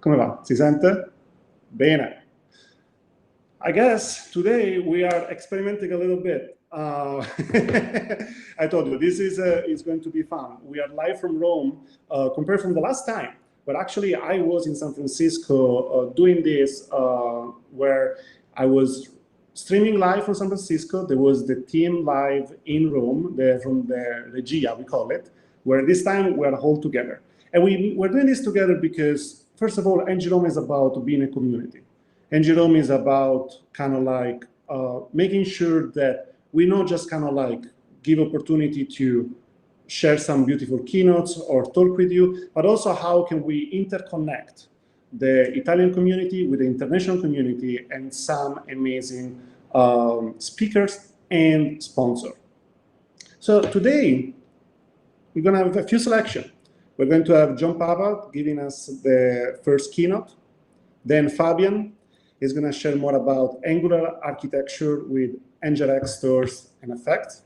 Come va? Si sente? Bene. I guess today we are experimenting a little bit. I told you, this is going to be fun. We are live from Rome, compared from the last time. But actually, I was in San Francisco doing this, where I was streaming live from San Francisco. There was the team live in Rome, from the Regia, we call it, where this time we're all together. And we're doing this together because, first of all, NGRome is about being a community. NGRome is about kind of like making sure that we not just kind of like give opportunity to share some beautiful keynotes or talk with you, but also how can we interconnect the Italian community with the international community and some amazing speakers and sponsors. So today, we're going to have a few selections. We're going to have John Papa giving us the first keynote. Then Fabian is going to share more about Angular architecture with NgRx stores and effects.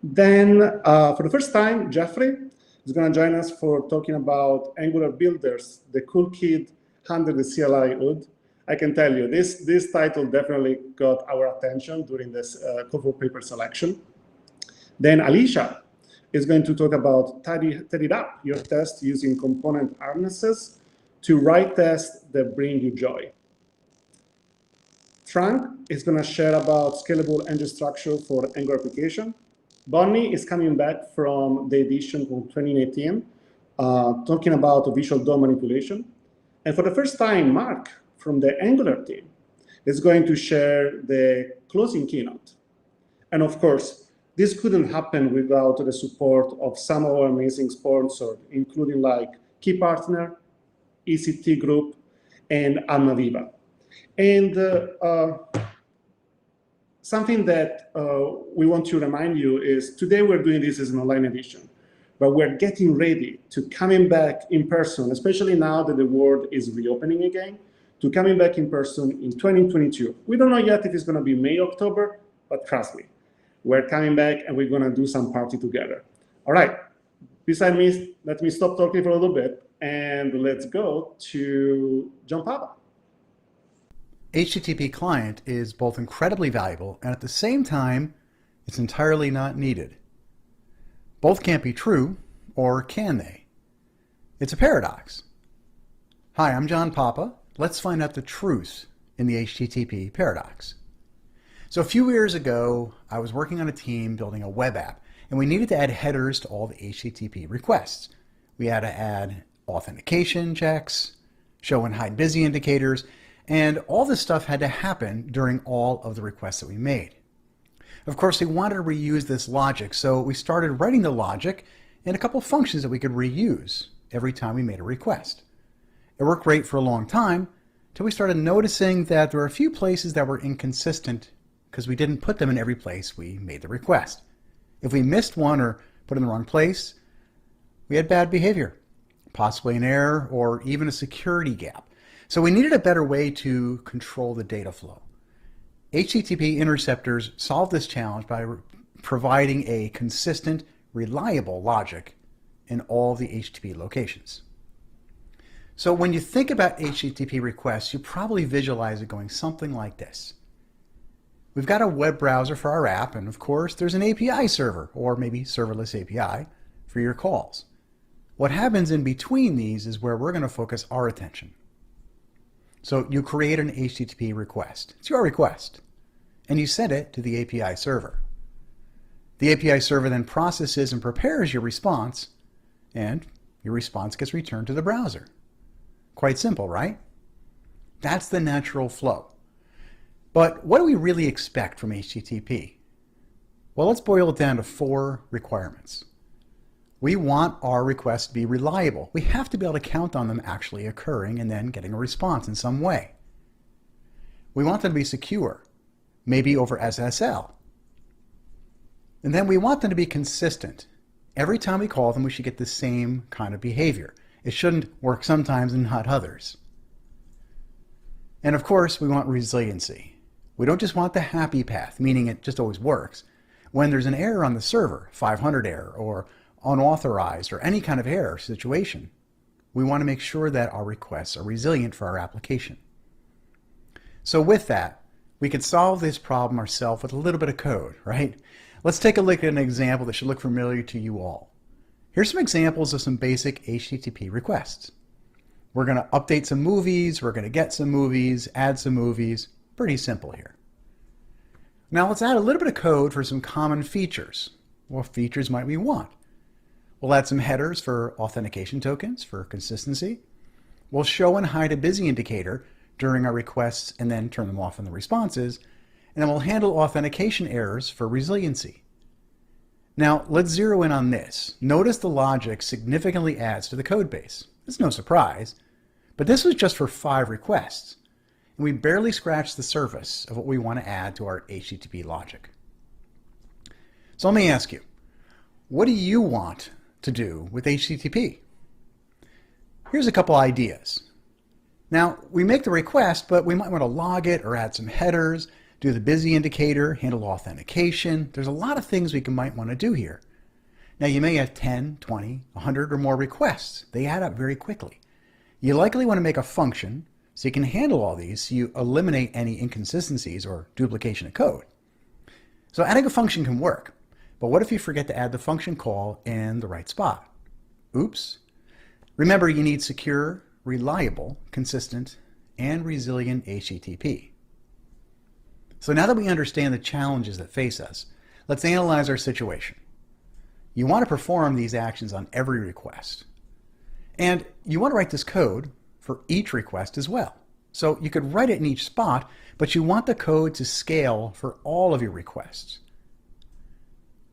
Then, for the first time, Jeffrey is going to join us for talking about Angular builders, the cool kid under the CLI hood. I can tell you, this title definitely got our attention during this cover paper selection. Then Alicia is going to talk about tidy up your test using component harnesses to write tests that bring you joy. TRUNG is going to share about scalable engine structure for Angular application. Bonnie is coming back from the edition from 2018, talking about visual DOM manipulation. And for the first time, Mark from the Angular team is going to share the closing keynote. And of course, this couldn't happen without the support of some of our amazing sponsors, including like Keypartner, ECT Group, and ALMAVIVA. And something that we want to remind you is today we're doing this as an online edition, but we're getting ready to coming back in person, especially now that the world is reopening again, to coming back in person in 2022. We don't know yet if it's going to be May, October, but trust me, we're coming back and we're going to do some party together. All right, beside me, let me stop talking for a little bit and let's go to John Papa. HTTP client is both incredibly valuable and at the same time, it's entirely not needed. Both can't be true, or can they? It's a paradox. Hi, I'm John Papa. Let's find out the truth in the HTTP paradox. So a few years ago, I was working on a team building a web app, and we needed to add headers to all the HTTP requests. We had to add authentication checks, show and hide busy indicators, and all this stuff had to happen during all of the requests that we made. Of course, we wanted to reuse this logic, so we started writing the logic in a couple functions that we could reuse every time we made a request. It worked great for a long time, until we started noticing that there were a few places that were inconsistent because we didn't put them in every place we made the request. If we missed one or put it in the wrong place, we had bad behavior, possibly an error or even a security gap. So we needed a better way to control the data flow. HTTP interceptors solved this challenge by providing a consistent, reliable logic in all the HTTP locations. So when you think about HTTP requests, you probably visualize it going something like this. We've got a web browser for our app, and of course there's an API server, or maybe serverless API, for your calls. What happens in between these is where we're going to focus our attention. So you create an HTTP request. It's your request. And you send it to the API server. The API server then processes and prepares your response, and your response gets returned to the browser. Quite simple, right? That's the natural flow. But what do we really expect from HTTP? Well, let's boil it down to 4 requirements. We want our requests to be reliable. We have to be able to count on them actually occurring and then getting a response in some way. We want them to be secure, maybe over SSL. And then we want them to be consistent. Every time we call them, we should get the same kind of behavior. It shouldn't work sometimes and not others. And of course, we want resiliency. We don't just want the happy path, meaning it just always works. When there's an error on the server, 500 error, or unauthorized, or any kind of error situation, we want to make sure that our requests are resilient for our application. So with that, we could solve this problem ourselves with a little bit of code, right? Let's take a look at an example that should look familiar to you all. Here's some examples of some basic HTTP requests. We're going to update some movies, we're going to get some movies, add some movies. Pretty simple here. Now let's add a little bit of code for some common features. What features might we want? We'll add some headers for authentication tokens for consistency. We'll show and hide a busy indicator during our requests and then turn them off in the responses. And then we'll handle authentication errors for resiliency. Now let's zero in on this. Notice the logic significantly adds to the code base. It's no surprise, but this was just for 5 requests. And we barely scratched the surface of what we want to add to our HTTP logic. So let me ask you, what do you want to do with HTTP? Here's a couple ideas. Now, we make the request, but we might want to log it or add some headers, do the busy indicator, handle authentication. There's a lot of things we might want to do here. Now, you may have 10, 20, 100 or more requests. They add up very quickly. You likely want to make a function so you can handle all these so you eliminate any inconsistencies or duplication of code. So adding a function can work, but what if you forget to add the function call in the right spot? Oops. Remember, you need secure, reliable, consistent, and resilient HTTP. So now that we understand the challenges that face us, let's analyze our situation. You want to perform these actions on every request. And you want to write this code for each request as well. So you could write it in each spot, but you want the code to scale for all of your requests.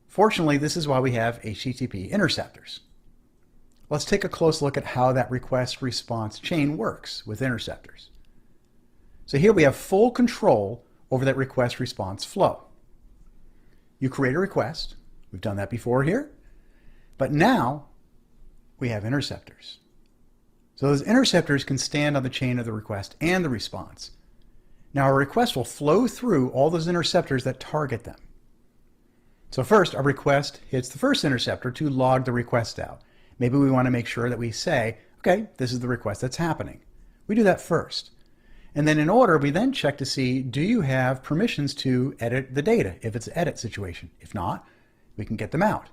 Fortunately, this is why we have HTTP interceptors. Let's take a close look at how that request response chain works with interceptors. So here we have full control over that request response flow. You create a request. We've done that before here. But now we have interceptors. So those interceptors can stand on the chain of the request and the response. Now our request will flow through all those interceptors that target them. So first, our request hits the first interceptor to log the request out. Maybe we want to make sure that we say, okay, this is the request that's happening. We do that first. And then in order, we then check to see, do you have permissions to edit the data if it's an edit situation? If not, we can get them out.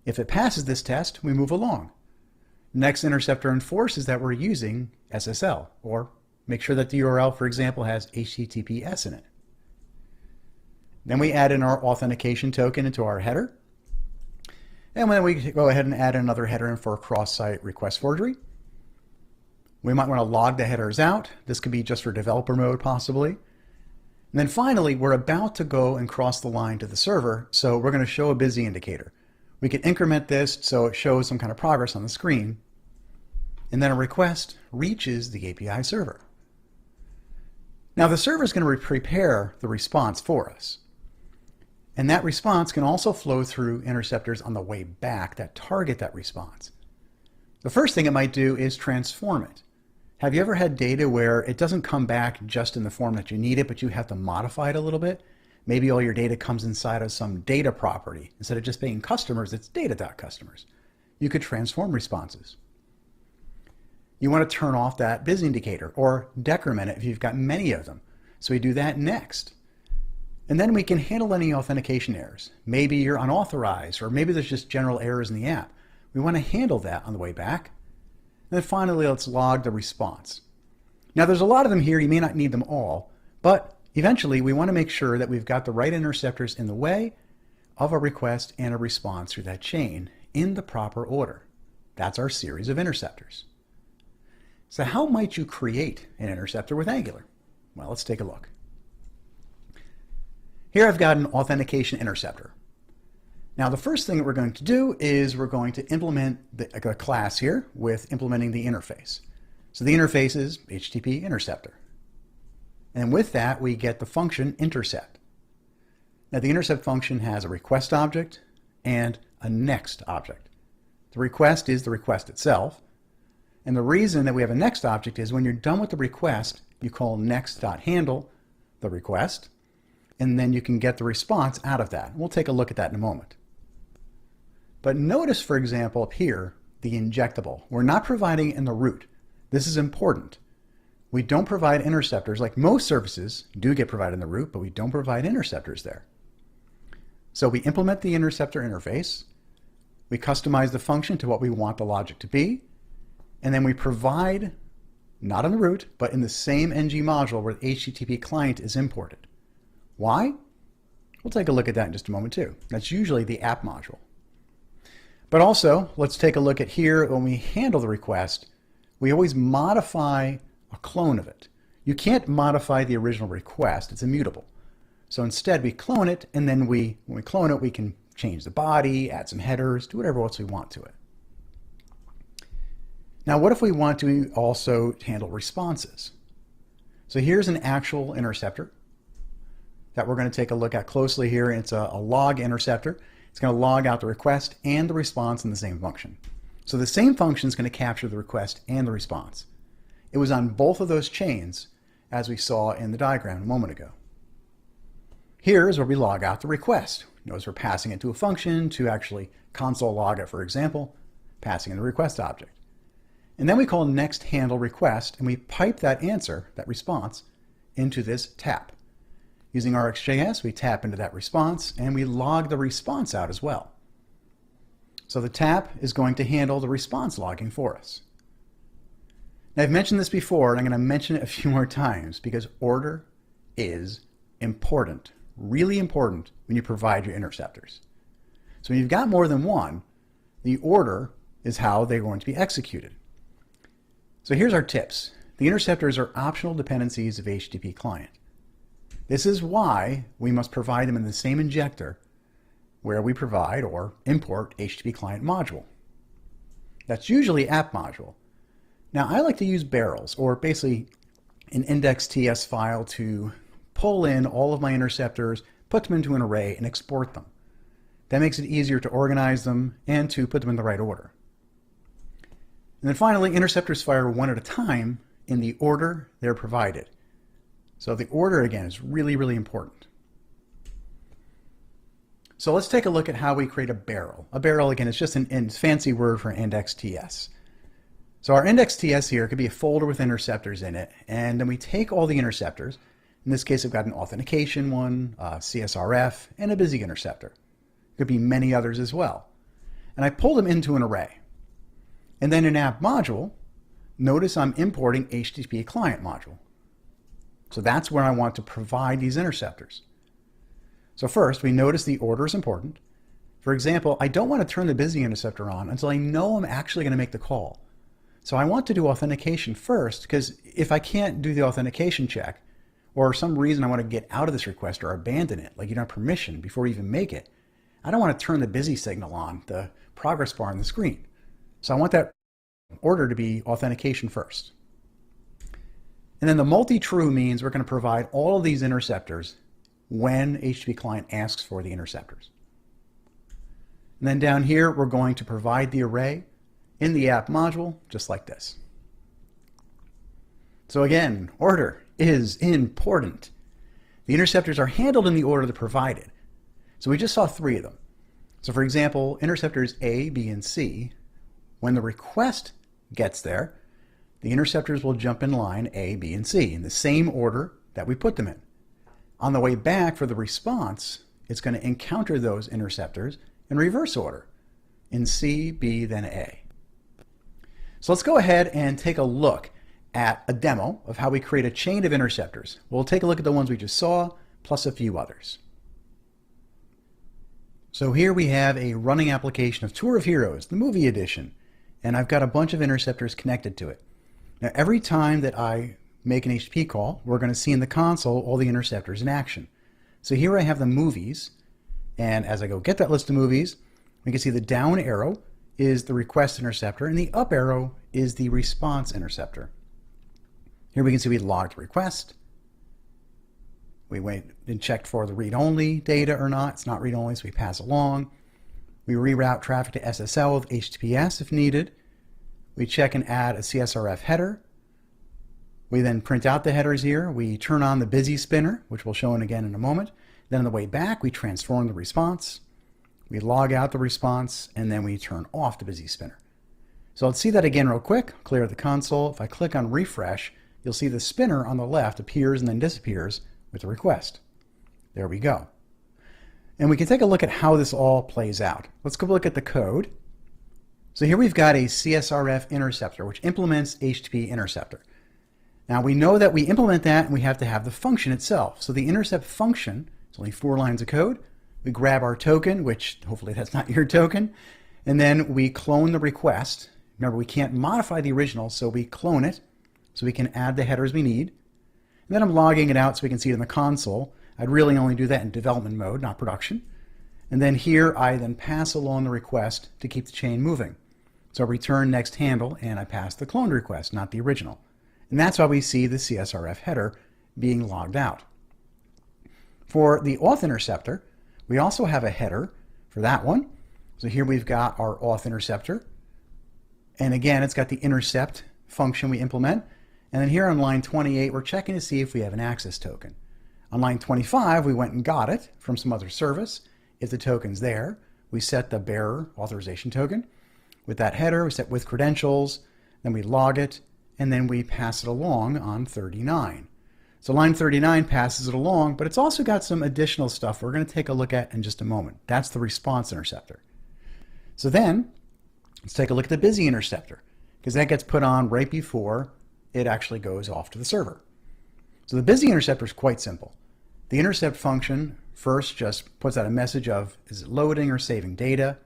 If it passes this test, we move along. Next interceptor enforces that we're using SSL, or make sure that the URL, for example, has HTTPS in it. Then we add in our authentication token into our header. And then we go ahead and add another header in for cross-site request forgery. We might want to log the headers out. This could be just for developer mode, possibly. And then finally, we're about to go and cross the line to the server, so we're going to show a busy indicator. We can increment this so it shows some kind of progress on the screen. And then a request reaches the API server. Now the server is going to prepare the response for us. And that response can also flow through interceptors on the way back that target that response. The first thing it might do is transform it. Have you ever had data where it doesn't come back just in the form that you need it, but you have to modify it a little bit? Maybe all your data comes inside of some data property. Instead of just being customers, it's data.customers. You could transform responses. You want to turn off that busy indicator or decrement it if you've got many of them. So we do that next. And then we can handle any authentication errors. Maybe you're unauthorized, or maybe there's just general errors in the app. We want to handle that on the way back. And then finally, let's log the response. Now there's a lot of them here. You may not need them all, but eventually we want to make sure that we've got the right interceptors in the way of a request and a response through that chain in the proper order. That's our series of interceptors. So how might you create an interceptor with Angular? Well, let's take a look. Here I've got an authentication interceptor. Now the first thing that we're going to do is we're going to implement the class here with implementing the interface. So the interface is HTTP interceptor. And with that we get the function intercept. Now the intercept function has a request object and a next object. The request is the request itself. And the reason that we have a next object is when you're done with the request, you call next.handle the request, and then you can get the response out of that. We'll take a look at that in a moment. But notice, for example, up here, the injectable. We're not providing in the root. This is important. We don't provide interceptors like most services do get provided in the root, but we don't provide interceptors there. So we implement the interceptor interface, we customize the function to what we want the logic to be, and then we provide, not in the root, but in the same ng module where the HTTP client is imported. Why? We'll take a look at that in just a moment too. That's usually the app module. But also, let's take a look at here when we handle the request, we always modify a clone of it. You can't modify the original request, it's immutable. So instead we clone it, and then when we clone it, we can change the body, add some headers, do whatever else we want to it. Now what if we want to also handle responses? So here's an actual interceptor that we're going to take a look at closely here. It's a log interceptor. It's going to log out the request and the response in the same function. So the same function is going to capture the request and the response. It was on both of those chains as we saw in the diagram a moment ago. Here is where we log out the request. Notice we're passing it to a function to actually console log it, for example, passing in the request object. And then we call next handle request, and we pipe that answer, that response, into this tap. Using RxJS, we tap into that response, and we log the response out as well. So the tap is going to handle the response logging for us. Now, I've mentioned this before, and I'm going to mention it a few more times because order is important, really important when you provide your interceptors. So when you've got more than one, the order is how they're going to be executed. So here's our tips. The interceptors are optional dependencies of HTTP client. This is why we must provide them in the same injector where we provide or import HTTP client module. That's usually app module. Now I like to use barrels, or basically an index.ts file, to pull in all of my interceptors, put them into an array, and export them. That makes it easier to organize them and to put them in the right order. And then finally, interceptors fire one at a time in the order they're provided. So the order, again, is really, really important. So let's take a look at how we create a barrel. A barrel, again, is just a fancy word for index.ts. So our index.ts here could be a folder with interceptors in it, and then we take all the interceptors. In this case, I've got an authentication one, CSRF, and a busy interceptor. Could be many others as well. And I pull them into an array. And then in app module, notice I'm importing HTTP client module. So that's where I want to provide these interceptors. So first, we notice the order is important. For example, I don't want to turn the busy interceptor on until I know I'm actually going to make the call. So I want to do authentication first, because if I can't do the authentication check, or some reason I want to get out of this request or abandon it, like you don't have permission before you even make it, I don't want to turn the busy signal on, the progress bar on the screen. So I want that order to be authentication first. And then the multi-true means we're going to provide all of these interceptors when HTTP client asks for the interceptors. And then down here, we're going to provide the array in the app module, just like this. So again, order is important. The interceptors are handled in the order they're provided. So we just saw 3 of them. So for example, interceptors A, B, and C, when the request gets there, the interceptors will jump in line A, B, and C in the same order that we put them in. On the way back for the response, it's going to encounter those interceptors in reverse order, in C, B, then A. So let's go ahead and take a look at a demo of how we create a chain of interceptors. We'll take a look at the ones we just saw, plus a few others. So here we have a running application of Tour of Heroes, the movie edition, and I've got a bunch of interceptors connected to it. Now every time that I make an HTTP call, we're going to see in the console all the interceptors in action. So here I have the movies, and as I go get that list of movies, we can see the down arrow is the request interceptor, and the up arrow is the response interceptor. Here we can see we logged the request. We went and checked for the read-only data or not. It's not read-only, so we pass along. We reroute traffic to SSL with HTTPS if needed. We check and add a CSRF header. We then print out the headers here. We turn on the busy spinner, which we'll show again in a moment. Then on the way back, we transform the response. We log out the response, and then we turn off the busy spinner. So let's see that again real quick. Clear the console. If I click on refresh, you'll see the spinner on the left appears and then disappears with the request. There we go. And we can take a look at how this all plays out. Let's go look at the code. So here we've got a CSRF interceptor, which implements HTTP interceptor. Now we know that we implement that and we have to have the function itself. So the intercept function, it's only 4 lines of code. We grab our token, which hopefully that's not your token, and then we clone the request. Remember, we can't modify the original, so we clone it so we can add the headers we need. And then I'm logging it out so we can see it in the console. I'd really only do that in development mode, not production. And then here I then pass along the request to keep the chain moving. So I return next handle and I pass the cloned request, not the original. And that's why we see the CSRF header being logged out. For the auth interceptor, we also have a header for that one. So here we've got our auth interceptor. And again, it's got the intercept function we implement. And then here on line 28, we're checking to see if we have an access token. On line 25, we went and got it from some other service. If the token's there, we set the bearer authorization token. With that header, we set with credentials, then we log it, and then we pass it along on 39. So line 39 passes it along, but it's also got some additional stuff we're going to take a look at in just a moment. That's the response interceptor. So then, let's take a look at the busy interceptor, because that gets put on right before it actually goes off to the server. So the busy interceptor is quite simple. The intercept function first just puts out a message of, is it loading or saving data?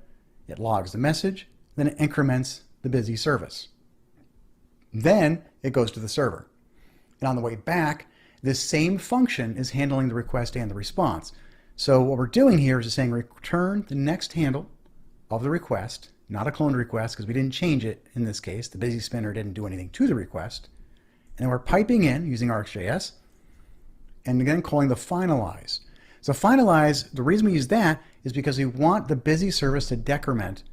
It logs the message, then it increments the busy service. Then it goes to the server. And on the way back, this same function is handling the request and the response. So what we're doing here is just saying return the next handle of the request, not a cloned request because we didn't change it in this case. The busy spinner didn't do anything to the request. And then we're piping in using RxJS and again calling the finalize. So finalize, the reason we use that is because we want the busy service to decrement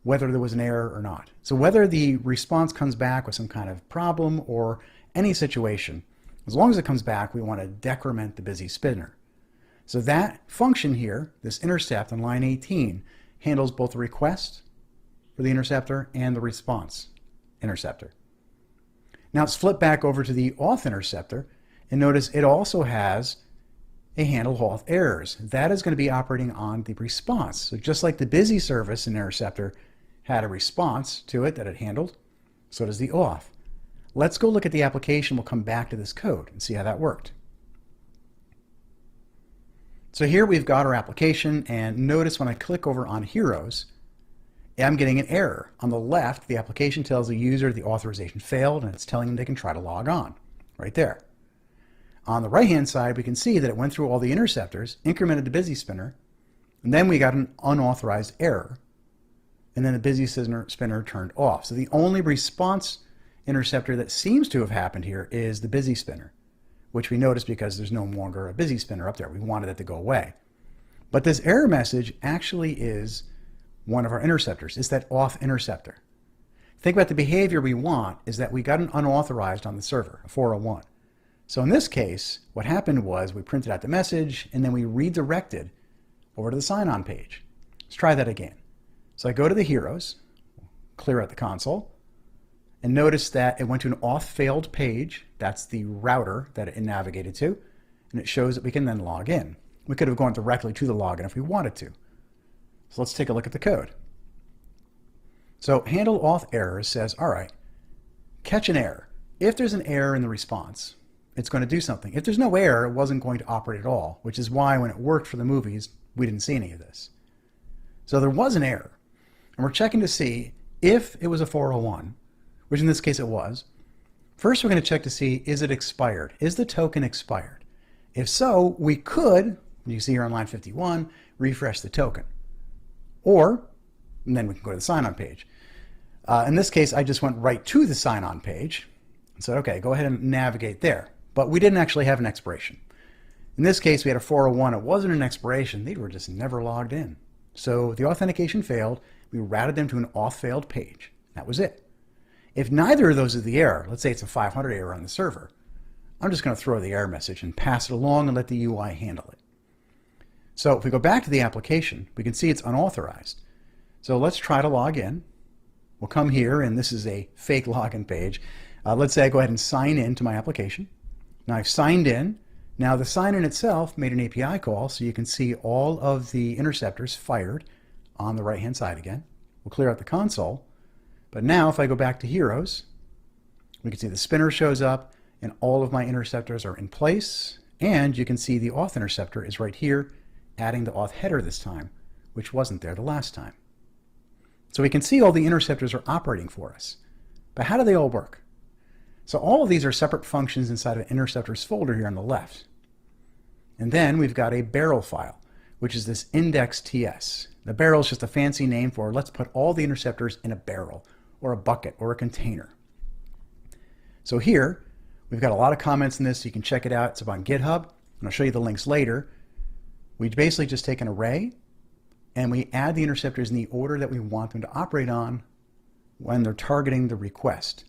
whether there was an error or not. So whether the response comes back with some kind of problem or any situation, as long as it comes back, we want to decrement the busy spinner. So that function here, this intercept on line 18, handles both the request for the interceptor and the response interceptor. Now let's flip back over to the auth interceptor and notice it also has a handle auth errors. That is going to be operating on the response. So just like the busy service in interceptor had a response to it that it handled, so does the auth. Let's go look at the application. We'll come back to this code and see how that worked. So here we've got our application, and notice when I click over on heroes, I'm getting an error. On the left, the application tells the user the authorization failed, and it's telling them they can try to log on, right there. On the right-hand side, we can see that it went through all the interceptors, incremented the busy spinner, and then we got an unauthorized error, and then the busy spinner turned off. So the only response interceptor that seems to have happened here is the busy spinner, which we notice because there's no longer a busy spinner up there. We wanted it to go away. But this error message actually is one of our interceptors. It's that auth interceptor. Think about the behavior we want is that we got an unauthorized on the server, a 401. So in this case, what happened was we printed out the message and then we redirected over to the sign-on page. Let's try that again. So I go to the heroes, clear out the console, and notice that it went to an auth failed page. That's the router that it navigated to, and it shows that we can then log in. We could have gone directly to the login if we wanted to. So let's take a look at the code. So handle auth errors says, all right, catch an error. If there's an error in the response, it's going to do something. If there's no error, it wasn't going to operate at all, which is why when it worked for the movies, we didn't see any of this. So there was an error, and we're checking to see if it was a 401, which in this case it was. First, we're going to check to see, is it expired? Is the token expired? If so, we could, you see here on line 51, refresh the token. Or, and then we can go to the sign-on page. In this case, I just went right to the sign-on page and said, okay, go ahead and navigate there. But we didn't actually have an expiration. In this case, we had a 401. It wasn't an expiration. They were just never logged in. So the authentication failed. We routed them to an auth failed page. That was it. If neither of those is the error, let's say it's a 500 error on the server, I'm just going to throw the error message and pass it along and let the UI handle it. So if we go back to the application, we can see it's unauthorized. So let's try to log in. we'll come here, and this is a fake login page. Let's say I go ahead and sign in to my application. Now I've signed in. Now the sign-in itself made an API call, so you can see all of the interceptors fired on the right-hand side again. We'll clear out the console. But now if I go back to Heroes, we can see the spinner shows up, and all of my interceptors are in place. And you can see the auth interceptor is right here, adding the auth header this time, which wasn't there the last time. So we can see all the interceptors are operating for us. But how do they all work? So all of these are separate functions inside of an interceptors folder here on the left. And then we've got a barrel file, which is this index.ts. The barrel is just a fancy name for let's put all the interceptors in a barrel or a bucket or a container. So here, we've got a lot of comments in this, so you can check it out. It's up on GitHub, and I'll show you the links later. We basically just take an array, and we add the interceptors in the order that we want them to operate on when they're targeting the request.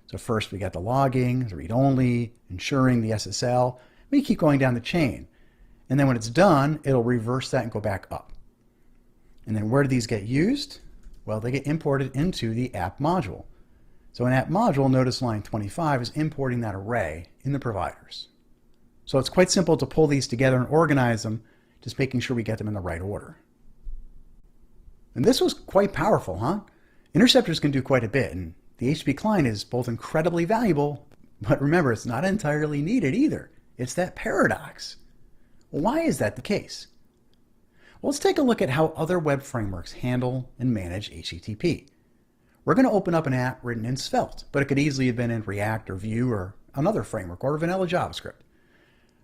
So first we got the logging, the read-only, ensuring the SSL. We keep going down the chain. And then when it's done, it'll reverse that and go back up. And then where do these get used? Well, they get imported into the app module. So an app module, notice line 25, is importing that array in the providers. So it's quite simple to pull these together and organize them, just making sure we get them in the right order. And this was quite powerful, huh? Interceptors can do quite a bit, and the HTTP client is both incredibly valuable, but remember, it's not entirely needed either. It's that paradox. Why is that the case? Well, let's take a look at how other web frameworks handle and manage HTTP. We're going to open up an app written in Svelte, but it could easily have been in React or Vue or another framework or vanilla JavaScript.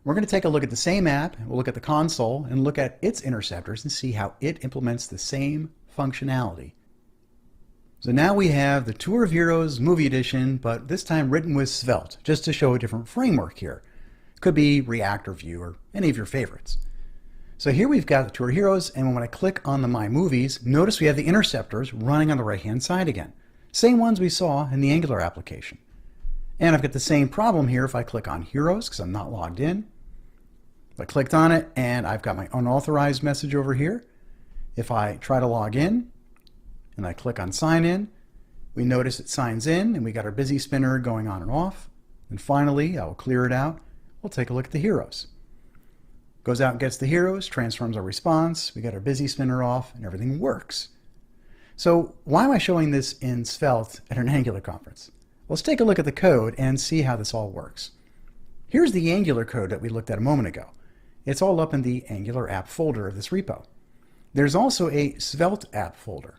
We're going to take a look at the same app, we'll look at the console and look at its interceptors and see how it implements the same functionality. So now we have the Tour of Heroes Movie Edition, but this time written with Svelte, just to show a different framework here. Could be React or Vue or any of your favorites. So here we've got the Tour of Heroes, and when I click on the My Movies, notice we have the interceptors running on the right-hand side again. Same ones we saw in the Angular application. And I've got the same problem here if I click on Heroes, because I'm not logged in. I clicked on it, and I've got my unauthorized message over here. If I try to log in, and I click on Sign In, we notice it signs in, and we got our busy spinner going on and off. And finally, I will clear it out. We'll take a look at the heroes. Goes out and gets the heroes, transforms our response, we got our busy spinner off, and everything works. So why am I showing this in Svelte at an Angular conference? Let's take a look at the code and see how this all works. Here's the Angular code that we looked at a moment ago. It's all up in the Angular app folder of this repo. There's also a Svelte app folder.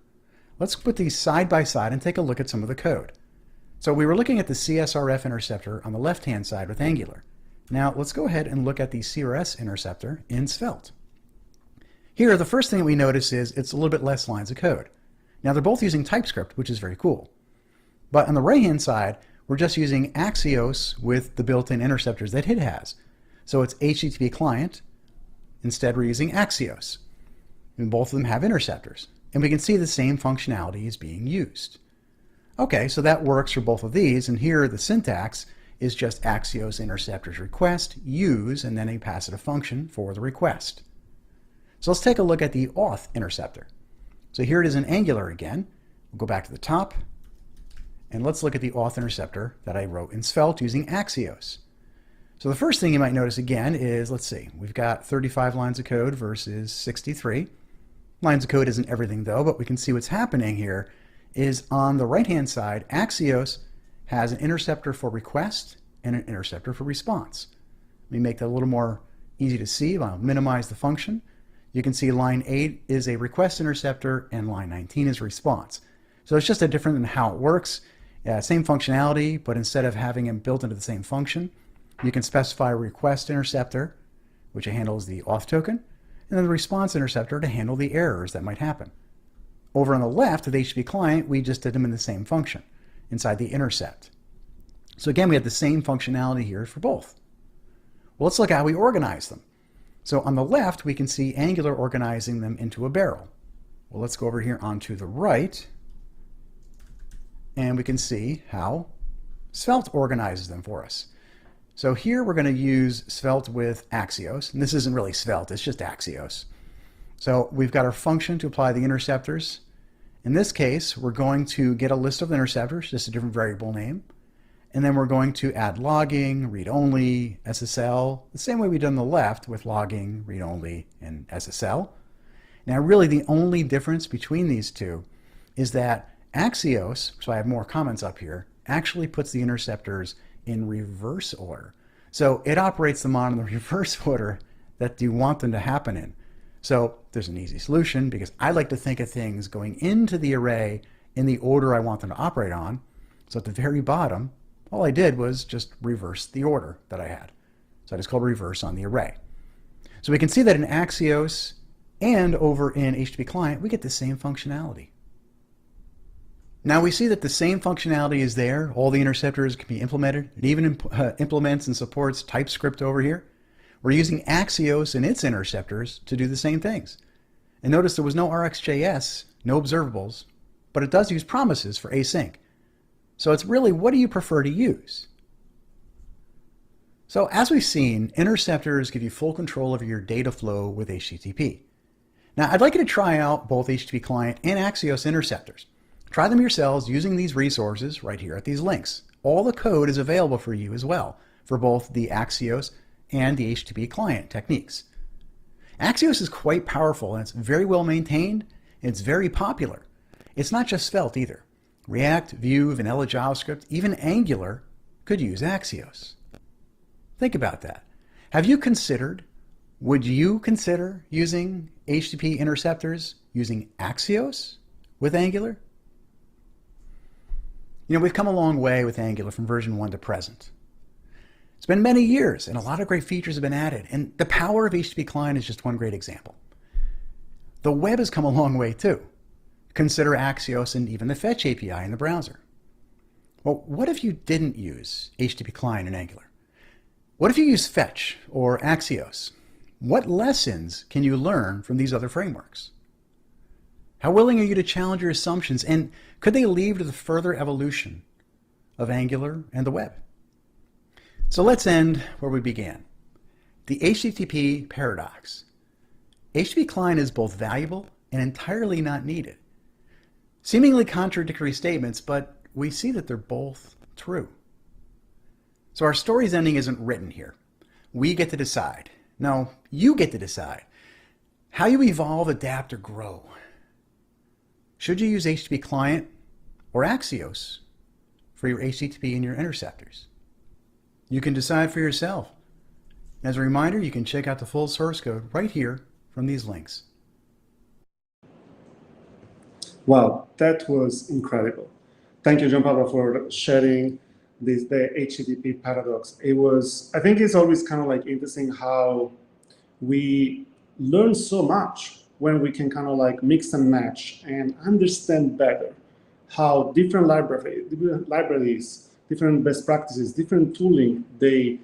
Let's put these side by side and take a look at some of the code. So we were looking at the CSRF interceptor on the left-hand side with Angular. Now let's go ahead and look at the CRS interceptor in Svelte. Here, the first thing that we notice is it's a little bit less lines of code. Now they're both using TypeScript, which is very cool. But on the right-hand side, we're just using Axios with the built-in interceptors that it has. So it's HTTP client. Instead, we're using Axios. And both of them have interceptors. And we can see the same functionality is being used. Okay, so that works for both of these. And here the syntax is just Axios interceptors request, use, and then a passive function for the request. So let's take a look at the auth interceptor. So here it is in Angular again. We'll go back to the top, and let's look at the auth interceptor that I wrote in Svelte using Axios. So the first thing you might notice again is, let's see, we've got 35 lines of code versus 63. Lines of code isn't everything though, but we can see what's happening here is on the right-hand side, Axios has an interceptor for request and an interceptor for response. Let me make that a little more easy to see. I'll minimize the function. You can see line 8 is a request interceptor and line 19 is response. So it's just a different than how it works. Same functionality, but instead of having them built into the same function, you can specify a request interceptor, which handles the auth token, and then the response interceptor to handle the errors that might happen. Over on the left of the HTTP client, we just did them in the same function inside the intercept. So again, we have the same functionality here for both. Well, let's look at how we organize them. So on the left, we can see Angular organizing them into a barrel. Well, let's go over here onto the right, and we can see how Svelte organizes them for us. So here we're going to use Svelte with Axios, and this isn't really Svelte, it's just Axios. So we've got our function to apply the interceptors, In this case, we're going to get a list of interceptors, just a different variable name. And then we're going to add logging, read-only, SSL, the same way we've done the left with logging, read-only, and SSL. Now, really, the only difference between these two is that Axios, so I have more comments up here, actually puts the interceptors in reverse order. So it operates them on in the reverse order that you want them to happen in. So there's an easy solution because I like to think of things going into the array in the order I want them to operate on. So at the very bottom, all I did was just reverse the order that I had. So I just called reverse on the array. So we can see that in Axios and over in HTTP client, we get the same functionality. Now we see that the same functionality is there. All the interceptors can be implemented. It even implements and supports TypeScript over here. We're using Axios and its interceptors to do the same things. And notice there was no RxJS, no observables, but it does use promises for async. So it's really, what do you prefer to use? So as we've seen, interceptors give you full control over your data flow with HTTP. Now I'd like you to try out both HTTP client and Axios interceptors. Try them yourselves using these resources right here at these links. All the code is available for you as well for both the Axios and the HTTP client techniques. Axios is quite powerful and it's very well maintained and it's very popular. It's not just Svelte either. React, Vue, vanilla JavaScript, even Angular could use Axios. Think about that. Would you consider using HTTP interceptors using Axios with Angular? You know, we've come a long way with Angular from version 1 to present. It's been many years and a lot of great features have been added, and the power of HTTP client is just one great example. The web has come a long way too. Consider Axios and even the Fetch API in the browser. Well, what if you didn't use HTTP client in Angular? What if you use Fetch or Axios? What lessons can you learn from these other frameworks? How willing are you to challenge your assumptions, and could they lead to the further evolution of Angular and the web? So let's end where we began. The HTTP paradox. HTTP client is both valuable and entirely not needed. Seemingly contradictory statements, but we see that they're both true. So our story's ending isn't written here. We get to decide. No, you get to decide how you evolve, adapt, or grow. Should you use HTTP client or Axios for your HTTP and your interceptors? You can decide for yourself. As a reminder, you can check out the full source code right here from these links. Wow, that was incredible. Thank you, John Pablo, for sharing the HTTP paradox. I think it's always kind of like interesting how we learn so much when we can kind of like mix and match and understand better how different libraries, different best practices, different tooling, they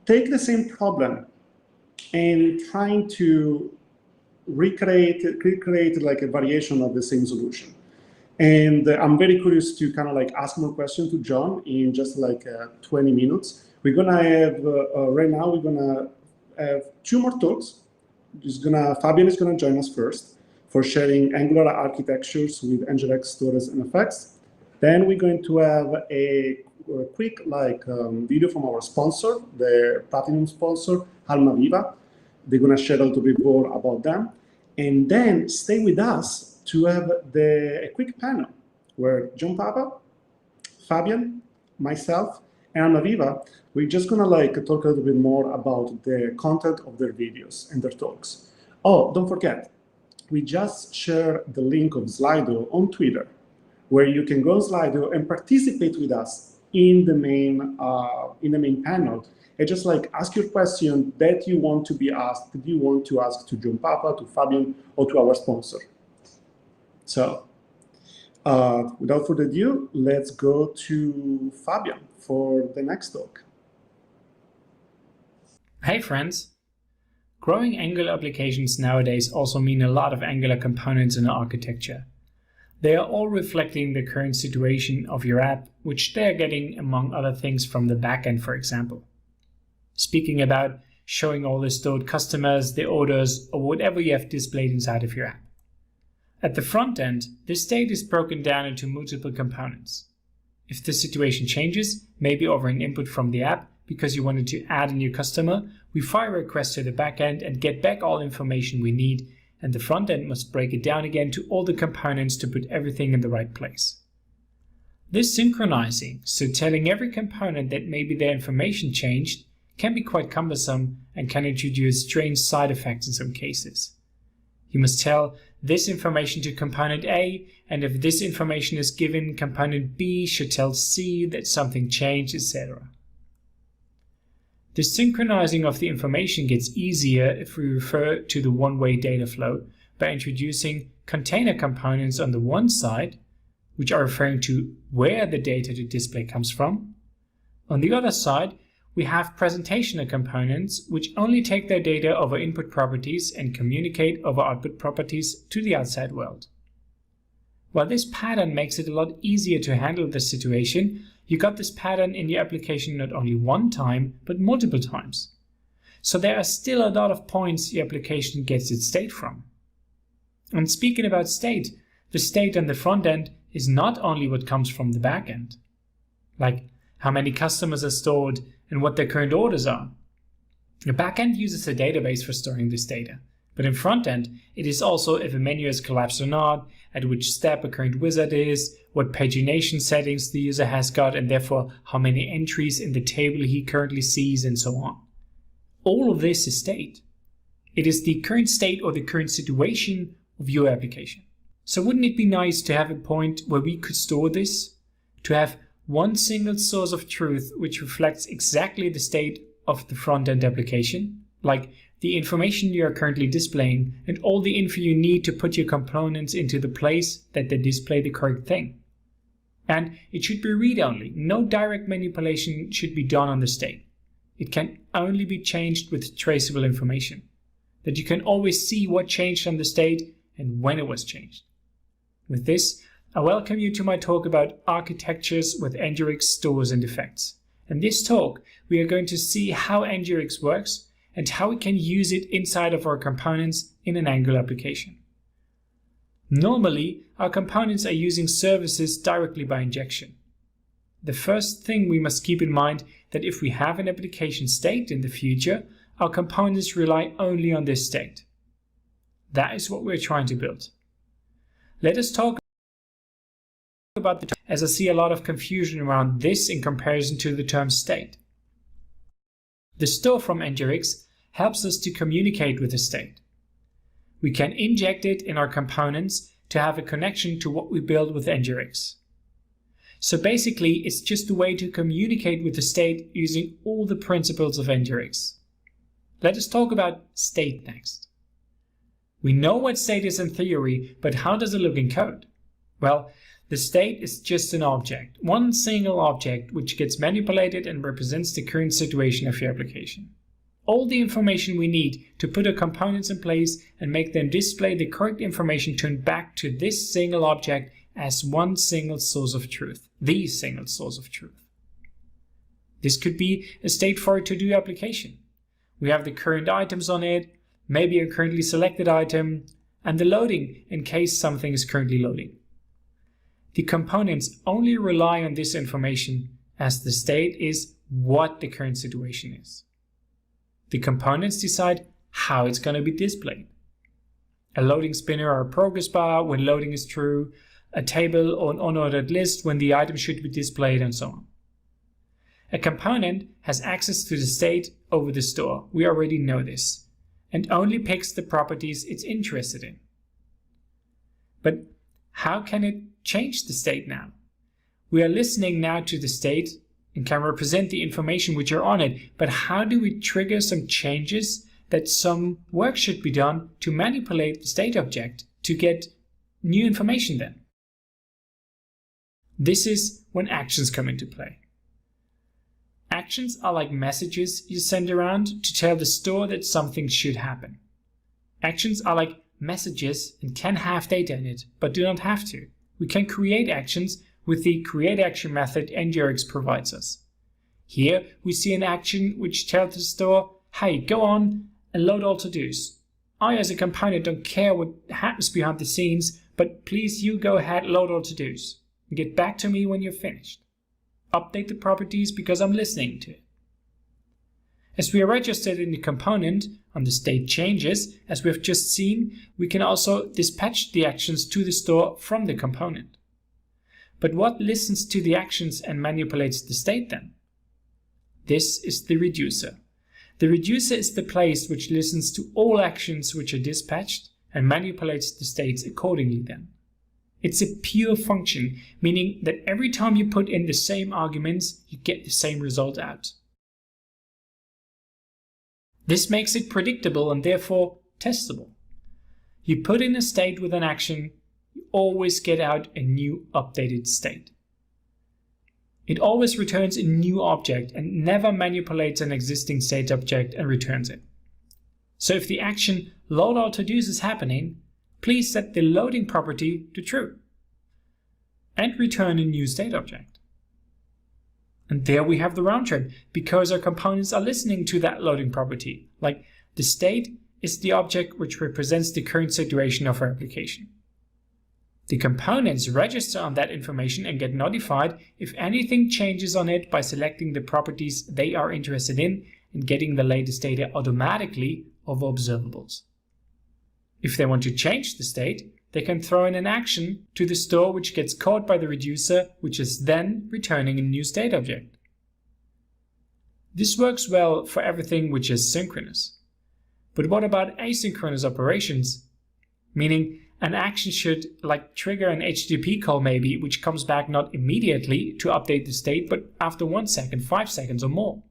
take the same problem and trying to recreate like a variation of the same solution. And I'm very curious to kind of like ask more questions to John in just like 20 minutes. We're gonna have, right now, we're gonna have 2 more talks. Fabian is gonna join us first for sharing Angular architectures with NgRx storage and effects. Then we're going to have a quick video from our sponsor, the platinum sponsor, ALMAVIVA. They're gonna share a little bit more about them. And then stay with us to have a quick panel where John Papa, Fabian, myself, and ALMAVIVA, we're just gonna talk a little bit more about the content of their videos and their talks. Oh, don't forget, we just shared the link of Slido on Twitter, where you can go on Slido and participate with us in the main panel. And just ask your question that you want to be asked, that you want to ask to John Papa, to Fabian, or to our sponsor. So without further ado, let's go to Fabian for the next talk. Hey friends! Growing Angular applications nowadays also mean a lot of Angular components in the architecture. They are all reflecting the current situation of your app, which they're getting, among other things, from the backend, for example. Speaking about showing all the stored customers, the orders, or whatever you have displayed inside of your app. At the front end, this state is broken down into multiple components. If the situation changes, maybe over an input from the app because you wanted to add a new customer, we fire a request to the backend and get back all information we need, and the front end must break it down again to all the components to put everything in the right place. This synchronizing, so telling every component that maybe their information changed, can be quite cumbersome and can introduce strange side effects in some cases. You must tell this information to component A, and if this information is given, component B should tell C that something changed, etc. The synchronizing of the information gets easier if we refer to the one-way data flow by introducing container components on the one side, which are referring to where the data to display comes from. On the other side, we have presentational components which only take their data over input properties and communicate over output properties to the outside world. While this pattern makes it a lot easier to handle the situation, you got this pattern in your application not only one time, but multiple times. So there are still a lot of points your application gets its state from. And speaking about state, the state on the front end is not only what comes from the back end, like how many customers are stored and what their current orders are. The backend uses a database for storing this data, but in front end, it is also if a menu is collapsed or not, at which step a current wizard is, what pagination settings the user has got, and therefore how many entries in the table he currently sees, and so on. All of this is state. It is the current state or the current situation of your application. So wouldn't it be nice to have a point where we could store this? To have one single source of truth which reflects exactly the state of the front-end application, like the information you are currently displaying and all the info you need to put your components into the place that they display the correct thing. And it should be read-only. No direct manipulation should be done on the state. It can only be changed with traceable information, that you can always see what changed on the state and when it was changed. With this, I welcome you to my talk about architectures with NgRx stores and effects. In this talk, we are going to see how NgRx works and how we can use it inside of our components in an Angular application. Normally, our components are using services directly by injection. The first thing we must keep in mind that if we have an application state in the future, our components rely only on this state. That is what we're trying to build. Let us talk about the term, as I see a lot of confusion around this in comparison to the term state. The store from NgRx helps us to communicate with the state. We can inject it in our components to have a connection to what we build with NgRx. So basically, it's just a way to communicate with the state using all the principles of NgRx. Let us talk about state next. We know what state is in theory, but how does it look in code? Well, the state is just an object, one single object which gets manipulated and represents the current situation of your application. All the information we need to put our components in place and make them display the correct information turned back to this single object as one single source of truth, the single source of truth. This could be a state for a to-do application. We have the current items on it, maybe a currently selected item, and the loading in case something is currently loading. The components only rely on this information as the state is what the current situation is. The components decide how it's going to be displayed. A loading spinner or a progress bar when loading is true, a table or an unordered list when the item should be displayed, and so on. A component has access to the state over the store, we already know this, and only picks the properties it's interested in. But how can it change the state now? We are listening now to the state and can represent the information which are on it, but how do we trigger some changes that some work should be done to manipulate the state object to get new information then? This is when actions come into play. Actions are like messages you send around to tell the store that something should happen. Actions are like messages and can have data in it, but do not have to. We can create actions with the createAction method NgRx provides us. Here we see an action which tells the store, hey, go on and load all to-dos. I as a component don't care what happens behind the scenes, but please you go ahead, load all to-dos, and get back to me when you're finished. Update the properties because I'm listening to it. As we are registered in the component on the state changes, as we have just seen, we can also dispatch the actions to the store from the component. But what listens to the actions and manipulates the state then? This is the reducer. The reducer is the place which listens to all actions which are dispatched and manipulates the states accordingly then. It's a pure function, meaning that every time you put in the same arguments, you get the same result out. This makes it predictable and therefore testable. You put in a state with an action, you always get out a new updated state. It always returns a new object and never manipulates an existing state object and returns it. So if the action load all to-dos is happening, please set the loading property to true and return a new state object. And there we have the round trip, because our components are listening to that loading property. Like the state is the object which represents the current situation of our application. The components register on that information and get notified if anything changes on it by selecting the properties they are interested in and getting the latest data automatically over observables. If they want to change the state, they can throw in an action to the store which gets caught by the reducer, which is then returning a new state object. This works well for everything which is synchronous. But what about asynchronous operations? Meaning an action should like trigger an HTTP call maybe, which comes back not immediately to update the state, but after 1 second, 5 seconds or more.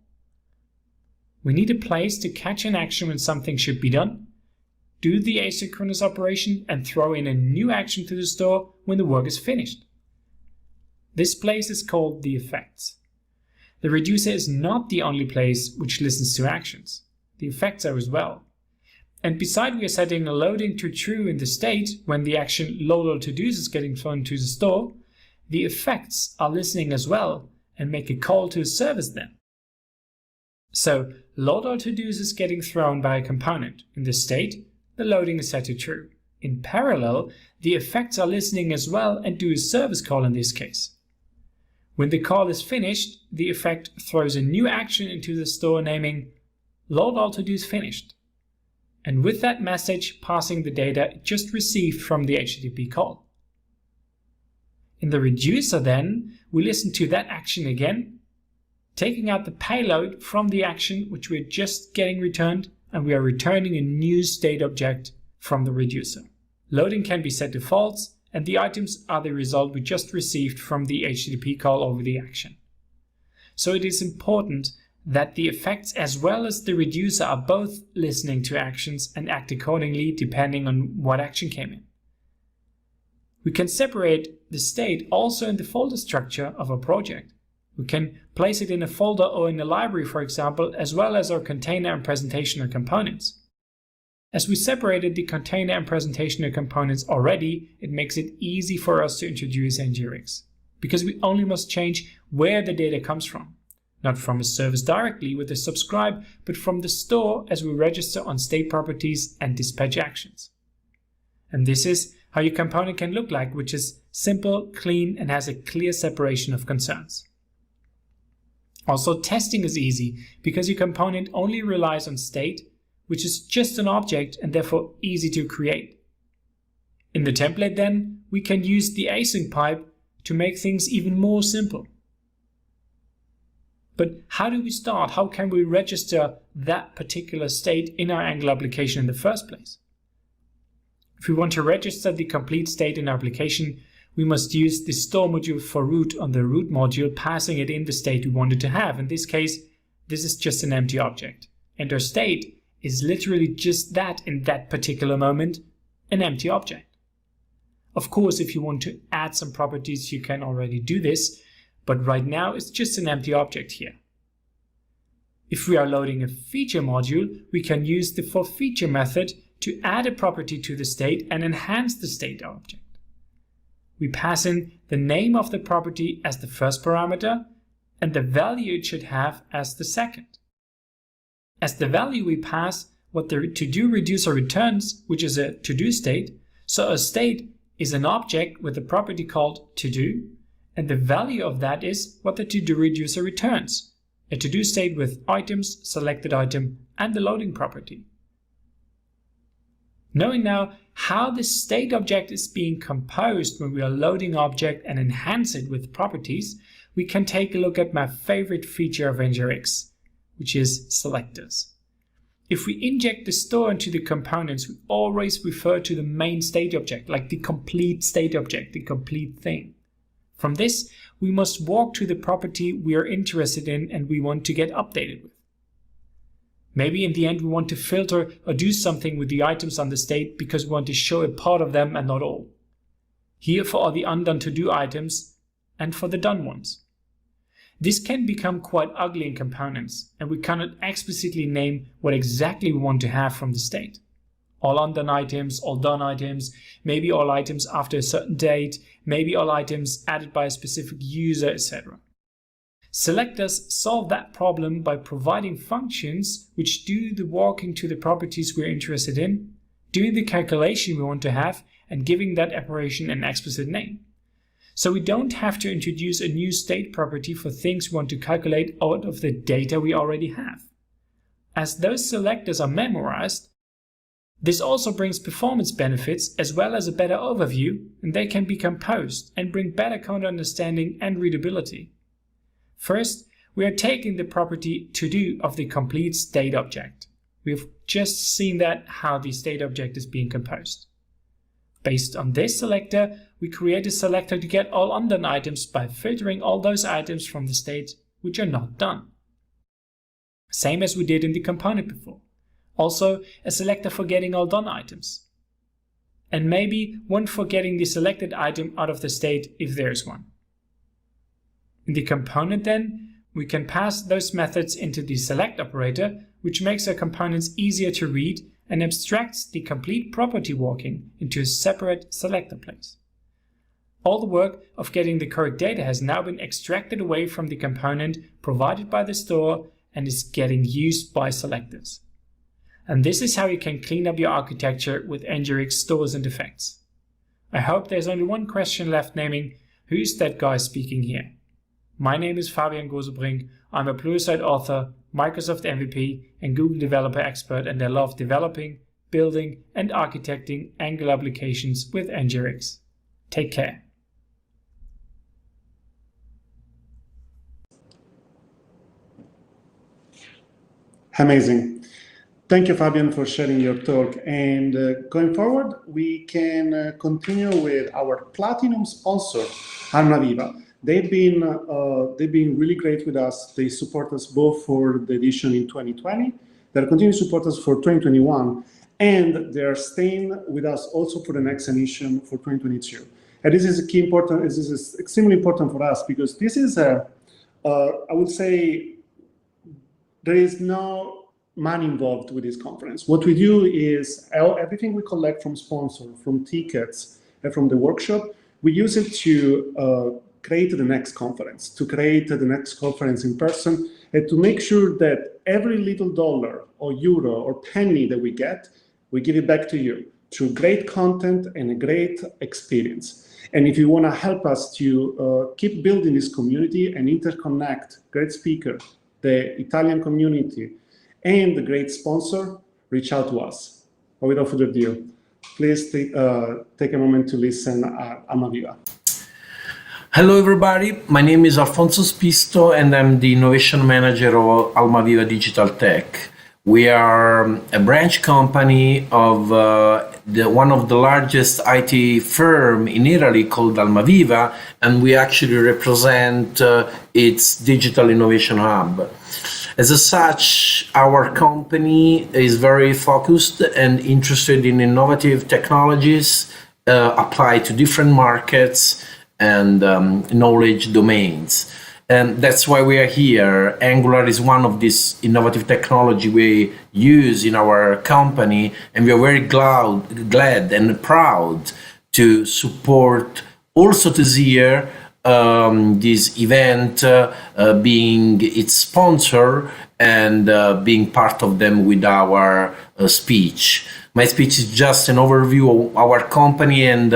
We need a place to catch an action when something should be done, do the asynchronous operation and throw in a new action to the store when the work is finished. This place is called the effects. The reducer is not the only place which listens to actions. The effects are as well. And besides we are setting a loading to true in the state when the action load all to-dos is getting thrown to the store, the effects are listening as well and make a call to a service then. So load all to-dos is getting thrown by a component. In the state, the loading is set to true. In parallel, the effects are listening as well and do a service call in this case. When the call is finished, the effect throws a new action into the store naming load all to-dos finished. And with that message passing the data it just received from the HTTP call. In the reducer then, we listen to that action again, taking out the payload from the action which we're just getting returned, and we are returning a new state object from the reducer. Loading can be set to false, and the items are the result we just received from the HTTP call over the action. So it is important that the effects as well as the reducer are both listening to actions and act accordingly depending on what action came in. We can separate the state also in the folder structure of a project. We can place it in a folder or in a library, for example, as well as our container and presentational components. As we separated the container and presentational components already, it makes it easy for us to introduce NgRx, because we only must change where the data comes from. Not from a service directly with a subscribe, but from the store as we register on state properties and dispatch actions. And this is how your component can look like, which is simple, clean, and has a clear separation of concerns. Also, testing is easy because your component only relies on state, which is just an object and therefore easy to create. In the template then, we can use the async pipe to make things even more simple. But how do we start? How can we register that particular state in our Angular application in the first place? If we want to register the complete state in our application, we must use the store module for root on the root module, passing it in the state we wanted to have. In this case, this is just an empty object. And our state is literally just that in that particular moment, an empty object. Of course, if you want to add some properties, you can already do this, but right now it's just an empty object here. If we are loading a feature module, we can use the forFeature method to add a property to the state and enhance the state object. We pass in the name of the property as the first parameter and the value it should have as the second. As the value we pass what the to-do reducer returns, which is a to-do state, so a state is an object with a property called to-do, and the value of that is what the to-do reducer returns, a to-do state with items, selected item, and the loading property. Knowing now how the state object is being composed when we are loading object and enhance it with properties, we can take a look at my favorite feature of NgRx, which is selectors. If we inject the store into the components, we always refer to the main state object, like the complete state object, the complete thing. From this, we must walk to the property we are interested in and we want to get updated with. Maybe in the end we want to filter or do something with the items on the state because we want to show a part of them and not all. Here for all the undone to-do items and for the done ones. This can become quite ugly in components, and we cannot explicitly name what exactly we want to have from the state. All undone items, all done items, maybe all items after a certain date, maybe all items added by a specific user, etc. Selectors solve that problem by providing functions which do the walking to the properties we're interested in, doing the calculation we want to have, and giving that operation an explicit name. So we don't have to introduce a new state property for things we want to calculate out of the data we already have. As those selectors are memorized, this also brings performance benefits as well as a better overview, and they can be composed and bring better code understanding and readability. First, we are taking the property to-do of the complete state object. We've just seen that how the state object is being composed. Based on this selector, we create a selector to get all undone items by filtering all those items from the state which are not done. Same as we did in the component before. Also, a selector for getting all done items. And maybe one for getting the selected item out of the state if there is one. In the component then, we can pass those methods into the select operator, which makes our components easier to read and abstracts the complete property walking into a separate selector place. All the work of getting the correct data has now been extracted away from the component provided by the store and is getting used by selectors. And this is how you can clean up your architecture with NgRx stores and effects. I hope there's only one question left, naming, who's that guy speaking here? My name is FABIAN GOSEBRINK. I'm a Pluralsight author, Microsoft MVP, and Google developer expert, and I love developing, building, and architecting Angular applications with NgRx. Take care. Amazing. Thank you, Fabian, for sharing your talk. And going forward, we can continue with our platinum sponsor, ALMAVIVA. They've been really great with us. They support us both for the edition in 2020. They'll continue to support us for 2021, and they're staying with us also for the next edition for 2022. And this is key important. This is extremely important for us because this is I would say, there is no money involved with this conference. What we do is everything we collect from sponsors, from tickets, and from the workshop, we use it to create the next conference, in person, and to make sure that every little dollar or euro or penny that we get, we give it back to you through great content and a great experience. And if you want to help us to keep building this community and interconnect great speakers, the Italian community, and the great sponsor, reach out to us. But without further ado, please take a moment to listen at ALMAVIVA. Hello everybody, my name is Alfonso Spisto and I'm the Innovation Manager of ALMAVIVA Digital Tech. We are a branch company of one of the largest IT firm in Italy called ALMAVIVA, and we actually represent its digital innovation hub. As such, our company is very focused and interested in innovative technologies applied to different markets and knowledge domains. And that's why we are here. Angular is one of these innovative technology we use in our company, and we are very glad and proud to support also this year this event, being its sponsor and being part of them with our speech. My speech is just an overview of our company and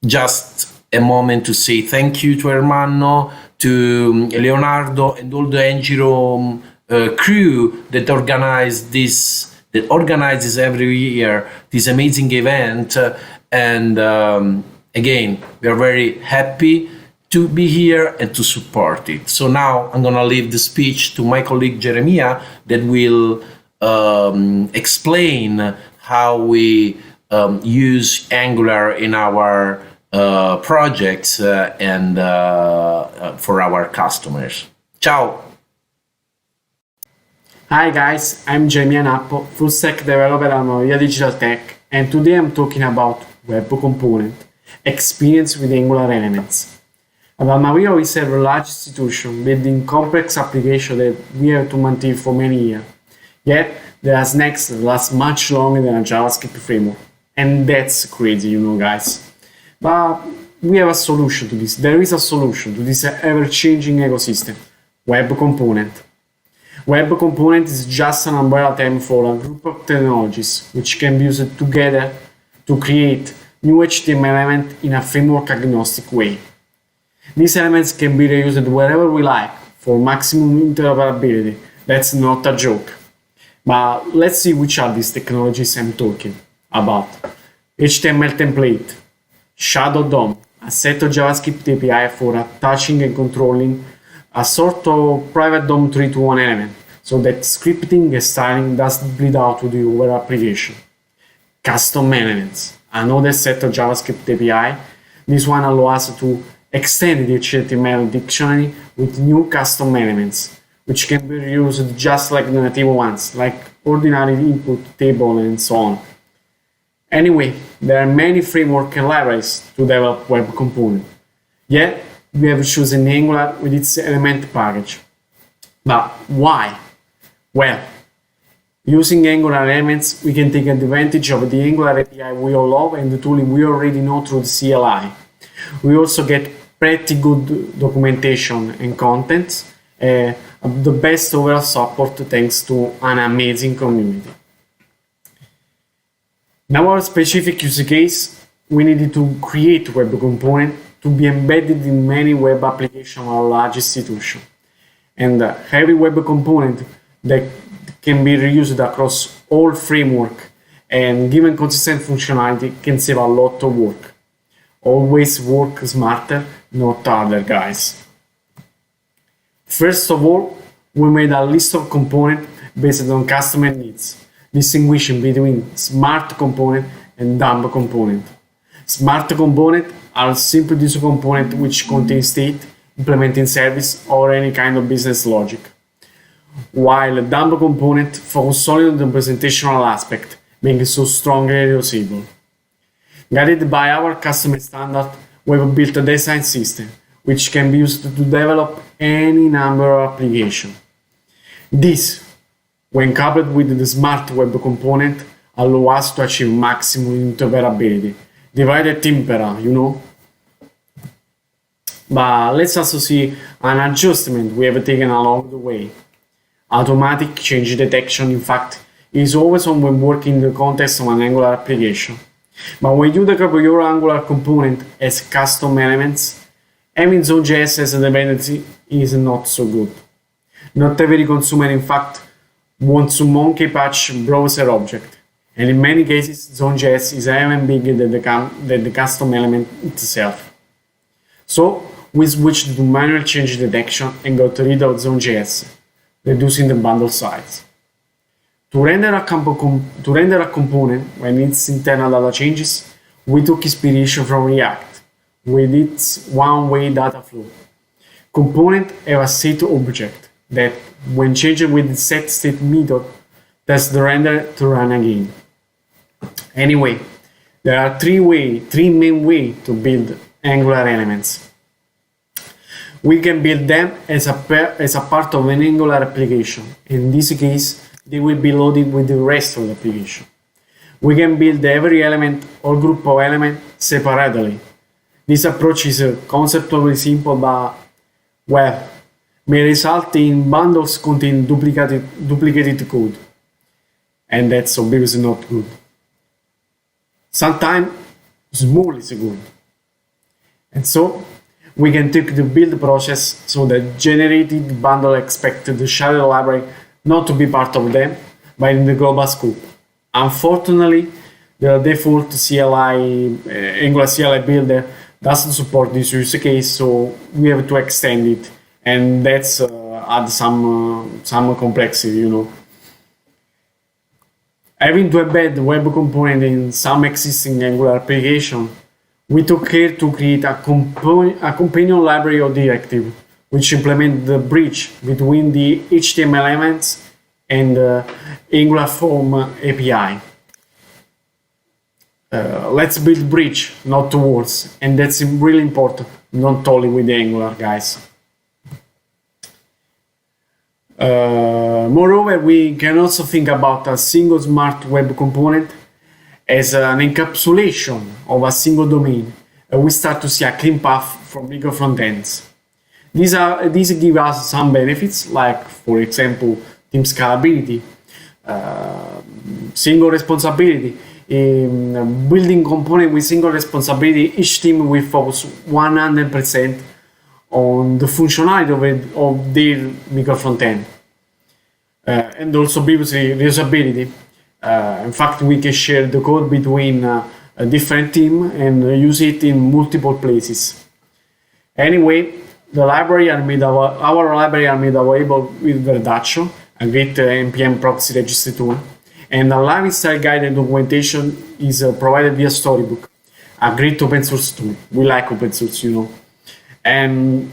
just a moment to say thank you to Ermanno, to Leonardo, and all the NGRome crew that organizes every year this amazing event. And again, we are very happy to be here and to support it. So now I'm gonna leave the speech to my colleague Zizzamia that will explain how we use Angular in our projects and for our customers. Ciao! Hi guys, I'm Zizzamia Nappo, full stack developer at ALMAVIVA Digital Tech, and today I'm talking about Web Component, experience with Angular elements. At ALMAVIVA we serve a large institution building complex applications that we have to maintain for many years. Yet, there are snacks that last much longer than a JavaScript framework. And that's crazy, you know, guys. But we have a solution to this. There is a solution to this ever-changing ecosystem, Web Component. Web Component is just an umbrella term for a group of technologies which can be used together to create new HTML elements in a framework-agnostic way. These elements can be reused wherever we like for maximum interoperability. That's not a joke. But let's see which are these technologies I'm talking about. HTML template, Shadow DOM, a set of JavaScript API for attaching and controlling a sort of private DOM tree to one element, so that scripting and styling doesn't bleed out to the overall application. Custom elements, another set of JavaScript API. This one allows us to extend the HTML dictionary with new custom elements, which can be reused just like the native ones, like ordinary input table and so on. Anyway, there are many frameworks and libraries to develop Web Component. Yet, we have chosen Angular with its element package. But why? Well, using Angular elements, we can take advantage of the Angular API we all love and the tooling we already know through the CLI. We also get pretty good documentation and content, the best overall support thanks to an amazing community. In our specific use case, we needed to create Web Component to be embedded in many web applications of a large institution. And every Web Component that can be reused across all frameworks and given consistent functionality can save a lot of work. Always work smarter, not harder, guys. First of all, we made a list of components based on customer needs, distinguishing between smart component and dumb component. Smart component are simply these components which contain state, implementing service, or any kind of business logic. While dumb component focus only on the presentational aspect, making it so strongly reusable. Guided by our customer standard, we have built a design system which can be used to develop any number of applications. This, when coupled with the smart Web Component, allows us to achieve maximum interoperability. Divide and impera, you know? But let's also see an adjustment we have taken along the way. Automatic change detection, in fact, is always on when working in the context of an Angular application. But when you decouple your Angular component as custom elements, having Zone.js as a dependency is not so good. Not every consumer, in fact, wants to monkey patch browser object, and in many cases, Zone.js is even bigger than the custom element itself. So, we switched to manual change detection and got rid of Zone.js, reducing the bundle size. To render a component when its internal data changes, we took inspiration from React with its one-way data flow. Component have a set object that, when changed with the setState method, tells the renderer to run again. Anyway, there are three main ways to build Angular elements. We can build them as a part of an Angular application. In this case, they will be loaded with the rest of the application. We can build every element or group of elements separately. This approach is conceptually simple, but, well, may result in bundles containing duplicated code. And that's obviously not good. Sometimes small is good. And so we can take the build process, so the generated bundle expected the shared library not to be part of them, but in the global scope. Unfortunately, the default CLI, Angular CLI builder doesn't support this use case, so we have to extend it, and that's add some complexity, you know. Having to embed the web component in some existing Angular application, we took care to create a companion library or directive, which implement the bridge between the HTML elements and the Angular Form API. Let's build bridge, not towards, and that's really important, not only with the Angular, guys. Moreover, we can also think about a single smart web component as an encapsulation of a single domain. We start to see a clean path from bigger front ends. These give us some benefits, like, for example, team scalability, single responsibility. In building component with single responsibility, each team will focus 100% on the functionality of their micro front end. And also previously reusability. In fact, we can share the code between a different team and use it in multiple places. Anyway, our library are made available with Verdaccio, a great npm proxy registry tool. And a lifestyle guide and documentation is provided via Storybook, a great open source tool. We like open source, you know. And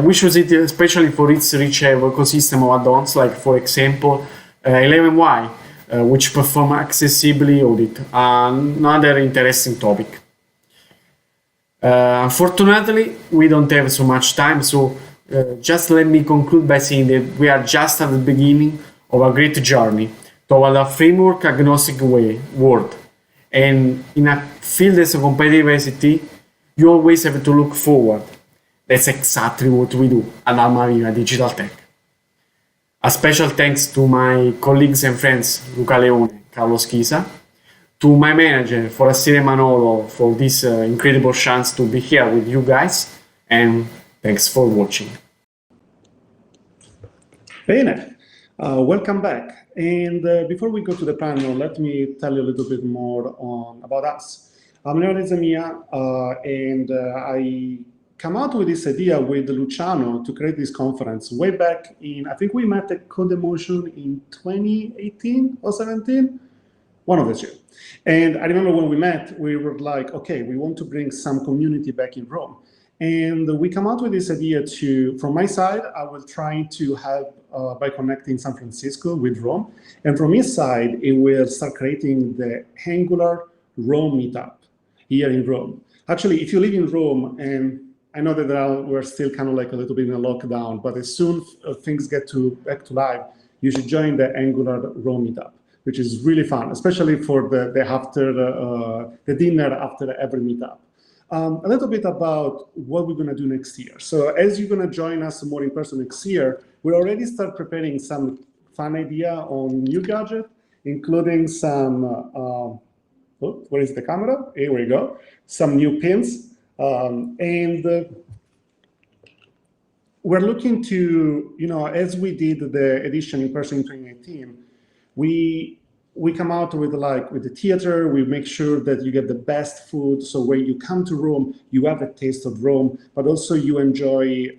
we choose it especially for its rich ecosystem of add-ons, like, for example, 11y, which perform accessibility audit, another interesting topic. Unfortunately, we don't have so much time, so just let me conclude by saying that we are just at the beginning of a great journey toward a framework agnostic world. And in a field as competitive as IT, you always have to look forward. That's exactly what we do at ALMAVIVA Digital Tech. A special thanks to my colleagues and friends, Luca Leone, Carlos Chisa, to my manager, Forestiere Manolo, for this incredible chance to be here with you guys, and thanks for watching. Bene, welcome back. And before we go to the panel, let me tell you a little bit more about us. I'm Leonardo Zizzamia, and I come out with this idea with Luciano to create this conference way back in, I think we met at Codemotion in 2018 or 17, one of the two. And I remember when we met, we were like, okay, we want to bring some community back in Rome. And we come out with this idea to, from my side, I will try to help by connecting San Francisco with Rome. And from his side, it will start creating the Angular Rome meetup here in Rome. Actually, if you live in Rome, and I know that we're still kind of like a little bit in a lockdown, but as soon as things get back to live, you should join the Angular Rome meetup, which is really fun, especially for the dinner after every meetup. A little bit about what we're going to do next year. So as you're going to join us more in person next year, we already start preparing some fun idea on new gadget, including some, where is the camera? Here we go. Some new pins. And we're looking to, you know, as we did the edition in person in 2019, we come out with the theater, we make sure that you get the best food. So when you come to Rome, you have a taste of Rome, but also you enjoy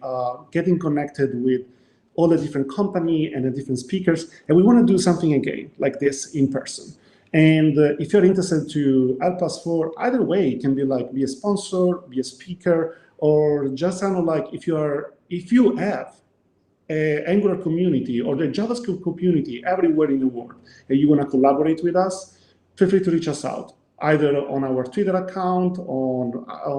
getting connected with all the different company and the different speakers. And we want to do something again like this in person. And if you're interested to help us for either way, it can be like be a sponsor, be a speaker, or just kind of like if you have an Angular community or the JavaScript community everywhere in the world and you want to collaborate with us, feel free to reach us out, either on our Twitter account, on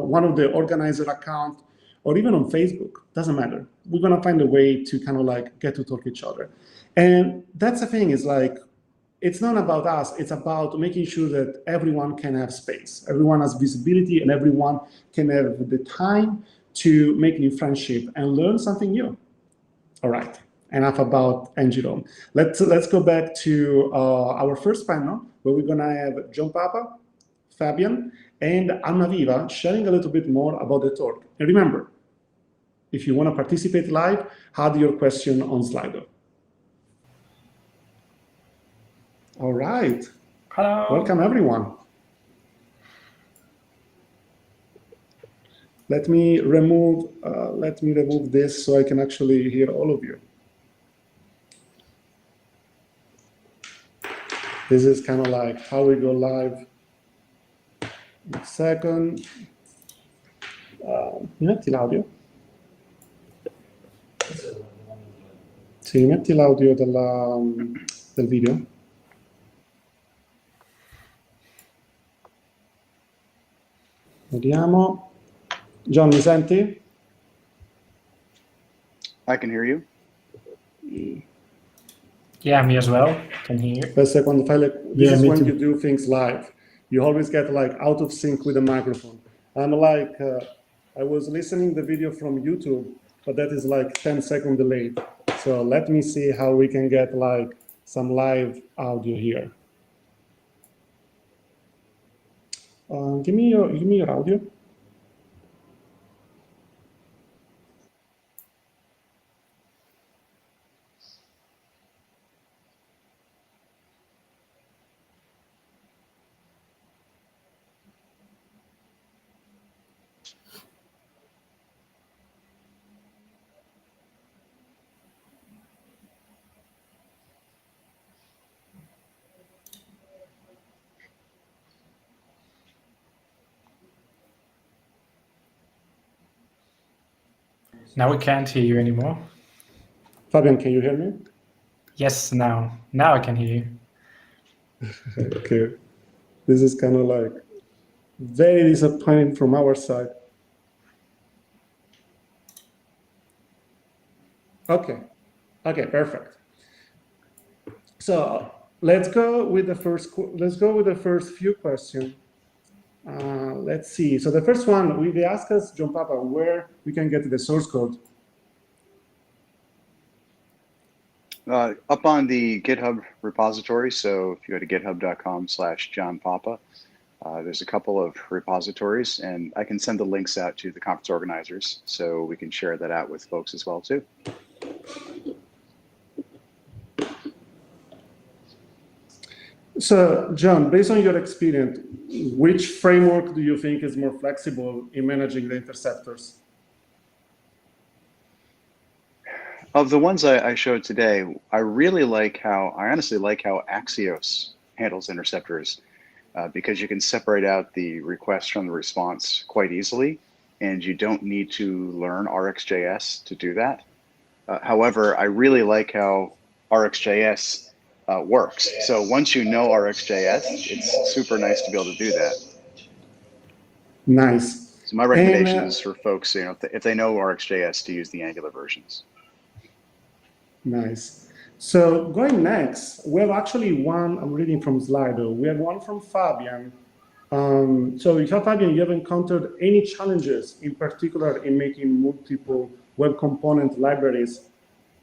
one of the organizer accounts, or even on Facebook. Doesn't matter. We're going to find a way to kind of like get to talk to each other. And that's the thing, is like, it's not about us, it's about making sure that everyone can have space, everyone has visibility, and everyone can have the time to make new friendship and learn something new. All right, enough about NGRome. Let's go back to our first panel, where we're gonna have John Papa, Fabian, and ALMAVIVA sharing a little bit more about the talk. And remember, if you want to participate live, add your question on Slido. All right. Hello. Welcome, everyone. Let me remove this so I can actually hear all of you. This is kind of like how we go live. Un second. Mi metti l'audio? Sì, metti l'audio del video. Vediamo. John, mi senti? I can hear you. Yeah, me as well. Can hear you. Quando fai this is when too. you do things live. You always get like out of sync with the microphone. I'm like, I was listening the video from YouTube, but that is like 10-second delayed. So let me see how we can get like some live audio here. Give me your audio. Now we can't hear you anymore. Fabian, can you hear me? Yes, now I can hear you. Okay. This is kind of like very disappointing from our side. Okay, perfect. So let's go with the first few questions. Let's see. So the first one, they ask us, John Papa, where we can get the source code. Up on the GitHub repository. So if you go to github.com/johnpapa, there's a couple of repositories, and I can send the links out to the conference organizers so we can share that out with folks as well too. So, John, based on your experience, which framework do you think is more flexible in managing the interceptors? Of the ones I showed today, I honestly like how Axios handles interceptors because you can separate out the request from the response quite easily, and you don't need to learn RxJS to do that. However, I really like how RxJS works. So once you know RxJS, it's super nice to be able to do that. Nice. So my recommendation is for folks, if they know RxJS, to use the Angular versions. Nice. So going next, we have actually one, I'm reading from Slido. We have one from Fabian. So Fabian, you have encountered any challenges in particular in making multiple web component libraries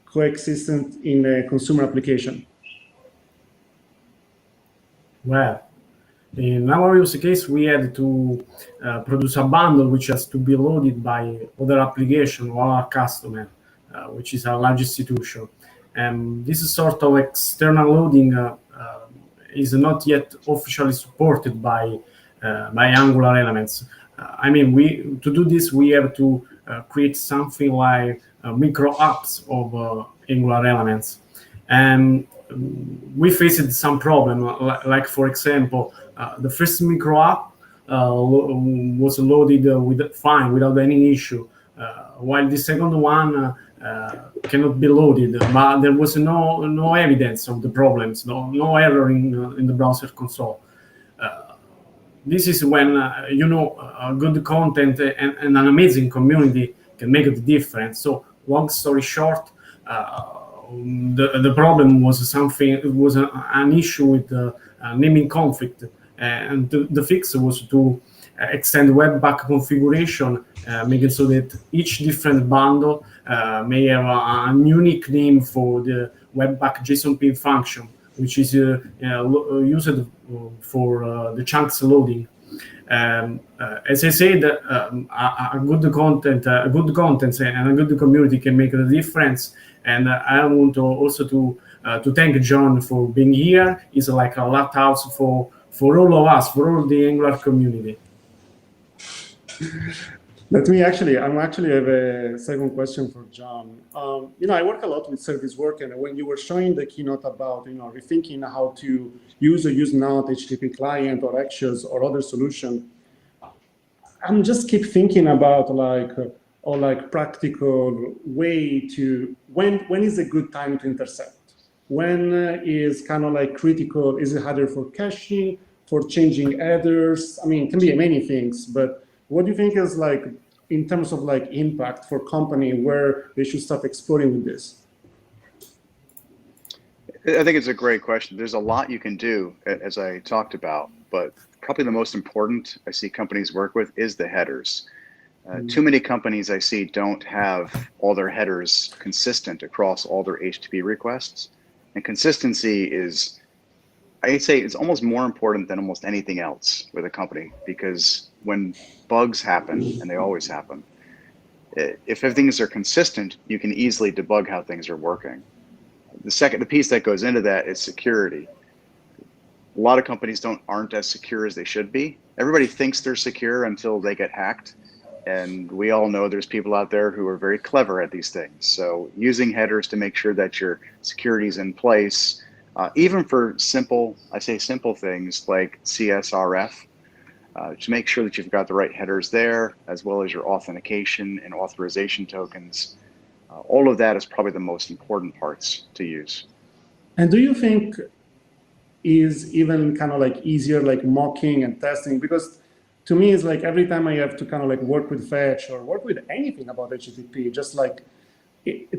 coexistent in a consumer application? Well, in our use case, we had to produce a bundle which has to be loaded by other application or our customer, which is a large institution. And this sort of external loading is not yet officially supported by Angular elements. I mean, to do this, we have to create something like micro apps of Angular elements. And we faced some problem, like for example, the first micro app was loaded without any issue, while the second one cannot be loaded, but there was no evidence of the problems, no error in the browser console. This is when good content and an amazing community can make the difference. So long story short, the problem was an issue with naming conflict, and the fix was to extend webpack configuration, making so that each different bundle may have a unique name for the webpack JSON-P function, which is used for the chunks loading. As I said, a good content, a good content, and a good community can make the difference. And I want also to thank John for being here. It's like a lighthouse for all of us, for all the Angular community. I'm actually have a second question for John. I work a lot with service work, and when you were showing the keynote about, rethinking how to use or use not HTTP client or Axios or other solution, I'm just keep thinking about practical way to, when is a good time to intercept? When is kind of critical? Is it harder for caching, for changing headers? I mean, it can be many things, but what do you think is in terms of impact for company where they should start exploring with this? I think it's a great question. There's a lot you can do, as I talked about, but probably the most important I see companies work with is the headers. Too many companies I see don't have all their headers consistent across all their HTTP requests. And consistency is, I'd say it's almost more important than almost anything else with a company, because when bugs happen, and they always happen, if things are consistent, you can easily debug how things are working. The piece that goes into that is security. A lot of companies aren't as secure as they should be. Everybody thinks they're secure until they get hacked. And we all know there's people out there who are very clever at these things. So using headers to make sure that your security is in place, even for simple things like CSRF, to make sure that you've got the right headers there, as well as your authentication and authorization tokens. All of that is probably the most important parts to use. And do you think is even kind of easier mocking and testing? Because to me, it's every time I have to kind of work with fetch or work with anything about HTTP, just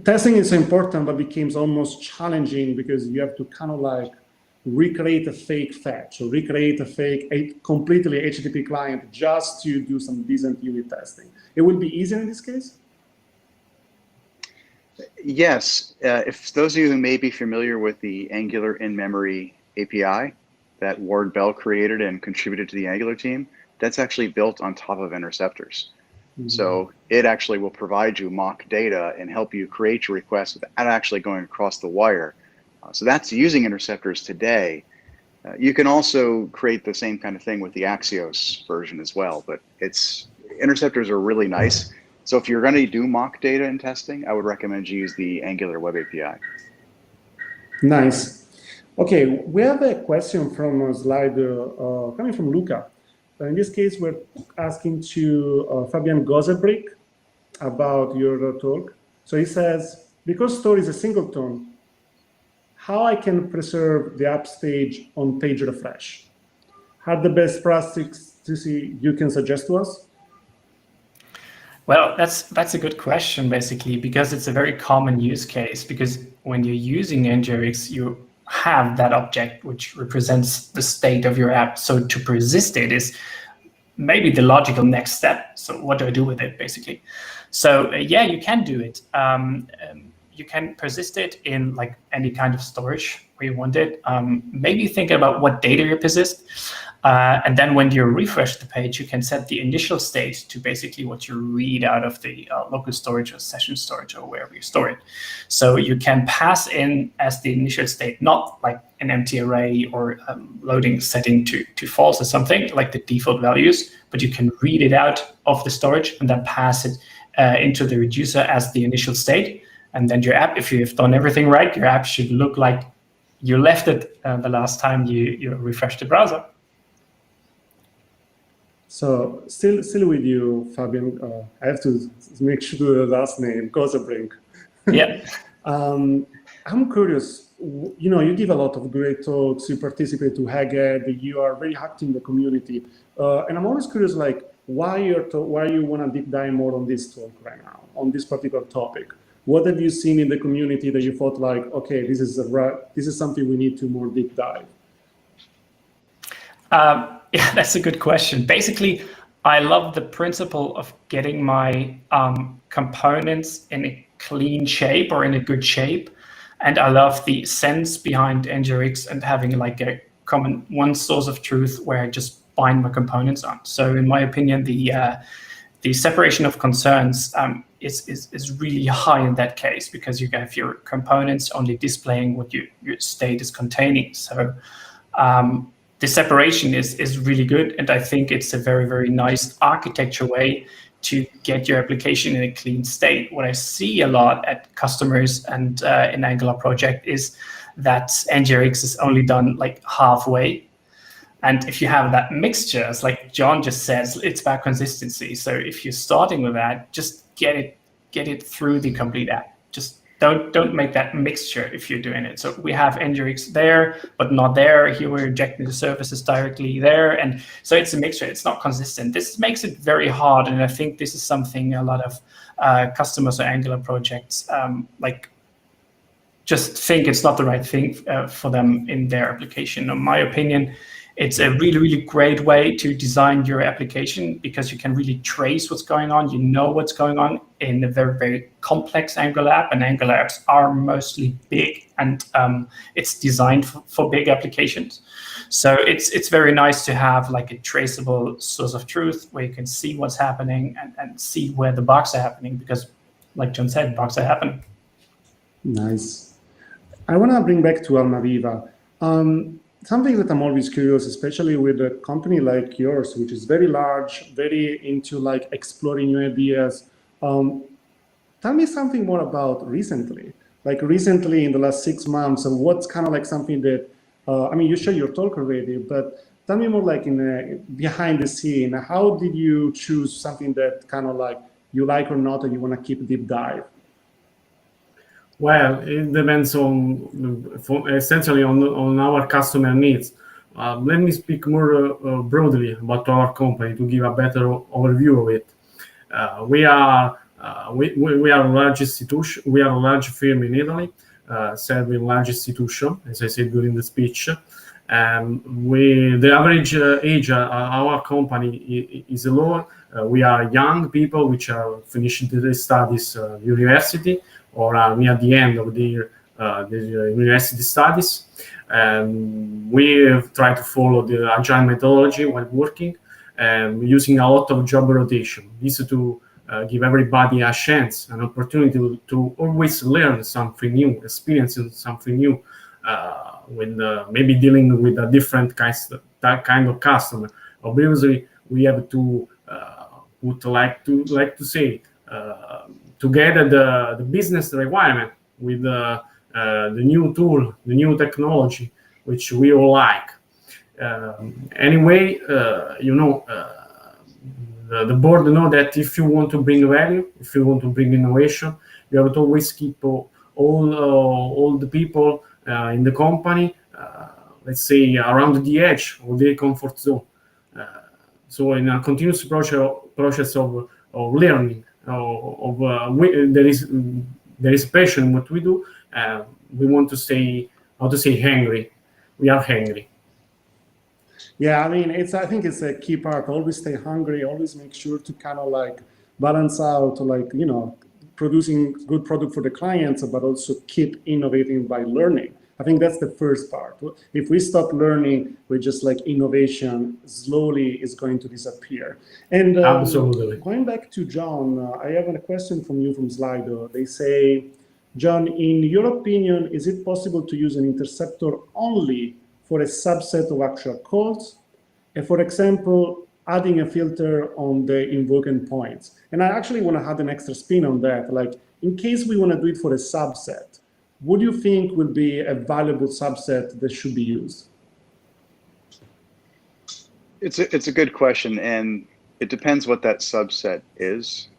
testing is important, but becomes almost challenging because you have to kind of recreate a fake fetch or recreate a completely HTTP client just to do some decent unit testing. It would be easier in this case? Yes. If those of you who may be familiar with the Angular in-memory API that Ward Bell created and contributed to the Angular team, that's actually built on top of interceptors. Mm-hmm. So it actually will provide you mock data and help you create your requests without actually going across the wire. So that's using interceptors today. You can also create the same kind of thing with the Axios version as well, but interceptors are really nice. So if you're going to do mock data and testing, I would recommend you use the Angular Web API. Nice. Okay, we have a question from a slide coming from Luca. In this case, we're asking to Fabian GOSEBRINK about your talk. So he says, because store is a singleton, how I can preserve the app stage on page refresh? Are the best practices you can suggest to us? Well, that's a good question, basically, because it's a very common use case. Because when you're using NgRx, you have that object which represents the state of your app. So to persist it is maybe the logical next step. So what do I do with it, basically? So yeah, you can do it. You can persist it in any kind of storage where you want it. Maybe think about what data you persist. And then when you refresh the page, you can set the initial state to basically what you read out of the local storage or session storage or wherever you store it. So you can pass in as the initial state, not like an empty array or loading setting to false or something like the default values, but you can read it out of the storage and then pass it into the reducer as the initial state. And then your app, if you've done everything right, your app should look like you left it the last time you refreshed the browser. So still with you, Fabian, I have to make sure the last name, GOSEBRINK. Yeah. I'm curious, you give a lot of great talks, you participate to Haggard, you are very active in the community. And I'm always curious, why you want to deep dive more on this talk right now, on this particular topic? What have you seen in the community that you thought okay, this is something we need to more deep dive? Yeah, that's a good question. Basically, I love the principle of getting my components in a clean shape or in a good shape. And I love the sense behind NGRx and having a common one source of truth where I just bind my components on. So in my opinion, the separation of concerns is really high in that case, because you have your components only displaying what your state is containing. So the separation is really good, and I think it's a very, very nice architecture way to get your application in a clean state. What I see a lot at customers and in Angular project is that NgRx is only done like halfway. And if you have that mixture, as like John just says, it's about consistency. So if you're starting with that, just get it through the complete app. Just don't make that mixture if you're doing it. So we have NgRx there, but not there. Here we're injecting the services directly there. And so it's a mixture. It's not consistent. This makes it very hard. And I think this is something a lot of customers or Angular projects like just think it's not the right thing for them in their application. In my opinion, it's a really, really great way to design your application, because you can really trace what's going on. You know what's going on in a very, very complex Angular app, and Angular apps are mostly big, and it's designed for big applications. So it's very nice to have like a traceable source of truth where you can see what's happening and see where the bugs are happening, because like John said, bugs are happening. Nice. I want to bring back to ALMAVIVA. Something that I'm always curious, especially with a company like yours, which is very large, very into like exploring new ideas. Tell me something more about recently. Like recently in the last 6 months, and what's kind of like something that, I mean, you shared your talk already, but tell me more like behind the scene, how did you choose something that kind of like you like or not, and you want to keep a deep dive? Well, it depends on essentially on our customer needs. Let me speak more broadly about our company to give a better overview of it. We are a large institution. We are a large firm in Italy, serving large institution, as I said during the speech. The average age of our company is low. We are young people which are finishing their studies university, or are near the end of their university studies. We have tried to follow the agile methodology while working, using a lot of job rotation. This is to give everybody a chance, an opportunity to always learn something new, experience something new, when maybe dealing with a different kind of customer. Obviously, we have to put together the business requirement with the new tool, the new technology, which we all like. Anyway, the board know that if you want to bring value, if you want to bring innovation, you have to always keep all the people in the company, let's say, around the edge of their comfort zone. So in a continuous process of learning, there is passion in what we do. We want to stay, hungry. We are hungry. Yeah, I mean, I think it's a key part. Always stay hungry. Always make sure to kind of like balance out, like, producing good product for the clients, but also keep innovating by learning. I think that's the first part. If we stop learning, we're just like innovation slowly is going to disappear. And Absolutely. Going back to John, I have a question from you from Slido. They say, John, in your opinion, is it possible to use an interceptor only for a subset of actual calls? And for example, adding a filter on the invoke endpoints. And I actually want to add an extra spin on that. Like, in case we want to do it for a subset, what do you think will be a valuable subset that should be used? It's a good question, and it depends what that subset is.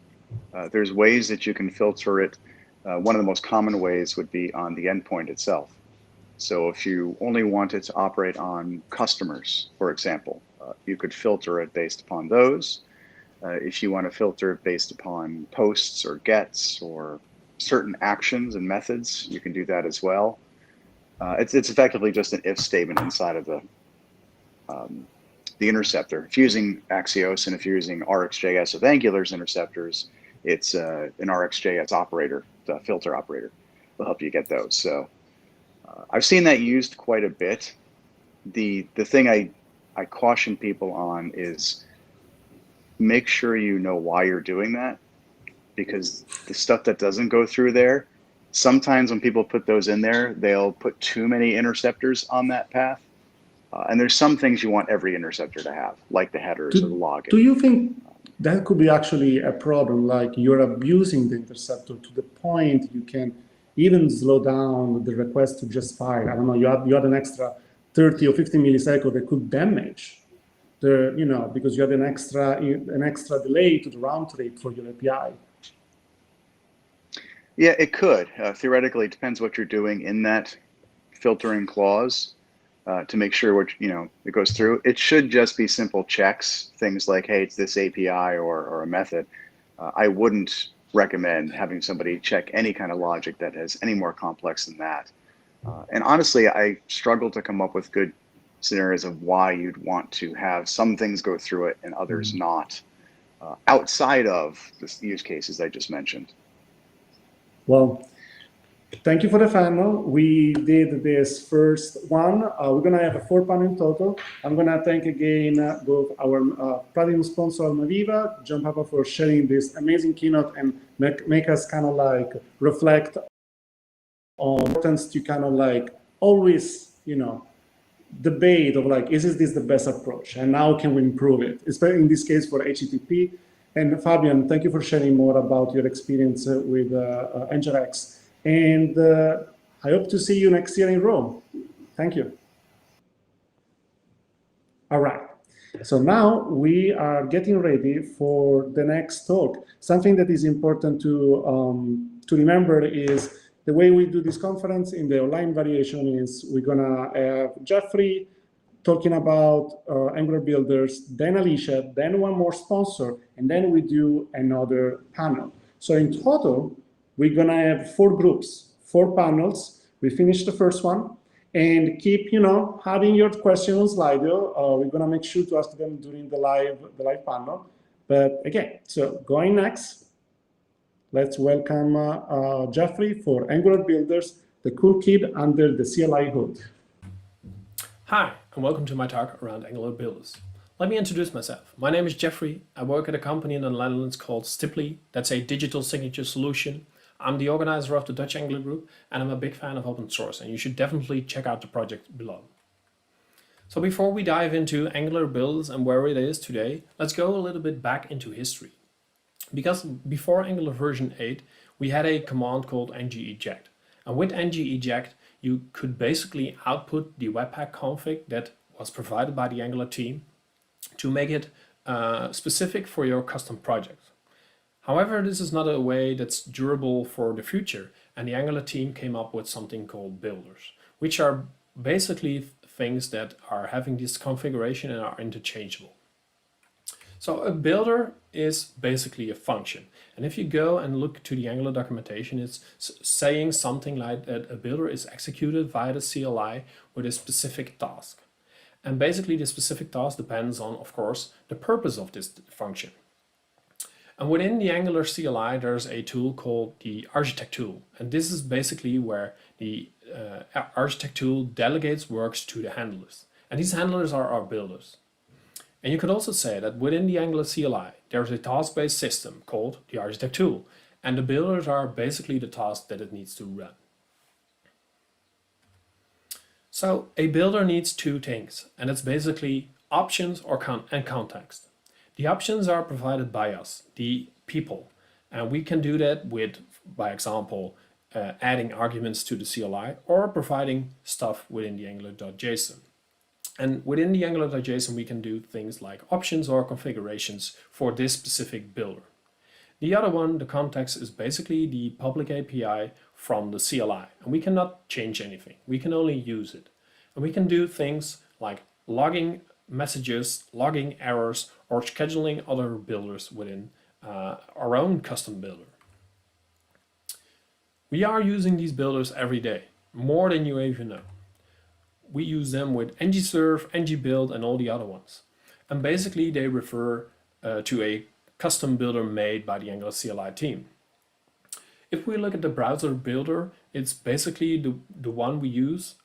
There's ways that you can filter it. One of the most common ways would be on the endpoint itself. So if you only want it to operate on customers, for example, you could filter it based upon those. If you want to filter it based upon posts or gets or certain actions and methods, you can do that as well. It's effectively just an if statement inside of the interceptor. If you're using Axios and if you're using RxJS with Angular's interceptors, it's an RxJS operator, the filter operator, will help you get those. So I've seen that used quite a bit. The thing I I caution people on is make sure you know why you're doing that, because the stuff that doesn't go through there, sometimes when people put those in there, they'll put too many interceptors on that path. And there's some things you want every interceptor to have, like the headers or the login. Do you think that could be actually a problem, like you're abusing the interceptor to the point you can even slow down the request to just fire? I don't know, you had an extra 30 or 50 milliseconds that could damage the, because you had an extra delay to the round trip for your API. Yeah, it could. Theoretically, it depends what you're doing in that filtering clause to make sure what it goes through. It should just be simple checks, things like, hey, it's this API or a method. I wouldn't recommend having somebody check any kind of logic that is any more complex than that. And honestly, I struggle to come up with good scenarios of why you'd want to have some things go through it and others not, outside of the use cases I just mentioned. Well, thank you for the panel. We did this first one. We're going to have a 4-panel total. I'm going to thank again both our platinum sponsor, ALMAVIVA, John Papa, for sharing this amazing keynote and make us kind of like reflect on importance to kind of like always, debate of like, is this the best approach? And how can we improve it? Especially in this case for HTTP. And Fabian, thank you for sharing more about your experience with NgRx. And I hope to see you next year in Rome. Thank you. All right. So now we are getting ready for the next talk. Something that is important to remember is the way we do this conference in the online variation is we're going to have Jeffrey talking about Angular builders, then Alicia, then one more sponsor, and then we do another panel. So in total, we're going to have 4 groups, 4 panels. We finished the first one. And keep, having your questions on Slido. We're going to make sure to ask them during the live panel. But again, so going next, let's welcome Jeffrey for Angular Builders, the cool kid under the CLI hood. Hi, and welcome to my talk around Angular Builders. Let me introduce myself. My name is Jeffrey. I work at a company in the Netherlands called Stipply. That's a digital signature solution. I'm the organizer of the Dutch Angular group, and I'm a big fan of open source, and you should definitely check out the project below. So before we dive into Angular Builders and where it is today, let's go a little bit back into history. Because before Angular version 8, we had a command called ngeject. And with ngeject, you could basically output the webpack config that was provided by the Angular team to make it specific for your custom project. However, this is not a way that's durable for the future, and the Angular team came up with something called builders, which are basically things that are having this configuration and are interchangeable. So a builder is basically a function. And if you go and look to the Angular documentation, it's saying something like that a builder is executed via the CLI with a specific task. And basically the specific task depends on, of course, the purpose of this function. And within the Angular CLI, there's a tool called the architect tool. And this is basically where the architect tool delegates works to the handlers. And these handlers are our builders. And you could also say that within the Angular CLI, there's a task-based system called the architect tool. And the builders are basically the tasks that it needs to run. So a builder needs 2 things, and it's basically options and context. The options are provided by us, the people, and we can do that with, by example, adding arguments to the CLI or providing stuff within the Angular.json. And within the Angular.json, we can do things like options or configurations for this specific builder. The other one, the context, is basically the public API from the CLI, and we cannot change anything. We can only use it. And we can do things like logging messages, logging errors, or scheduling other builders within our own custom builder. We are using these builders every day, more than you even know. We use them with ngserve, ngbuild, and all the other ones. And basically they refer to a custom builder made by the Angular CLI team. If we look at the browser builder, it's basically the one we use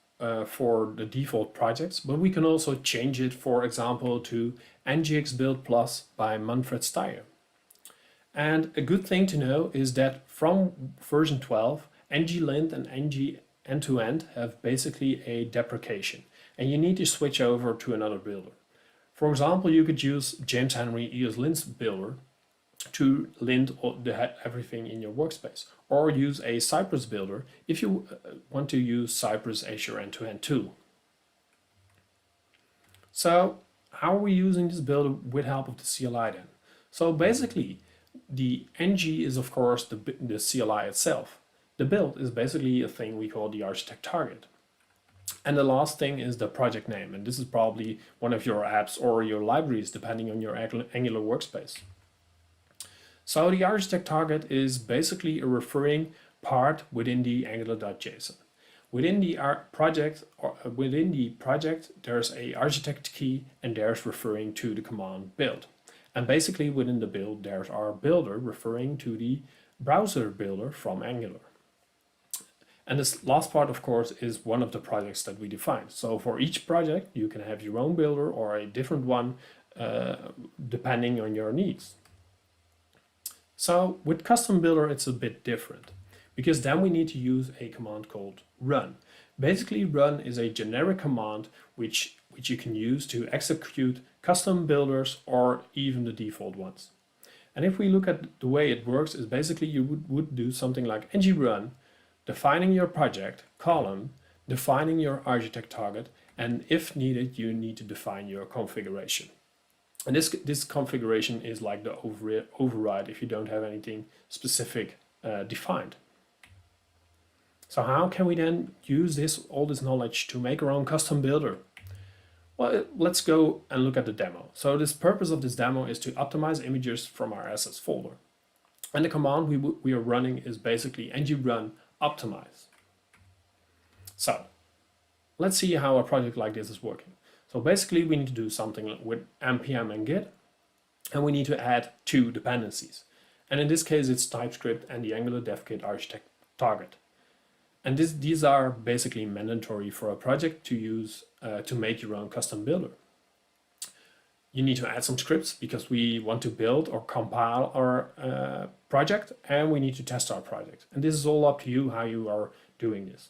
for the default projects, but we can also change it, for example, to NGX Build Plus by Manfred Steyer. And a good thing to know is that from version 12, NGLint and NG End-to-End have basically a deprecation, and you need to switch over to another builder. For example, you could use James Henry EOS-Lint's builder to lint everything in your workspace, or use a Cypress builder if you want to use Cypress Azure End-to-End tool. So how are we using this builder with help of the CLI then? So basically, the NG is of course the CLI itself. The build is basically a thing we call the architect target. And the last thing is the project name, and this is probably one of your apps or your libraries depending on your Angular workspace. So the architect target is basically a referring part within the angular.json. Within the project, there's a architect key, and there's referring to the command build. And basically within the build, there's our builder referring to the browser builder from Angular. And this last part, of course, is one of the projects that we defined. So for each project, you can have your own builder or a different one depending on your needs. So with custom builder, it's a bit different, because then we need to use a command called run. Basically, run is a generic command which you can use to execute custom builders or even the default ones. And if we look at the way it works, is basically you would do something like NGRun, defining your project, column, defining your architect target, and if needed, you need to define your configuration. And this configuration is like the override if you don't have anything specific defined. So how can we then use all this knowledge to make our own custom builder? Well, let's go and look at the demo. So the purpose of this demo is to optimize images from our assets folder. And the command we are running is basically ngrun optimize. So let's see how a project like this is working. So basically we need to do something with npm and git, and we need to add two dependencies. And in this case it's TypeScript and the Angular dev kit architect target. And these are basically mandatory for a project to use to make your own custom builder. You need to add some scripts because we want to build or compile our project, and we need to test our project. And this is all up to you how you are doing this.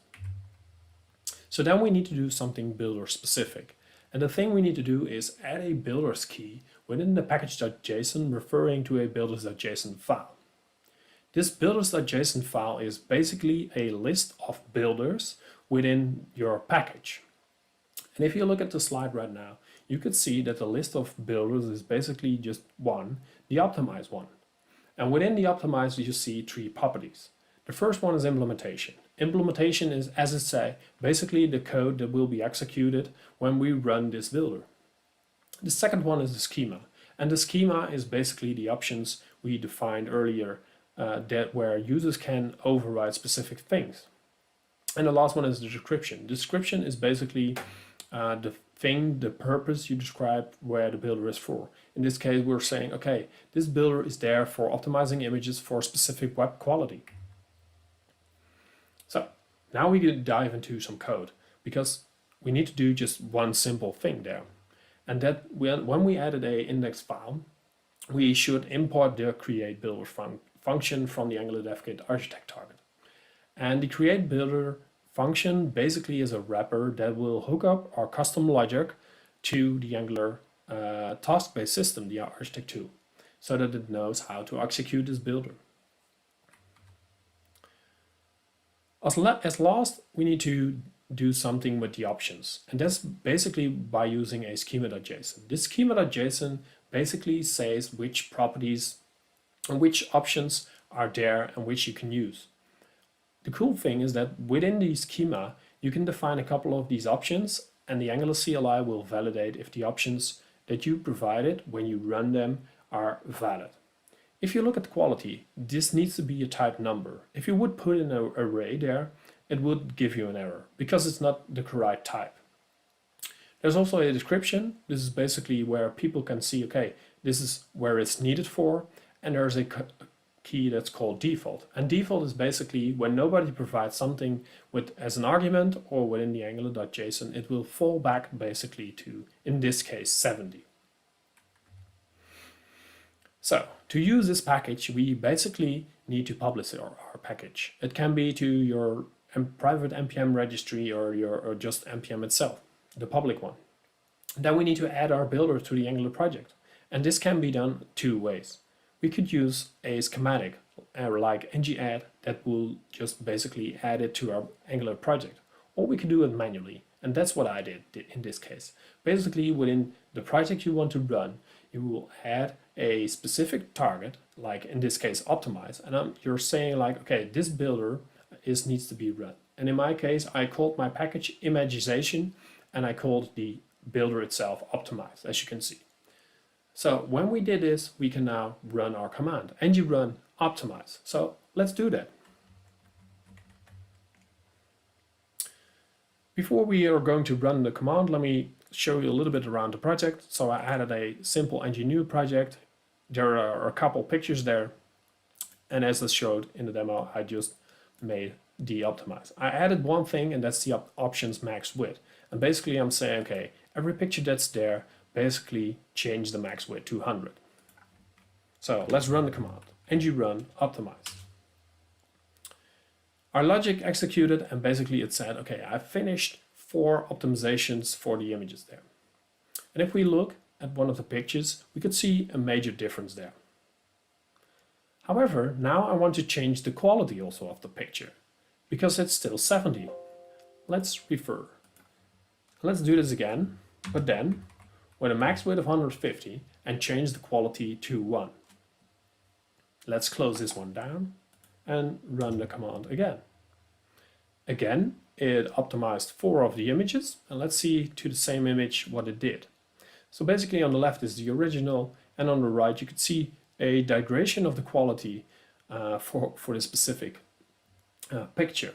So then we need to do something builder specific. And the thing we need to do is add a builders key within the package.json referring to a builders.json file. This builders.json file is basically a list of builders within your package. And if you look at the slide right now, you could see that the list of builders is basically just one, the optimize one. And within the optimize, you see three properties. The first one is implementation. Implementation is, as it says, basically the code that will be executed when we run this builder. The second one is the schema. And the schema is basically the options we defined earlier where users can override specific things. And the last one is the description. Description is basically the purpose you describe where the builder is for. In this case, we're saying, okay, this builder is there for optimizing images for specific web quality. So now we can dive into some code, because we need to do just one simple thing there. And that when we added a index file, we should import the create builder function from the Angular dev kit architect target. And the create builder function basically is a wrapper that will hook up our custom logic to the Angular task-based system, the architect tool, so that it knows how to execute this builder. As last, we need to do something with the options, and that's basically by using a schema.json. This schema.json basically says which properties and which options are there and which you can use. The cool thing is that within the schema, you can define a couple of these options, and the Angular CLI will validate if the options that you provided when you run them are valid. If you look at the quality, this needs to be a type number. If you would put in an array there, it would give you an error because it's not the correct type. There's also a description. This is basically where people can see, okay, this is where it's needed for, and there's a key that's called default. And default is basically when nobody provides something as an argument or within the Angular.json, it will fall back basically to, in this case, 70. So to use this package, we basically need to publish our package. It can be to your private NPM registry or just NPM itself, the public one. Then we need to add our builder to the Angular project. And this can be done two ways. We could use a schematic like NgAdd that will just basically add it to our Angular project. Or we could do it manually. And that's what I did in this case. Basically, within the project you want to run, you will add a specific target, like in this case, optimize. And you're saying like, okay, this builder needs to be run. And in my case, I called my package imagization and I called the builder itself optimize, as you can see. So when we did this, we can now run our command, NgRome optimize. So let's do that. Before we are going to run the command, let me show you a little bit around the project. So I added a simple ng-new project. There are a couple pictures there. And as I showed in the demo, I just made de-optimize. I added one thing, and that's the options max width. And basically I'm saying, okay, every picture that's there, basically change the max width to 100. So let's run the command, NgRome optimize. Our logic executed, and basically it said, okay, I finished 4 optimizations for the images there. And if we look at one of the pictures, we could see a major difference there. However, now I want to change the quality also of the picture, because it's still 70. Let's refer. Let's do this again, but then with a max width of 150 and change the quality to 1. Let's close this one down and run the command again. Again, it optimized 4 of the images, and let's see to the same image what it did. So basically on the left is the original, and on the right you could see a degradation of the quality for the specific picture.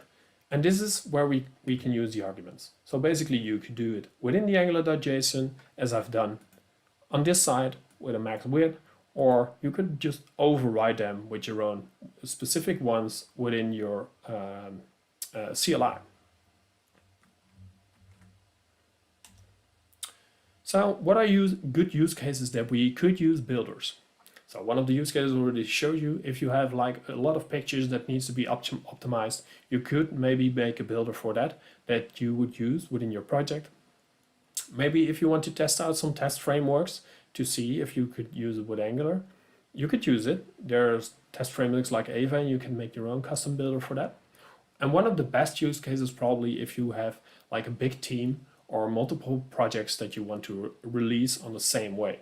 And this is where we can use the arguments. So basically you could do it within the Angular.json, as I've done on this side with a max width, or you could just override them with your own specific ones within your CLI. So what are good use cases that we could use builders? So one of the use cases I already showed you. If you have like a lot of pictures that needs to be optimized, you could maybe make a builder for that you would use within your project. Maybe if you want to test out some test frameworks to see if you could use it with Angular, you could use it. There's test frameworks like Ava, and you can make your own custom builder for that. And one of the best use cases probably if you have like a big team or multiple projects that you want to release on the same way.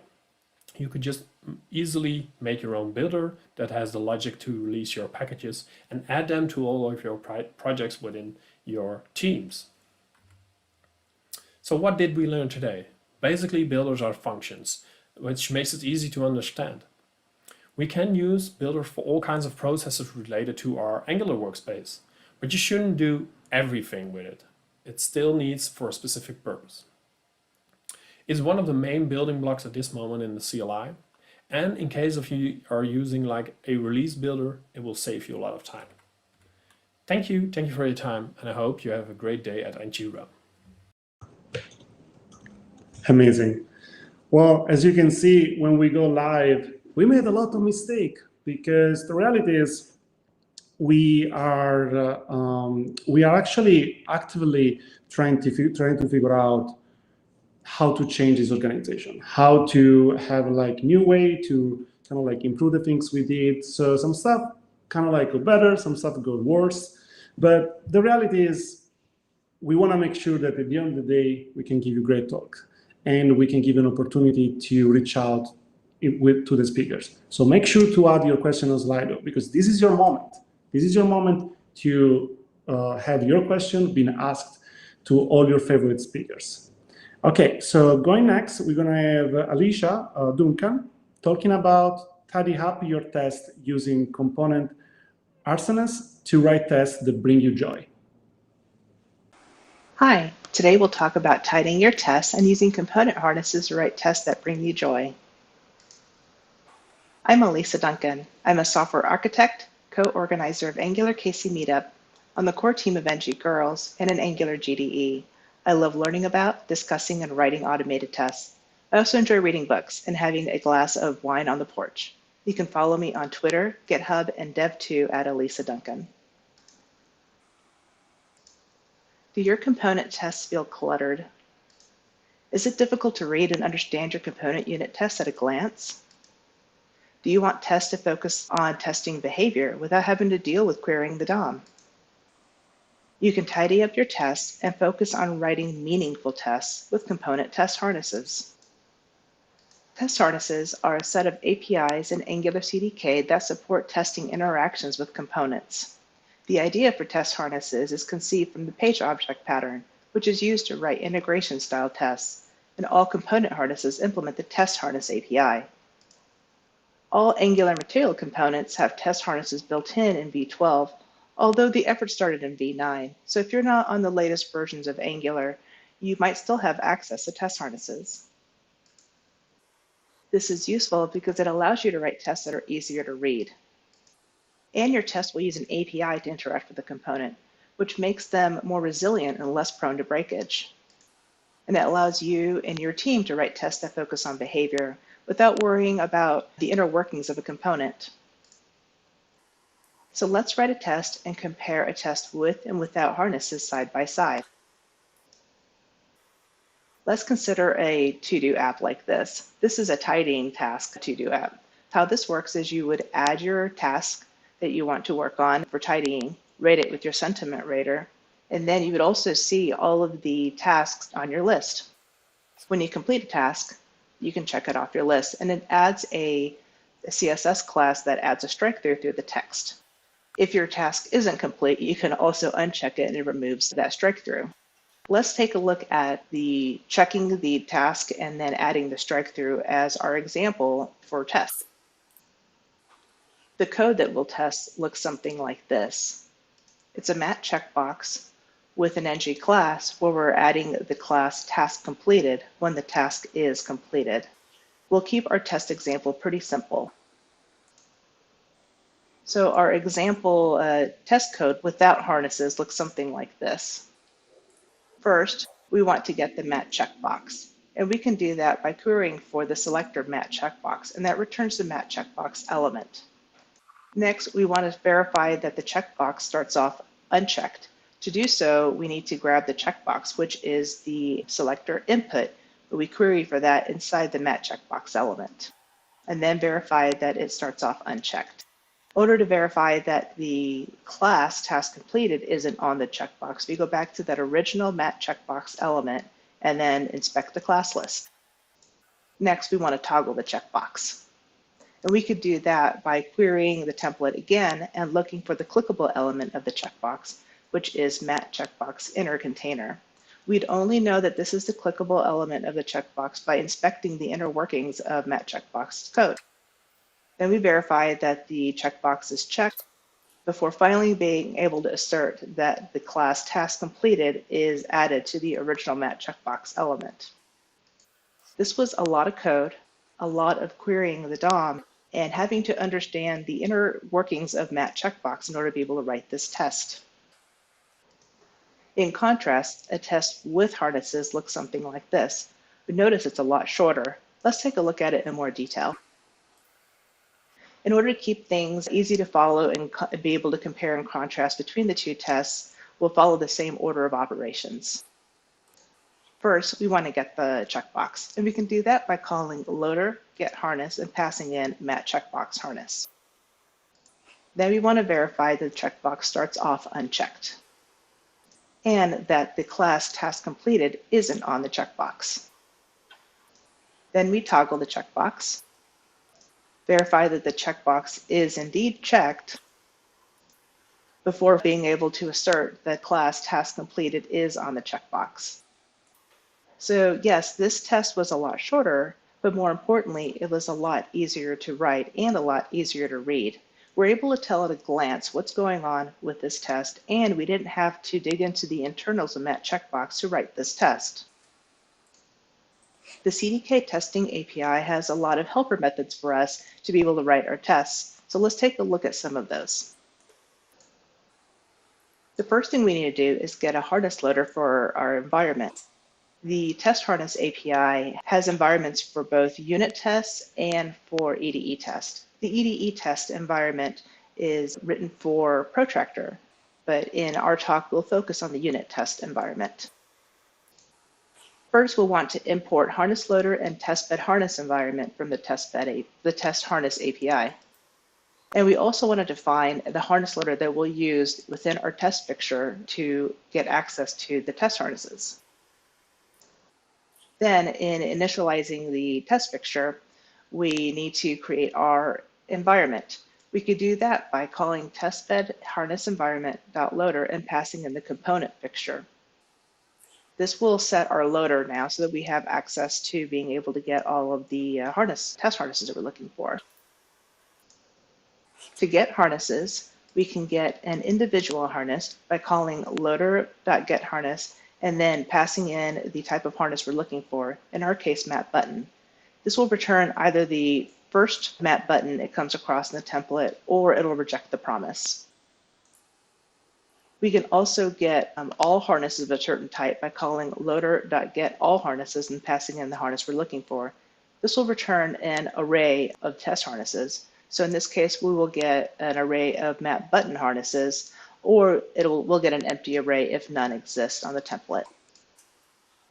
You could just easily make your own builder that has the logic to release your packages and add them to all of your projects within your teams. So what did we learn today? Basically, builders are functions, which makes it easy to understand. We can use builders for all kinds of processes related to our Angular workspace, but you shouldn't do everything with it. It still needs for a specific purpose. It's one of the main building blocks at this moment in the CLI. And in case of you are using like a release builder, it will save you a lot of time. Thank you for your time, and I hope you have a great day at NGRome. Amazing. Well, as you can see, when we go live, we made a lot of mistakes because the reality is we are actually actively trying to figure out how to change this organization, how to have like new way to kind of like improve the things we did. So some stuff kind of like go better, some stuff go worse. But the reality is we want to make sure that at the end of the day, we can give you great talk and we can give you an opportunity to reach out to the speakers. So make sure to add your question on Slido because this is your moment. This is your moment to have your question being asked to all your favorite speakers. Okay, so going next, we're going to have ALISA Duncan talking about tidy up your test using component arsenals to write tests that bring you joy. Hi, today we'll talk about tidying your tests and using component harnesses to write tests that bring you joy. I'm ALISA Duncan. I'm a software architect, co-organizer of Angular KC Meetup, on the core team of NG Girls, and an Angular GDE. I love learning about, discussing, and writing automated tests. I also enjoy reading books and having a glass of wine on the porch. You can follow me on Twitter, GitHub, and Dev2 at ALISA Duncan. Do your component tests feel cluttered? Is it difficult to read and understand your component unit tests at a glance? Do you want tests to focus on testing behavior without having to deal with querying the DOM? You can tidy up your tests and focus on writing meaningful tests with component test harnesses. Test harnesses are a set of APIs in Angular CDK that support testing interactions with components. The idea for test harnesses is conceived from the page object pattern, which is used to write integration-style tests, and all component harnesses implement the test harness API. All Angular material components have test harnesses built in V12, although the effort started in V9, so if you're not on the latest versions of Angular, you might still have access to test harnesses. This is useful because it allows you to write tests that are easier to read. And your tests will use an API to interact with the component, which makes them more resilient and less prone to breakage. And it allows you and your team to write tests that focus on behavior without worrying about the inner workings of a component. So let's write a test and compare a test with and without harnesses side by side. Let's consider a to-do app like this. This is a tidying task to-do app. How this works is you would add your task that you want to work on for tidying, rate it with your sentiment rater, and then you would also see all of the tasks on your list. When you complete a task, you can check it off your list, and it adds a CSS class that adds a strike through the text. If your task isn't complete, you can also uncheck it and it removes that strike through. Let's take a look at the checking the task and then adding the strike through as our example for tests. The code that we'll test looks something like this. It's a mat checkbox with an ng class where we're adding the class task completed when the task is completed. We'll keep our test example pretty simple. So our example test code without harnesses looks something like this. First, we want to get the mat checkbox, and we can do that by querying for the selector mat checkbox, and that returns the mat checkbox element. Next, we want to verify that the checkbox starts off unchecked. To do so, we need to grab the checkbox, which is the selector input, but we query for that inside the mat checkbox element, and then verify that it starts off unchecked. In order to verify that the class task completed isn't on the checkbox, we go back to that original mat checkbox element and then inspect the class list. Next, we want to toggle the checkbox. And we could do that by querying the template again and looking for the clickable element of the checkbox, which is mat checkbox inner container. We'd only know that this is the clickable element of the checkbox by inspecting the inner workings of mat checkbox code. Then we verify that the checkbox is checked before finally being able to assert that the class task completed is added to the original mat checkbox element. This was a lot of code, a lot of querying the DOM, and having to understand the inner workings of mat checkbox in order to be able to write this test. In contrast, a test with harnesses looks something like this. But notice it's a lot shorter. Let's take a look at it in more detail. In order to keep things easy to follow and be able to compare and contrast between the two tests, we'll follow the same order of operations. First, we want to get the checkbox, and we can do that by calling loader get harness and passing in mat checkbox harness. Then we want to verify that the checkbox starts off unchecked and that the class task completed isn't on the checkbox. Then we toggle the checkbox, verify that the checkbox is indeed checked before being able to assert that class task completed is on the checkbox. So yes, this test was a lot shorter, but more importantly, it was a lot easier to write and a lot easier to read. We're able to tell at a glance what's going on with this test, and we didn't have to dig into the internals of mat checkbox to write this test. The CDK testing API has a lot of helper methods for us to be able to write our tests. So let's take a look at some of those. The first thing we need to do is get a harness loader for our environment. The test harness API has environments for both unit tests and for EDE test. The EDE test environment is written for protractor, but in our talk, we'll focus on the unit test environment. First, we'll want to import harness loader and testbed harness environment from the test harness API. And we also want to define the harness loader that we'll use within our test fixture to get access to the test harnesses. Then in initializing the test fixture, we need to create our environment. We could do that by calling testbed harness environment.loader and passing in the component fixture. This will set our loader now so that we have access to being able to get all of the test harnesses that we're looking for. To get harnesses, we can get an individual harness by calling loader.getHarness and then passing in the type of harness we're looking for, in our case, map button. This will return either the first map button it comes across in the template, or it'll reject the promise. We can also get all harnesses of a certain type by calling loader.getAllHarnesses and passing in the harness we're looking for. This will return an array of test harnesses. So in this case, we will get an array of map button harnesses, or we'll get an empty array if none exist on the template.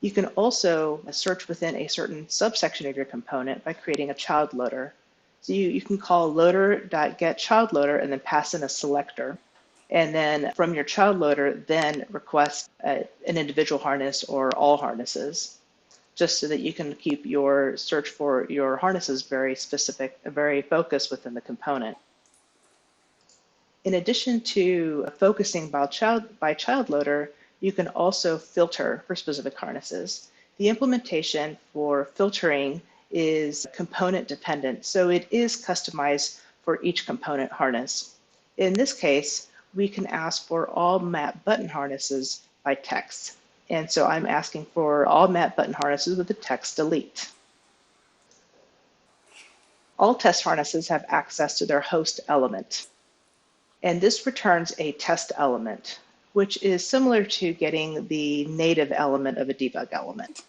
You can also search within a certain subsection of your component by creating a child loader. So you can call loader.getChildLoader and then pass in a selector. And then from your child loader, then request an individual harness or all harnesses, just so that you can keep your search for your harnesses very specific, very focused within the component. In addition to focusing by child loader, you can also filter for specific harnesses. The implementation for filtering is component dependent, so it is customized for each component harness. In this case, we can ask for all map button harnesses by text. And so I'm asking for all map button harnesses with the text delete. All test harnesses have access to their host element. And this returns a test element, which is similar to getting the native element of a debug element.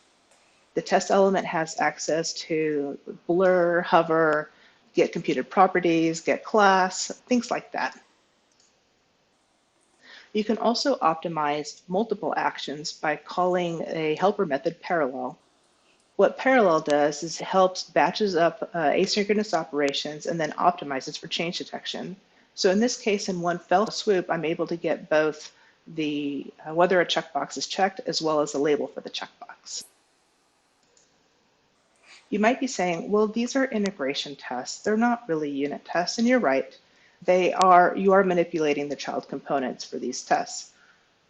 The test element has access to blur, hover, get computed properties, get class, things like that. You can also optimize multiple actions by calling a helper method parallel. What parallel does is it helps batches up asynchronous operations and then optimizes for change detection. So in this case, in one fell swoop, I'm able to get both the whether a checkbox is checked as well as a label for the checkbox. You might be saying, well, these are integration tests. They're not really unit tests, and you're right. You are manipulating the child components for these tests.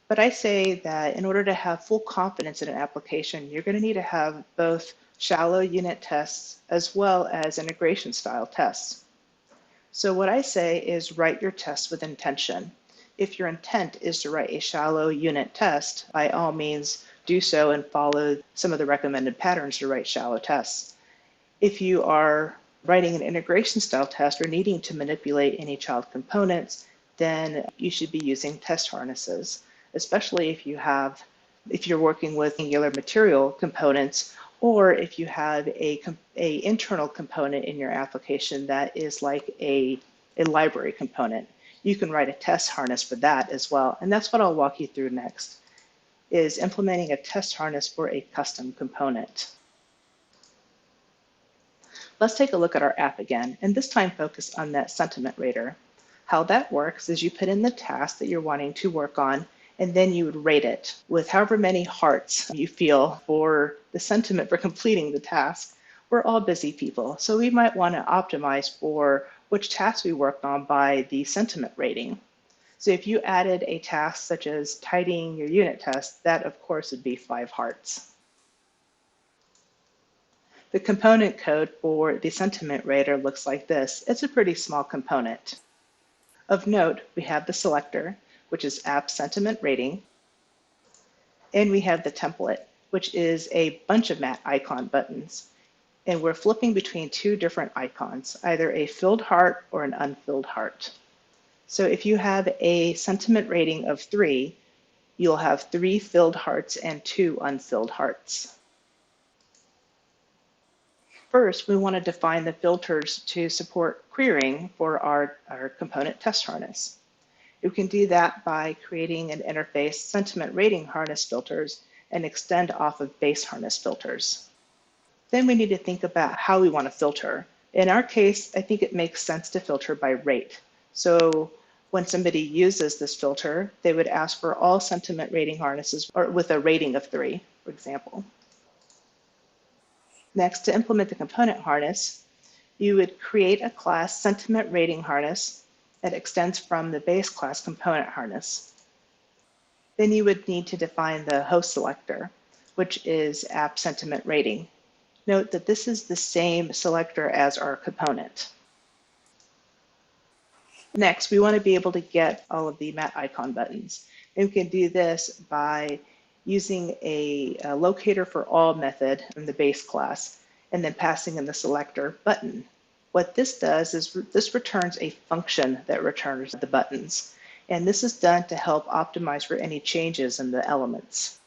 But I say that in order to have full confidence in an application, you're going to need to have both shallow unit tests as well as integration style tests. So what I say is write your tests with intention. If your intent is to write a shallow unit test, by all means do so and follow some of the recommended patterns to write shallow tests. If you are writing an integration style test or needing to manipulate any child components, then you should be using test harnesses, especially if you're working with Angular material components, or if you have a internal component in your application that is like a library component. You can write a test harness for that as well. And that's what I'll walk you through next, is implementing a test harness for a custom component. Let's take a look at our app again, and this time focus on that sentiment rater. How that works is you put in the task that you're wanting to work on, and then you would rate it with however many hearts you feel for the sentiment for completing the task. We're all busy people, so we might want to optimize for which tasks we worked on by the sentiment rating. So if you added a task such as tidying your unit test, that of course would be 5 hearts. The component code for the sentiment rater looks like this. It's a pretty small component. Of note, we have the selector, which is app sentiment rating, and we have the template, which is a bunch of matte icon buttons. And we're flipping between two different icons, either a filled heart or an unfilled heart. So if you have a sentiment rating of 3, you'll have 3 filled hearts and 2 unfilled hearts. First, we want to define the filters to support querying for our component test harness. We can do that by creating an interface sentiment rating harness filters and extend off of base harness filters. Then we need to think about how we want to filter. In our case, I think it makes sense to filter by rate. So when somebody uses this filter, they would ask for all sentiment rating harnesses or with a rating of 3, for example. Next, to implement the component harness, you would create a class sentiment rating harness that extends from the base class component harness. Then you would need to define the host selector, which is app sentiment rating. Note that this is the same selector as our component. Next, we want to be able to get all of the matte icon buttons. And we can do this by using a locator for all method in the base class, and then passing in the selector button. What this does is this returns a function that returns the buttons. And this is done to help optimize for any changes in the elements.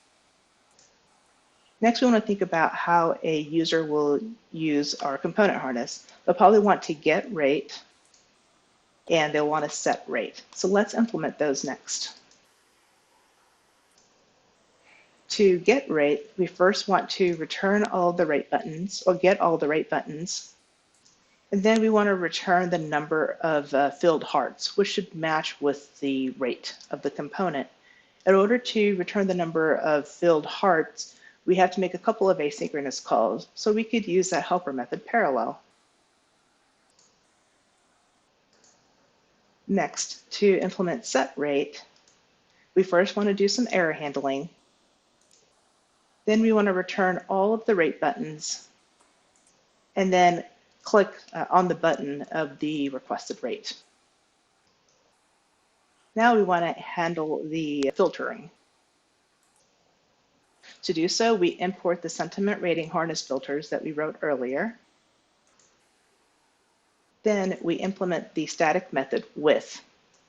Next, we want to think about how a user will use our component harness. They'll probably want to get rate, and they'll want to set rate. So let's implement those next. To get rate, we first want to return all the rate buttons, or get all the rate buttons. And then we want to return the number of filled hearts, which should match with the rate of the component. In order to return the number of filled hearts, we have to make a couple of asynchronous calls. So we could use that helper method parallel. Next, to implement set rate, we first want to do some error handling. Then we want to return all of the rate buttons, and then click on the button of the requested rate. Now we want to handle the filtering. To do so, we import the sentiment rating harness filters that we wrote earlier. Then we implement the static method with,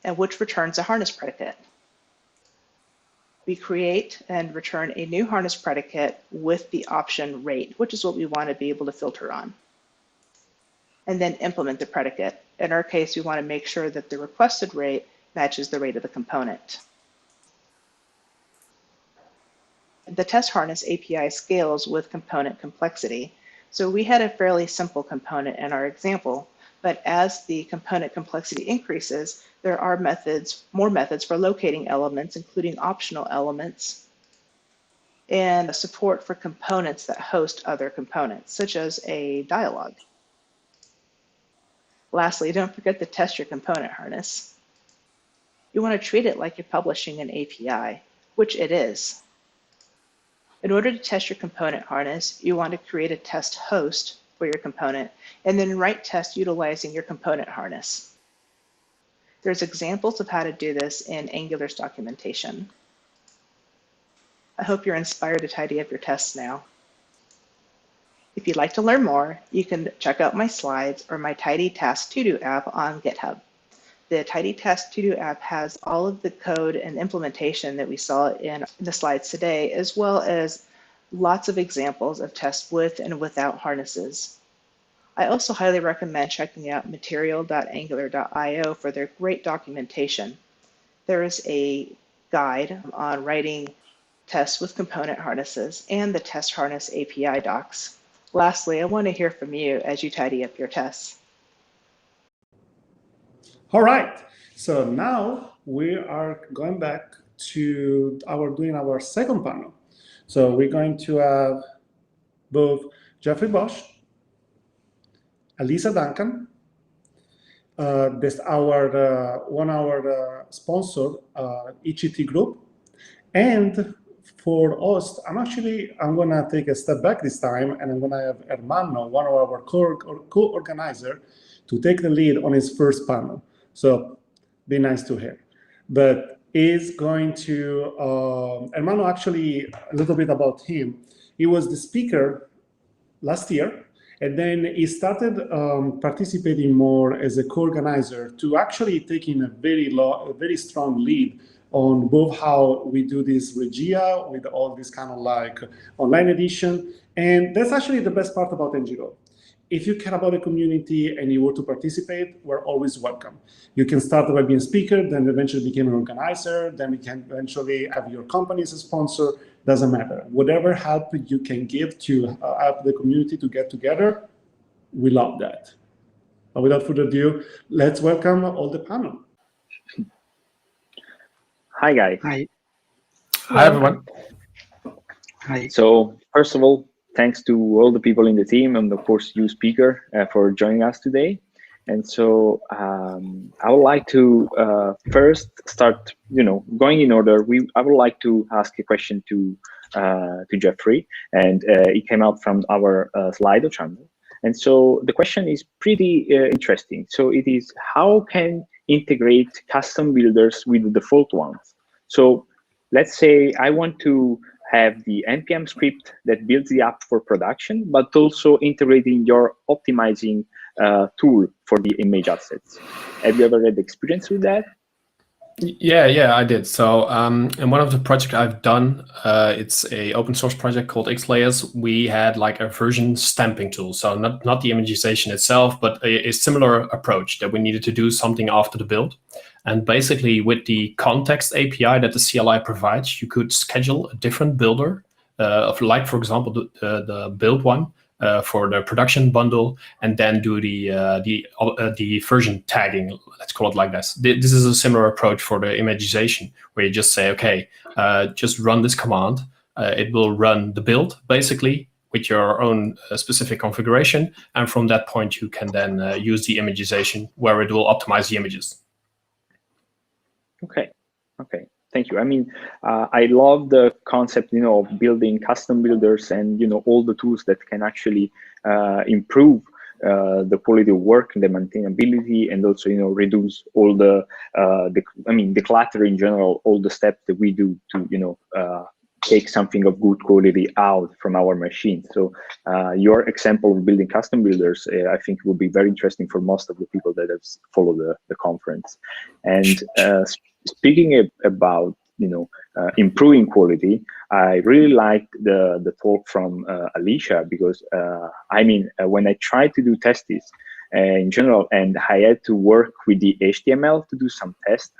and which returns a harness predicate. We create and return a new harness predicate with the option rate, which is what we want to be able to filter on. And then implement the predicate. In our case, we want to make sure that the requested rate matches the rate of the component. The test harness API scales with component complexity. So we had a fairly simple component in our example, but as the component complexity increases, there are more methods for locating elements, including optional elements, and support for components that host other components, such as a dialog. Lastly, don't forget to test your component harness. You want to treat it like you're publishing an API, which it is. In order to test your component harness, you want to create a test host for your component, and then write tests utilizing your component harness. There's examples of how to do this in Angular's documentation. I hope you're inspired to tidy up your tests now. If you'd like to learn more, you can check out my slides or my Tidy Task To Do app on GitHub. The Tidy Task To Do app has all of the code and implementation that we saw in the slides today, as well as lots of examples of tests with and without harnesses. I also highly recommend checking out material.angular.io for their great documentation. There is a guide on writing tests with component harnesses and the test harness API docs. Lastly, I want to hear from you as you tidy up your tests. All right, so now we are going back to doing our second panel. So we're going to have both Jeffrey Bosch, ALISA DUNCAN, this one our sponsor, EGT group, and for host, I'm gonna take a step back this time, and I'm gonna have Hermano, one of our co-organizer, to take the lead on his first panel. So be nice to him. But is going to, Hermano, actually, a little bit about him. He was the speaker last year, and then he started participating more as a co-organizer to actually taking a very strong lead on both how we do this Regia with all this kind of like online edition. And that's actually the best part about NGRome. If you care about a community and you want to participate, we're always welcome. You can start by being a speaker, then eventually become an organizer, then we can eventually have your company as a sponsor, doesn't matter. Whatever help you can give to help the community to get together, we love that. But without further ado, let's welcome all the panel. Hi, guys. Hi. Hi, everyone. Hi. So first of all, thanks to all the people in the team and of course you speaker for joining us today. And so I would like to first start, going in order. I would like to ask a question to Jeffrey, and it came out from our Slido channel. And so the question is pretty interesting. So it is, how can integrate custom builders with the default ones? So let's say I want to have the NPM script that builds the app for production, but also integrating your optimizing tool for the image assets. Have you ever had experience with that? Yeah, I did. So in one of the projects I've done, it's a open source project called XLayers. We had like a version stamping tool. So not the imagization itself, but a similar approach that we needed to do something after the build. And basically with the context API that the CLI provides, you could schedule a different builder like, for example, the build one for the production bundle, and then do the version tagging. Let's call it like this. This is a similar approach for the imagization, where you just say, okay, just run this command. It will run the build basically with your own specific configuration, and from that point you can then use the imagization where it will optimize the images. Okay. Thank you. I mean, I love the concept, of building custom builders and, all the tools that can actually improve the quality of work and the maintainability, and also, reduce all the clutter in general, all the steps that we do to, take something of good quality out from our machine. So your example of building custom builders, I think will be very interesting for most of the people that have followed the conference. And speaking about, improving quality, I really liked the talk from Alicia, because when I tried to do tests in general, and I had to work with the HTML to do some tests,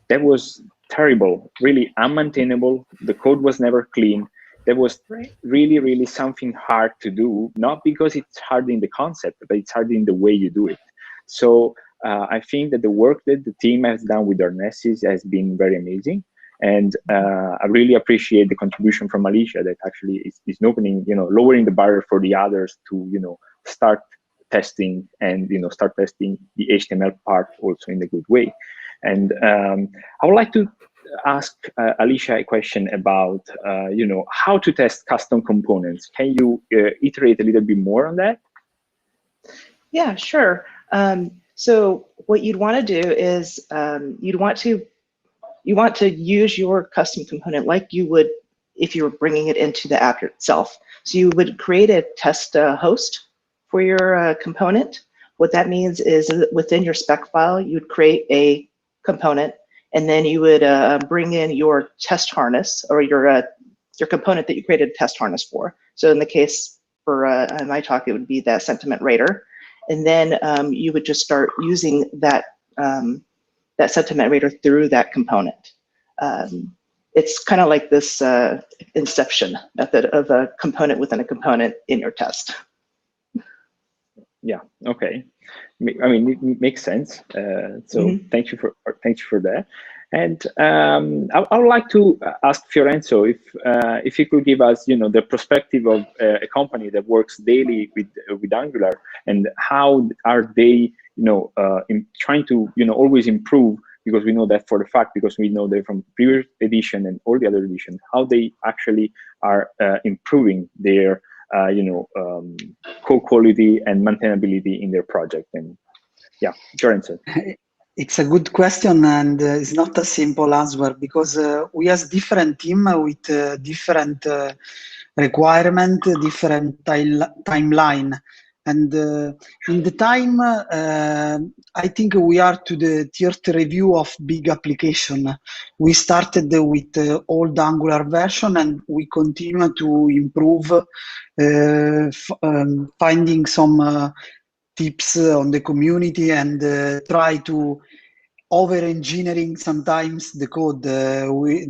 that was terrible, really unmaintainable. The code was never clean. That was really, really something hard to do, not because it's hard in the concept, but it's hard in the way you do it. So I think that the work that the team has done with our Nesses has been very amazing. And I really appreciate the contribution from Alicia, that actually is opening, lowering the barrier for the others to, start testing and, start testing the HTML part also in a good way. And I would like to ask Alicia a question about, how to test custom components. Can you iterate a little bit more on that? Yeah, sure. So what you'd want to do is you want to use your custom component like you would if you were bringing it into the app itself. So you would create a test host for your component. What that means is that within your spec file, you would create a component, and then you would bring in your test harness, or your component that you created a test harness for. So in the case for my talk, it would be that sentiment rater. And then you would just start using that that sentiment rater through that component. It's kind of like this inception method of a component within a component in your test. Yeah. Okay. It makes sense. So thank you for that. And I would like to ask Fiorenzo if he could give us, the perspective of a company that works daily with Angular, and how are they, in trying to, always improve, because we know that for the fact, because we know that from previous edition and all the other editions, how they actually are improving their, code quality and maintainability in their project. And yeah, Fiorenzo. It's a good question, and it's not a simple answer because we have different team with different requirement, different timeline. And in the time, I think we are to the third review of big application. We started with old Angular version, and we continue to improve, finding some tips on the community and try to over-engineering sometimes the code.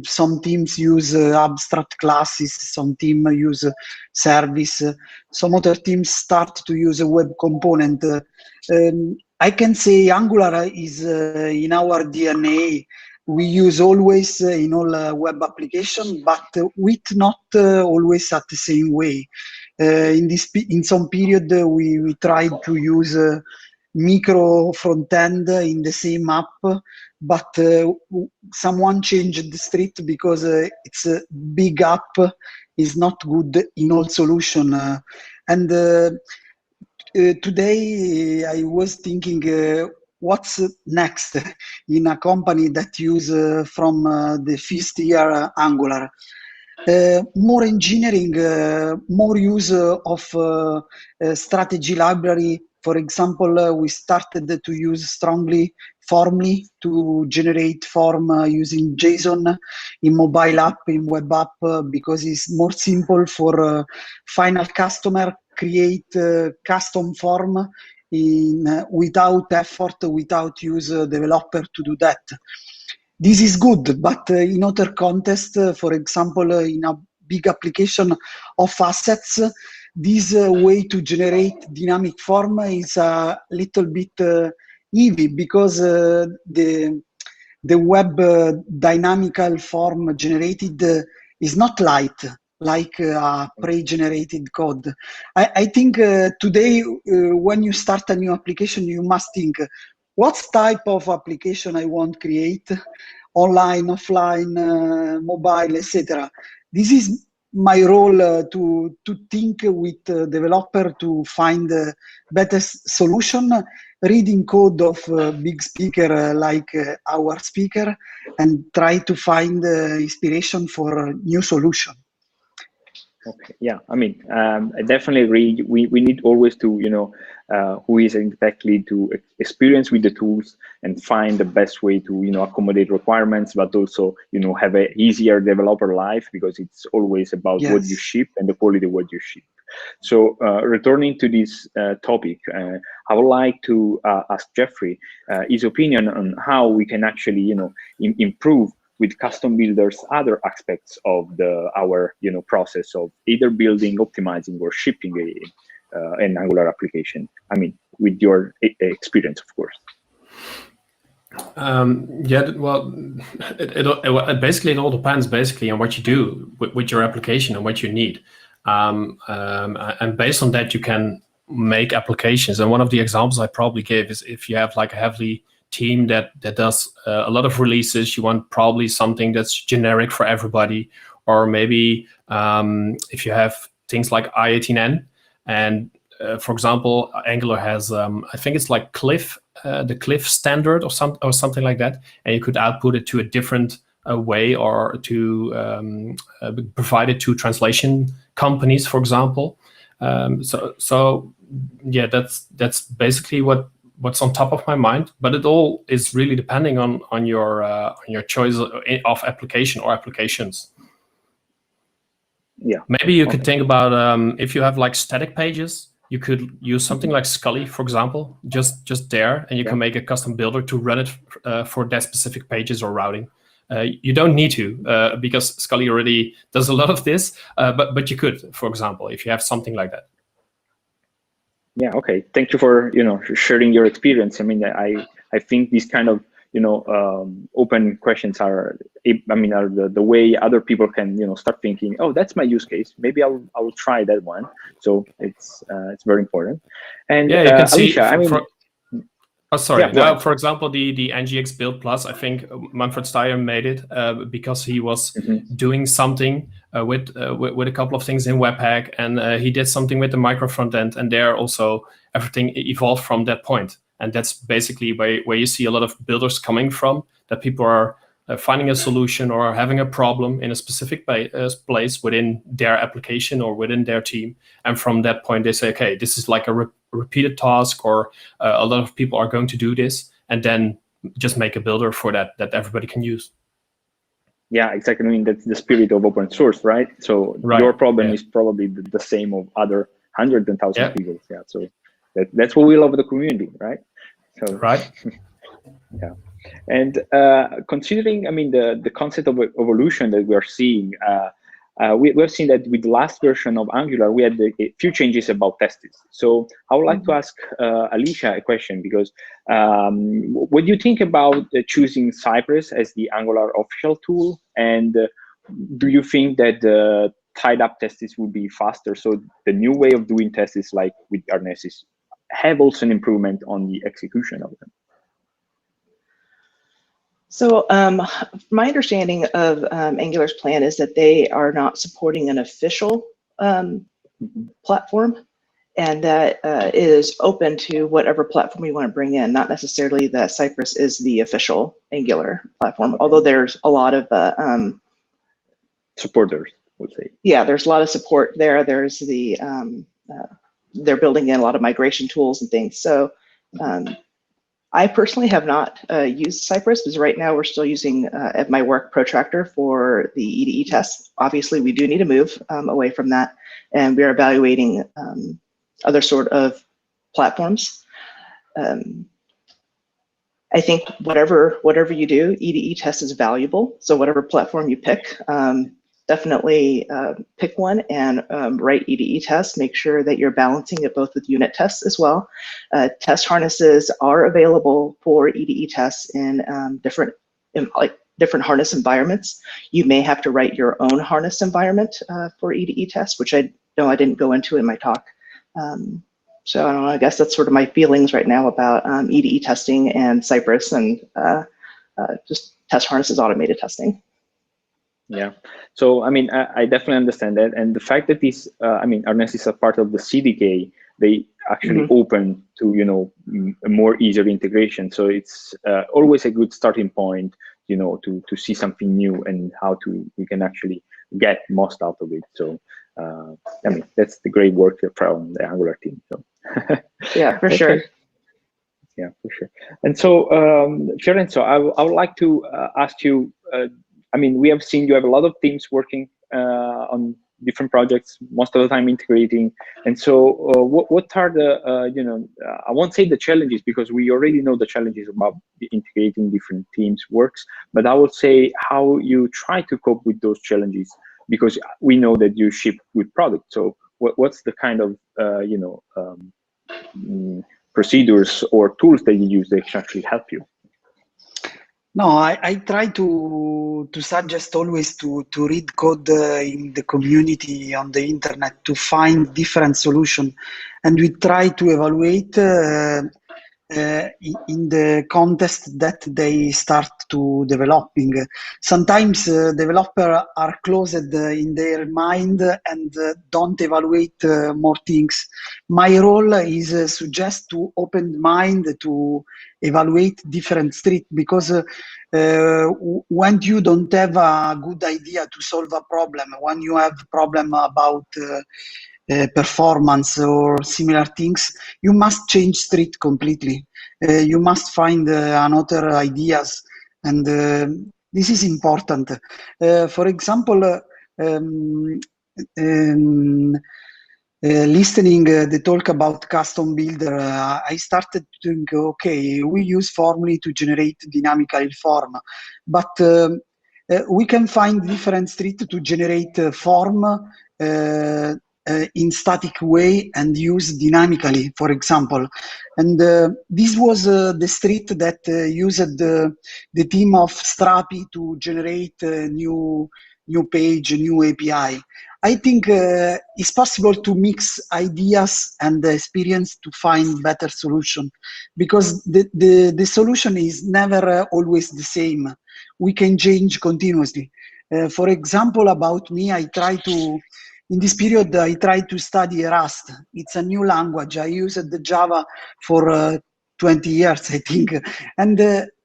Some teams use abstract classes, some teams use service, some other teams start to use a web component. I can say Angular is in our DNA. We use always in all web application, but with not always at the same way. In some period, we tried to use micro front end in the same app, but someone changed the street because it's a big app is not good in all solution. And today I was thinking what's next in a company that use from the first year Angular. More engineering, more use of strategy library. For example, we started to use strongly Formly to generate form using JSON in mobile app, in web app, because it's more simple for final customer create custom form without effort, without use developer to do that. This is good, but in other context, for example, in a big application of assets, this way to generate dynamic form is a little bit heavy because the web dynamical form generated is not light like pre-generated code. I think today when you start a new application, you must think, what type of application I want to create, online, offline, mobile, etc. This is my role to think with developer to find a better solution, reading code of big speaker like our speaker, and try to find inspiration for a new solution. Okay, yeah, I mean, I definitely agree. We need always to, who is exactly to experience with the tools and find the best way to, accommodate requirements, but also, have a easier developer life, because it's always about what you ship and the quality of what you ship. So returning to this topic, I would like to ask Jeffrey his opinion on how we can actually, improve with custom builders other aspects of our process of either building, optimizing, or shipping an Angular application. I mean, with your experience, of course. Yeah, well, basically it all depends basically on what you do with your application and what you need. And based on that, you can make applications. And one of the examples I probably gave is if you have like a heavily team that does a lot of releases, you want probably something that's generic for everybody. Or maybe if you have things like I18N, and for example, Angular has, I think it's like Cliff, the Cliff standard or something like that, and you could output it to a different way, or to provide it to translation companies, for example. So yeah, that's basically what's on top of my mind, but it all is really depending on your choice of application or applications. Yeah. Maybe you could think about if you have like static pages, you could use something like Scully, for example, just there, and you can make a custom builder to run it for that specific pages or routing. You don't need to because Scully already does a lot of this, but you could, for example, if you have something like that. Yeah. Okay. Thank you for sharing your experience. I mean, I think these kind of open questions are the way other people can start thinking, oh, that's my use case.Maybe I'll try that one. So it's very important. And yeah, you can see. Alicia, I mean. Oh, sorry. Yeah, now, for example, the NGX Build Plus, I think Manfred Steyer made it because he was doing something with a couple of things in Webpack, and he did something with the micro front end, and there also everything evolved from that point. And that's basically where you see a lot of builders coming from, that people are finding a solution or having a problem in a specific place within their application or within their team. And from that point, they say, okay, this is like a repeated task, or a lot of people are going to do this, and then just make a builder for that everybody can use. Yeah, exactly. I mean, that's the spirit of open source, right? So your problem is probably the same of other hundreds and thousands of people. Yeah, so that's what we love the community, right? So yeah. And considering, I mean, the concept of evolution that we are seeing, we've seen that with the last version of Angular, we had a few changes about tests. So I would like to ask Alicia a question, because what do you think about choosing Cypress as the Angular official tool? And do you think that the tied up tests will be faster? So the new way of doing tests, like with Arnesis, have also an improvement on the execution of them? So my understanding of Angular's plan is that they are not supporting an official platform, and that it is open to whatever platform you want to bring in, not necessarily that Cypress is the official Angular platform, although there's a lot of supporters, would say. Yeah, there's a lot of support there. There's the, they're building in a lot of migration tools and things. So I personally have not used Cypress, because right now we're still using at my work Protractor for the EDE tests. Obviously, we do need to move away from that, and we are evaluating other sort of platforms. I think whatever you do, EDE test is valuable. So whatever platform you pick, definitely pick one and write EDE tests. Make sure that you're balancing it both with unit tests as well. Test harnesses are available for EDE tests in different harness environments. You may have to write your own harness environment for EDE tests, which I know I didn't go into in my talk. So I don't know, I guess that's sort of my feelings right now about EDE testing and Cypress and just test harnesses automated testing. Yeah, so I mean, I definitely understand that, and the fact that this, I mean, Arnesis is a part of the CDK, they actually open to a more easier integration. So it's always a good starting point, to see something new and how we can actually get most out of it. So I mean, that's the great work from the Angular team. So yeah, for sure. Yeah, for sure. And so, Fiorenzo, I would like to ask you. I mean, we have seen you have a lot of teams working on different projects, most of the time integrating. And so what are the, I won't say the challenges, because we already know the challenges about integrating different teams works, but I would say how you try to cope with those challenges, because we know that you ship with product. So what's the kind of, procedures or tools that you use that can actually help you? No, I try to suggest always to read code in the community on the internet to find different solutions, and we try to evaluate in the context that they start to developing. Sometimes developers are closed in their mind and don't evaluate more things. My role is suggest to open mind to evaluate different street, because when you don't have a good idea to solve a problem, when you have problem about performance or similar things, you must change street completely. You must find another ideas, and this is important. For example, listening the talk about custom builder, I started to think, okay, we use formally to generate dynamically form, but we can find different street to generate form in static way and use dynamically, for example. And this was the street that used the team of Strapi to generate new page, new API. I think it's possible to mix ideas and experience to find better solution, because the solution is never always the same. We can change continuously. For example, about me, in this period, I tried to study Rust. It's a new language. I used the Java for 20 years, I think, and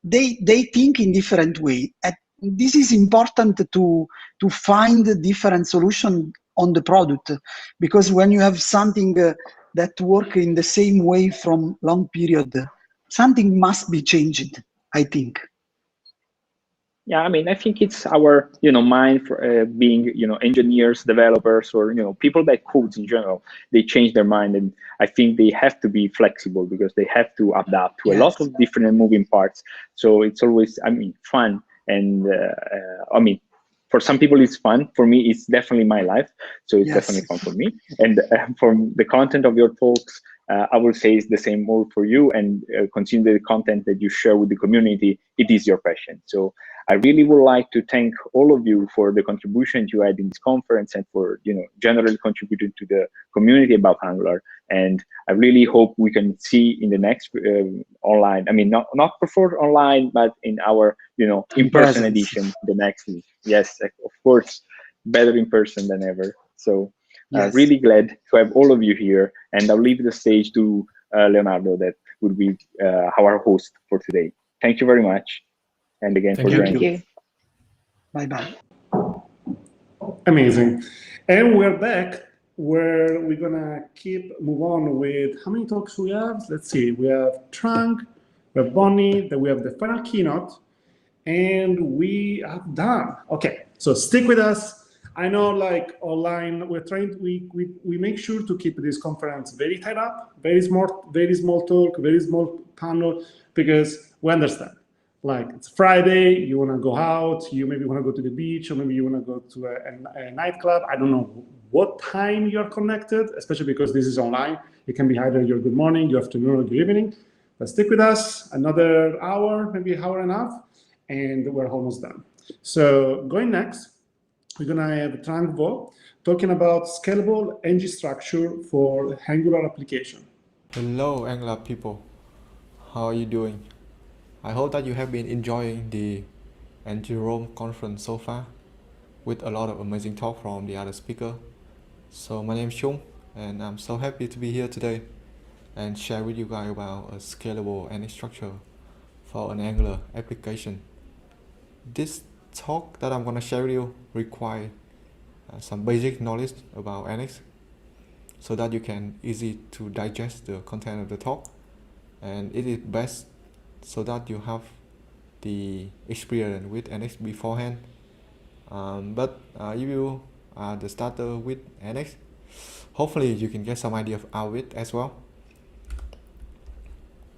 they think in different way. And this is important to find a different solution on the product, because when you have something that work in the same way from long period, something must be changed, I think. Yeah, I mean, I think it's our, mind for being, engineers, developers, or, people that codes in general. They change their mind, and I think they have to be flexible because they have to adapt to a lot of different moving parts. So it's always, fun. And I mean, for some people it's fun. For me, it's definitely my life. So it's definitely fun for me. And from the content of your talks, I will say it's the same more for you, and consider the content that you share with the community. It is your passion. So I really would like to thank all of you for the contributions you had in this conference and for, generally contributing to the community about Angular. And I really hope we can see in the next online, I mean, not before online, but in our, in-person edition, the next week. Yes, of course, better in person than ever. So really glad to have all of you here. And I'll leave the stage to Leonardo, that would be our host for today. Thank you very much. And again, for joining. Thank you. Bye-bye. Amazing. And we're back where we're gonna move on with how many talks we have? Let's see. We have TRUNG, we have Bonnie, then we have the final keynote, and we are done. Okay, so stick with us. I know, like online, we're trying. We make sure to keep this conference very tied up, very small talk, very small panel, because we understand. Like, it's Friday, you want to go out, you maybe want to go to the beach, or maybe you want to go to a nightclub. I don't know what time you're connected, especially because this is online. It can be either your good morning, your afternoon, or your evening. But stick with us another hour, maybe an hour and a half, and we're almost done. So going next, we're going to have Trang Vo talking about scalable ng structure for Angular application. Hello, Angular people. How are you doing? I hope that you have been enjoying the NGRome conference so far, with a lot of amazing talk from the other speaker. So my name is Chung, and I'm so happy to be here today and share with you guys about a scalable NX structure for an Angular application. This talk that I'm going to share with you require some basic knowledge about NX, so that you can easy to digest the content of the talk, and it is best so that you have the experience with NX beforehand. But if you are the starter with NX, hopefully you can get some idea of it as well.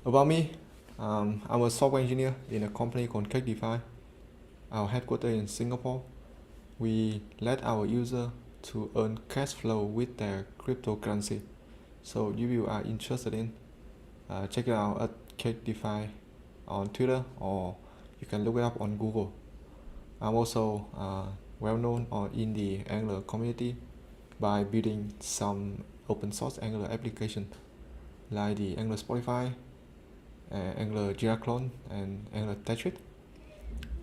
About me, I'm a software engineer in a company called Keypartner. Our headquarters in Singapore. We let our user to earn cash flow with their cryptocurrency. So if you are interested in, check it out at Keypartner on Twitter, or you can look it up on Google. I'm also well known in the Angular community by building some open source Angular application like the Angular Spotify, Angular Jira clone, and Angular TECHSON.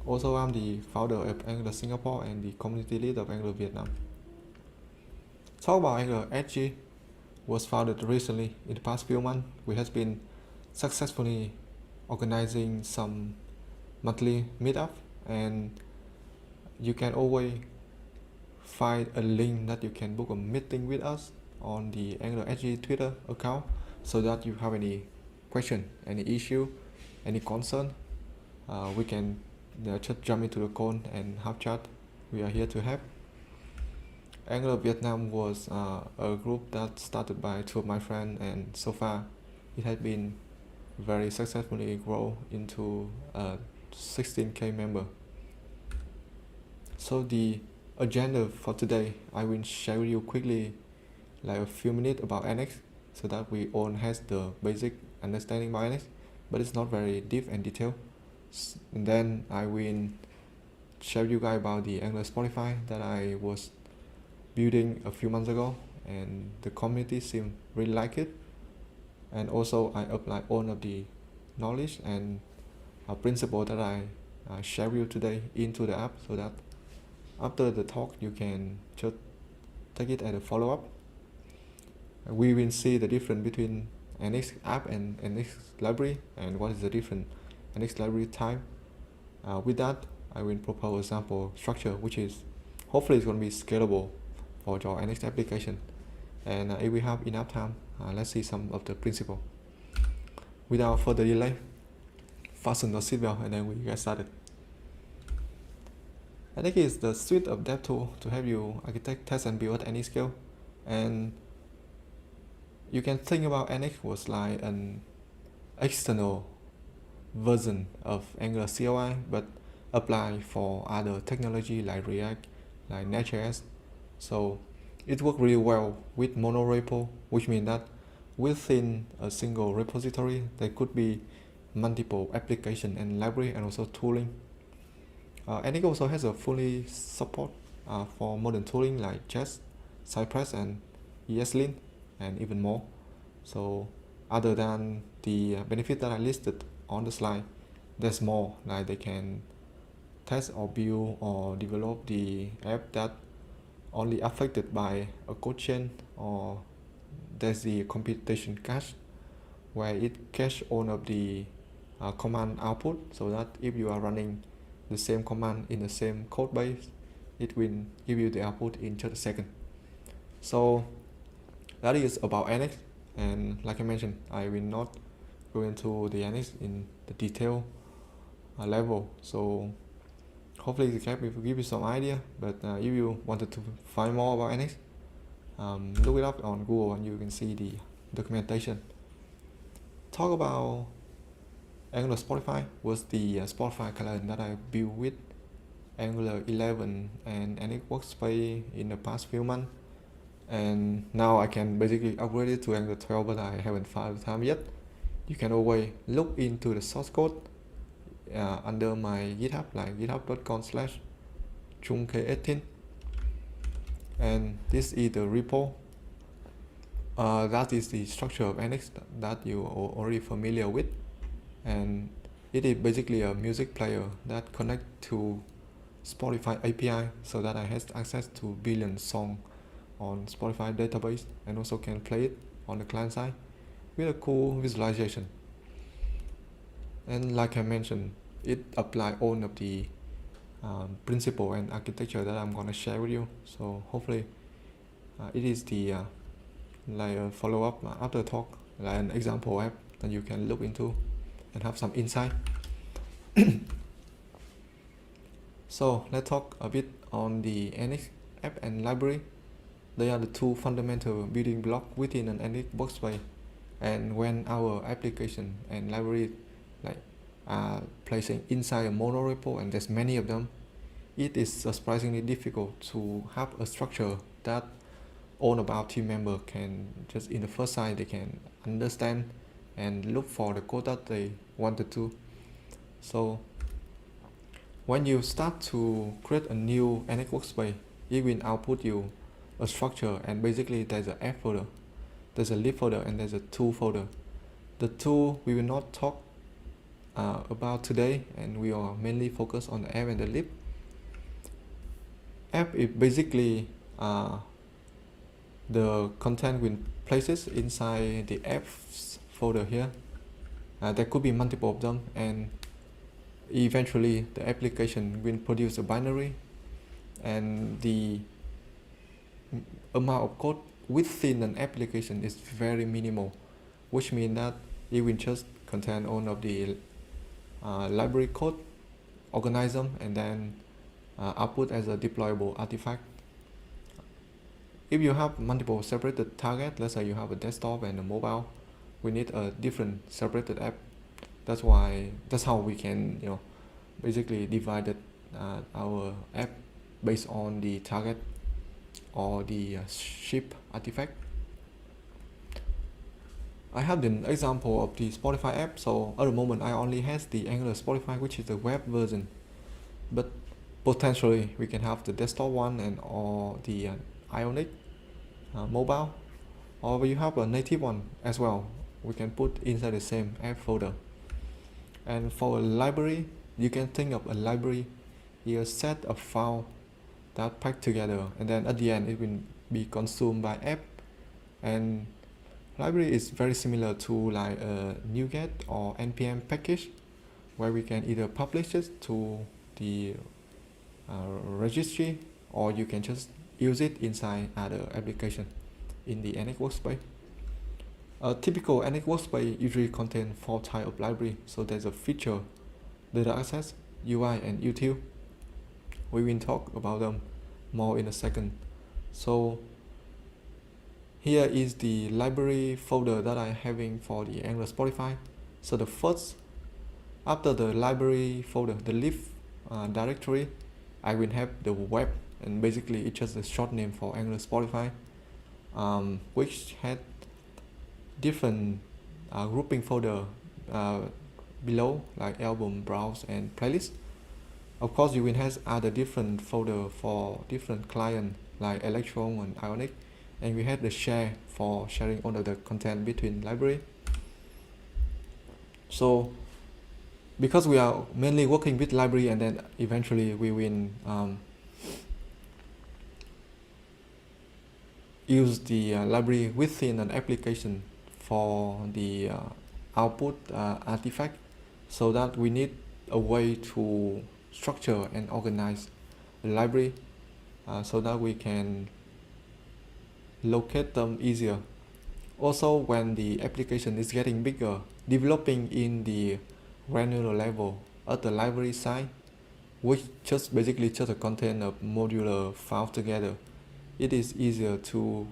Also, I'm the founder of Angular Singapore and the community lead of Angular Vietnam. Talk about NgRx was founded recently. In the past few months, we have been successfully organizing some monthly meetup, and you can always find a link that you can book a meeting with us on the NgRx Twitter account, so that you have any question, any issue, any concern, we can just jump into the call and have chat. We are here to help. Angular Vietnam was a group that started by two of my friends, and so far it has been very successfully grow into 16k member. So the agenda for today, I will share with you quickly like a few minutes about NX, so that we all has the basic understanding about NX, but it's not very deep and detailed. And then I will share with you guys about the Angular Spotify that I was building a few months ago, and the community seemed really like it. And also I apply all of the knowledge and principle that I share with you today into the app, so that after the talk you can just take it as a follow-up. We will see the difference between NX app and NX library and what is the different NX library type. With that, I will propose a sample structure which is hopefully it's going to be scalable for your NX application. And if we have enough time, let's see some of the principle. Without further delay, fasten your seatbelt and then we get started. NX is the suite of dev tools to help you architect, test, and build at any scale. And you can think about NX was like an external version of Angular CLI, but applied for other technology like React, like NGRx. So it works really well with monorepo, which means that within a single repository, there could be multiple application and library and also tooling. NX also has a fully support for modern tooling like Jest, Cypress, and ESLint, and even more. So other than the benefit that I listed on the slide, there's more, like they can test or build or develop the app that only affected by a code chain, or there's the computation cache where it cache all of the command output, so that if you are running the same command in the same code base, it will give you the output in just a second. So that is about NX, and like I mentioned, I will not go into the NX in the detail level. So hopefully the cap will give you some idea, but if you wanted to find more about NX, look it up on Google and you can see the documentation. Talk about Angular Spotify was the Spotify client that I built with Angular 11 and NX Workspace in the past few months, and now I can basically upgrade it to Angular 12, but I haven't found the time yet. You can always look into the source code under my GitHub, like github.com/TRUNG18, and this is the repo. That is the structure of NX that you are already familiar with, and it is basically a music player that connects to Spotify API, so that I have access to billion songs on Spotify database, and also can play it on the client side with a cool visualization. And like I mentioned, it applies all of the principle and architecture that I'm going to share with you. So hopefully it is the like a follow-up after the talk, like an example app that you can look into and have some insight. So let's talk a bit on the NX app and library. They are the two fundamental building blocks within an NX workspace, and when our application and library like placing inside a monorepo, and there's many of them, it is surprisingly difficult to have a structure that all of our team members can just in the first sight they can understand and look for the code that they wanted to. So when you start to create a new NX workspace, it will output you a structure, and basically there's an app folder, there's a lib folder, and there's a tool folder. The tool we will not talk about today, and we are mainly focused on the app and the lib. App is basically the content will places inside the apps folder here. There could be multiple of them, and eventually the application will produce a binary, and the amount of code within an application is very minimal, which means that it will just contain all of the library code, organize them, and then output as a deployable artifact. If you have multiple separated targets, let's say you have a desktop and a mobile, we need a different separated app. That's how we can basically divide our app based on the target or the ship artifact. I have an example of the Spotify app. So at the moment I only have the Angular Spotify, which is the web version, but potentially we can have the desktop one and or the Ionic mobile, or you have a native one as well. We can put inside the same app folder. And for a library, you can think of a library is a set of files that packed together, and then at the end it will be consumed by app. And Library is very similar to like a NuGet or npm package, where we can either publish it to the registry, or you can just use it inside other application in the NX workspace. A typical NX workspace usually contains 4 types of library. So there's a feature, data access, UI, and util. We will talk about them more in a second. So here is the library folder that I'm having for the Angular Spotify. So the first, after the library folder, the lib directory, I will have the web, and basically it's just a short name for Angular Spotify, which had different grouping folder below, like album, browse, and playlist. Of course, you will have other different folder for different clients like Electron and Ionic, and we have the share for sharing all of the content between library. So because we are mainly working with library, and then eventually we will use the library within an application for the output artifact, so that we need a way to structure and organize the library so that we can locate them easier. Also, when the application is getting bigger, developing in the granular level at the library side, which just basically just a content of modular files together, it is easier to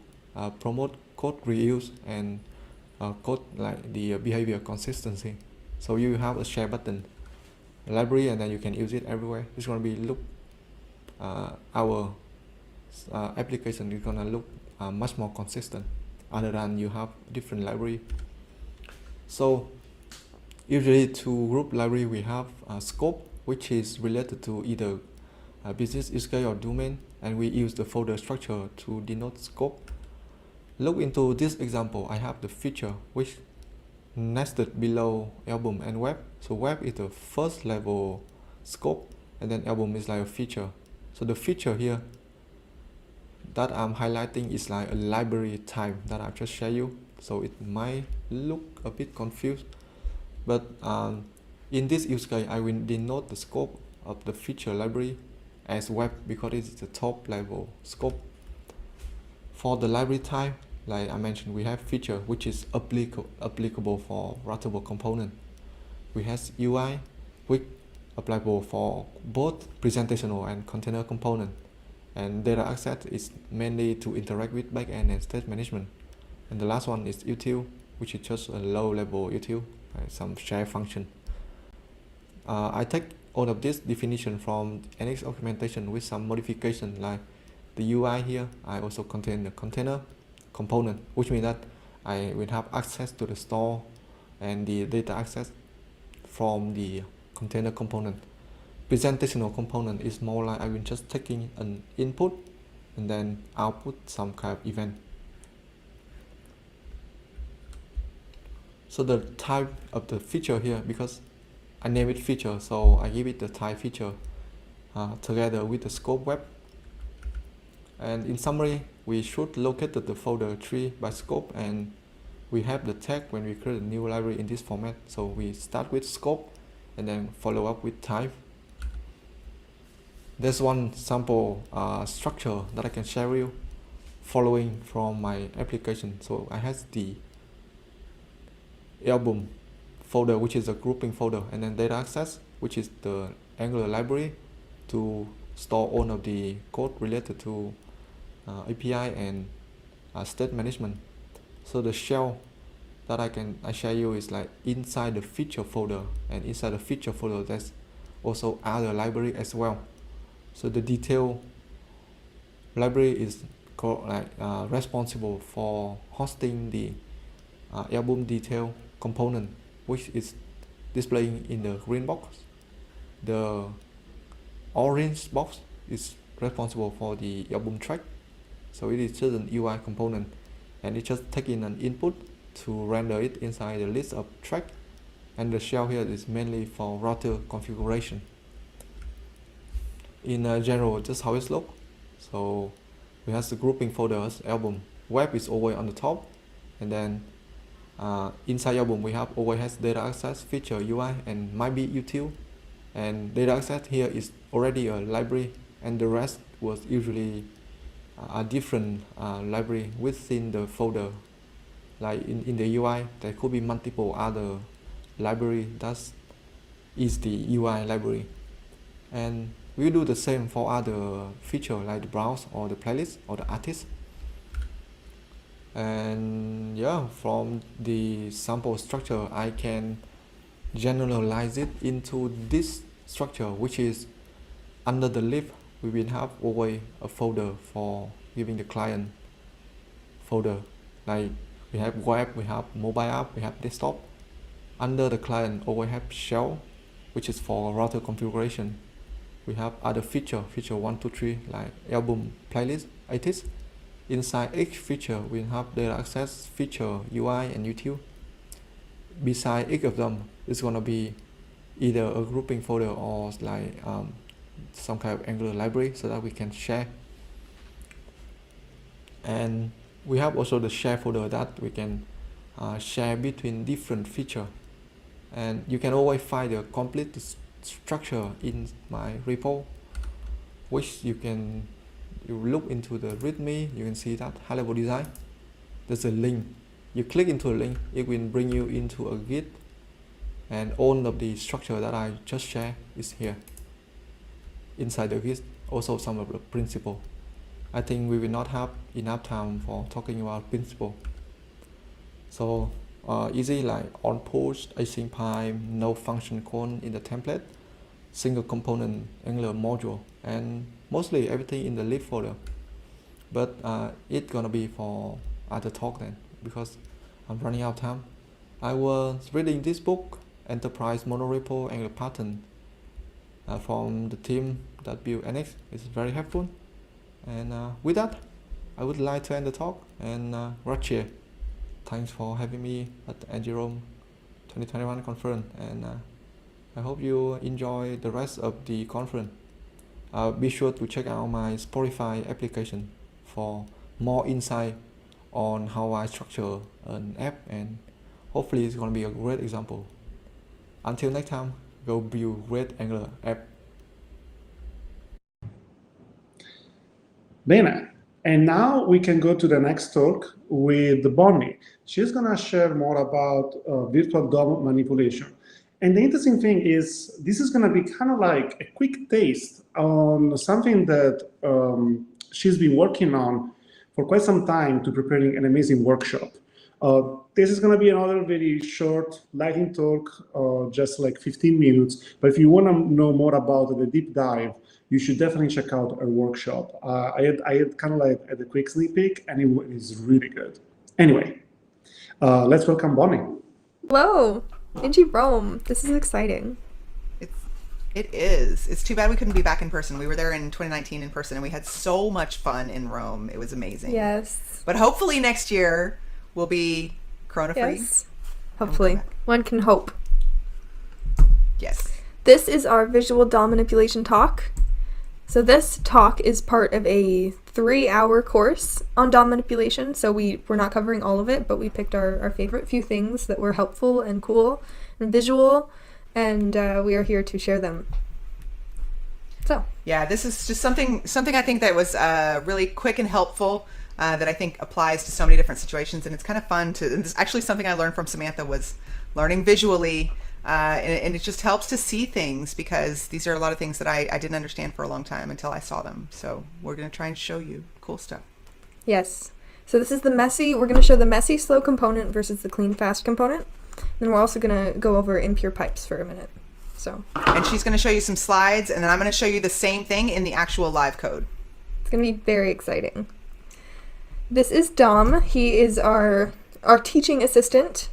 promote code reuse and code like the behavior consistency. So you have a share button library, and then you can use it everywhere. It's going to be look our application is going to look much more consistent, other than you have different library. So usually to group library we have scope, which is related to either business use case or domain, and we use the folder structure to denote scope. Look into this example. I have the feature which nested below album and web. So web is the first level scope, and then album is like a feature. So the feature here that I'm highlighting is like a library type that I've just shared you. So it might look a bit confused, but in this use case I will denote the scope of the feature library as web, because it is the top level scope. For the library type, like I mentioned, we have feature, which is applicable for routable component. We have UI, which applicable for both presentational and container component. And data access is mainly to interact with backend and state management. And the last one is util, which is just a low level util, some share function. I take all of this definition from NX documentation with some modification, like the UI here. I also contain the container component, which means that I will have access to the store and the data access from the container component. Presentational component is more like I will just taking an input and then output some kind of event. So the type of the feature here, because I name it feature, so I give it the type feature together with the scope web. And in summary, we should locate the folder tree by scope, and we have the tag when we create a new library in this format. So we start with scope and then follow up with type. There's one sample structure that I can share with you following from my application. So I have the album folder, which is a grouping folder, and then data access, which is the Angular library to store all of the code related to API and state management. So the shell that I share you is like inside the feature folder, and inside the feature folder there's also other library as well. So the detail library is responsible for hosting the album detail component, which is displaying in the green box. The orange box is responsible for the album track. So it is just an UI component, and it just taking an input to render it inside the list of track. And the shell here is mainly for router configuration. In general, just how it looks. So we have the grouping folders, album, web is always on the top, And then inside album we have always data access, feature, UI, and might be util. And data access here is already a library, and the rest was usually a different library within the folder. Like in the UI, there could be multiple other library. That is the UI library. And we do the same for other feature like the browse or the playlist or the artist. And yeah, from the sample structure, I can generalize it into this structure, which is under the lib we will have always a folder for giving the client folder. Like we have web, we have mobile app, we have desktop. Under the client always have shell, which is for router configuration. We have other feature 1, 2, 3 like album, playlist, artist. Inside each feature we have data access, feature, UI, and util. Beside each of them, it's gonna be either a grouping folder or like some kind of Angular library so that we can share. And we have also the share folder that we can share between different feature. And you can always find the complete structure in my repo, which you look into the README, you can see that high level design. There's a link. You click into a link, it will bring you into a Git, and all of the structure that I just shared is here inside the Git. Also some of the principle. I think we will not have enough time for talking about principle. So easy, like on push, async pipe, no function code in the template, single component Angular module, and mostly everything in the lib folder. But it's gonna be for other talk then, because I'm running out of time. I was reading this book, Enterprise Monorepo Angular Pattern, from the team that built NX. It's very helpful. And with that, I would like to end the talk. And Rachel, thanks for having me at the NGRome 2021 conference. And I hope you enjoy the rest of the conference. Be sure to check out my Spotify application for more insight on how I structure an app, and hopefully it's going to be a great example. Until next time, go build great Angular app. Bene. And now we can go to the next talk with Bonnie. She's going to share more about virtual DOM manipulation. And the interesting thing is, this is going to be kind of like a quick taste on something that she's been working on for quite some time to preparing an amazing workshop. This is going to be another very short lightning talk, just like 15 minutes. But if you want to know more about the deep dive, you should definitely check out our workshop. I had kind of like a quick sneak peek, and it is really good. Anyway, let's welcome Bonnie. Hello, NGRome. This is exciting. It is. It's too bad we couldn't be back in person. We were there in 2019 in person, and we had so much fun in Rome. It was amazing. Yes. But hopefully next year we'll be corona-free. Yes. Hopefully. One can hope. Yes. This is our visual DOM manipulation talk. So this talk is part of a 3-hour course on DOM manipulation. So we're not covering all of it, but we picked our favorite few things that were helpful and cool and visual, and we are here to share them. So yeah, this is just something I think that was really quick and helpful, that I think applies to so many different situations, and it's kind of fun to. And this actually something I learned from Samantha was learning visually, and it just helps to see things, because these are a lot of things that I didn't understand for a long time until I saw them. So we're going to try and show you cool stuff. Yes. So this is we're going to show the messy slow component versus the clean fast component. Then we're also going to go over impure pipes for a minute. So. And she's going to show you some slides, and then I'm going to show you the same thing in the actual live code. It's going to be very exciting. This is Dom. He is our teaching assistant.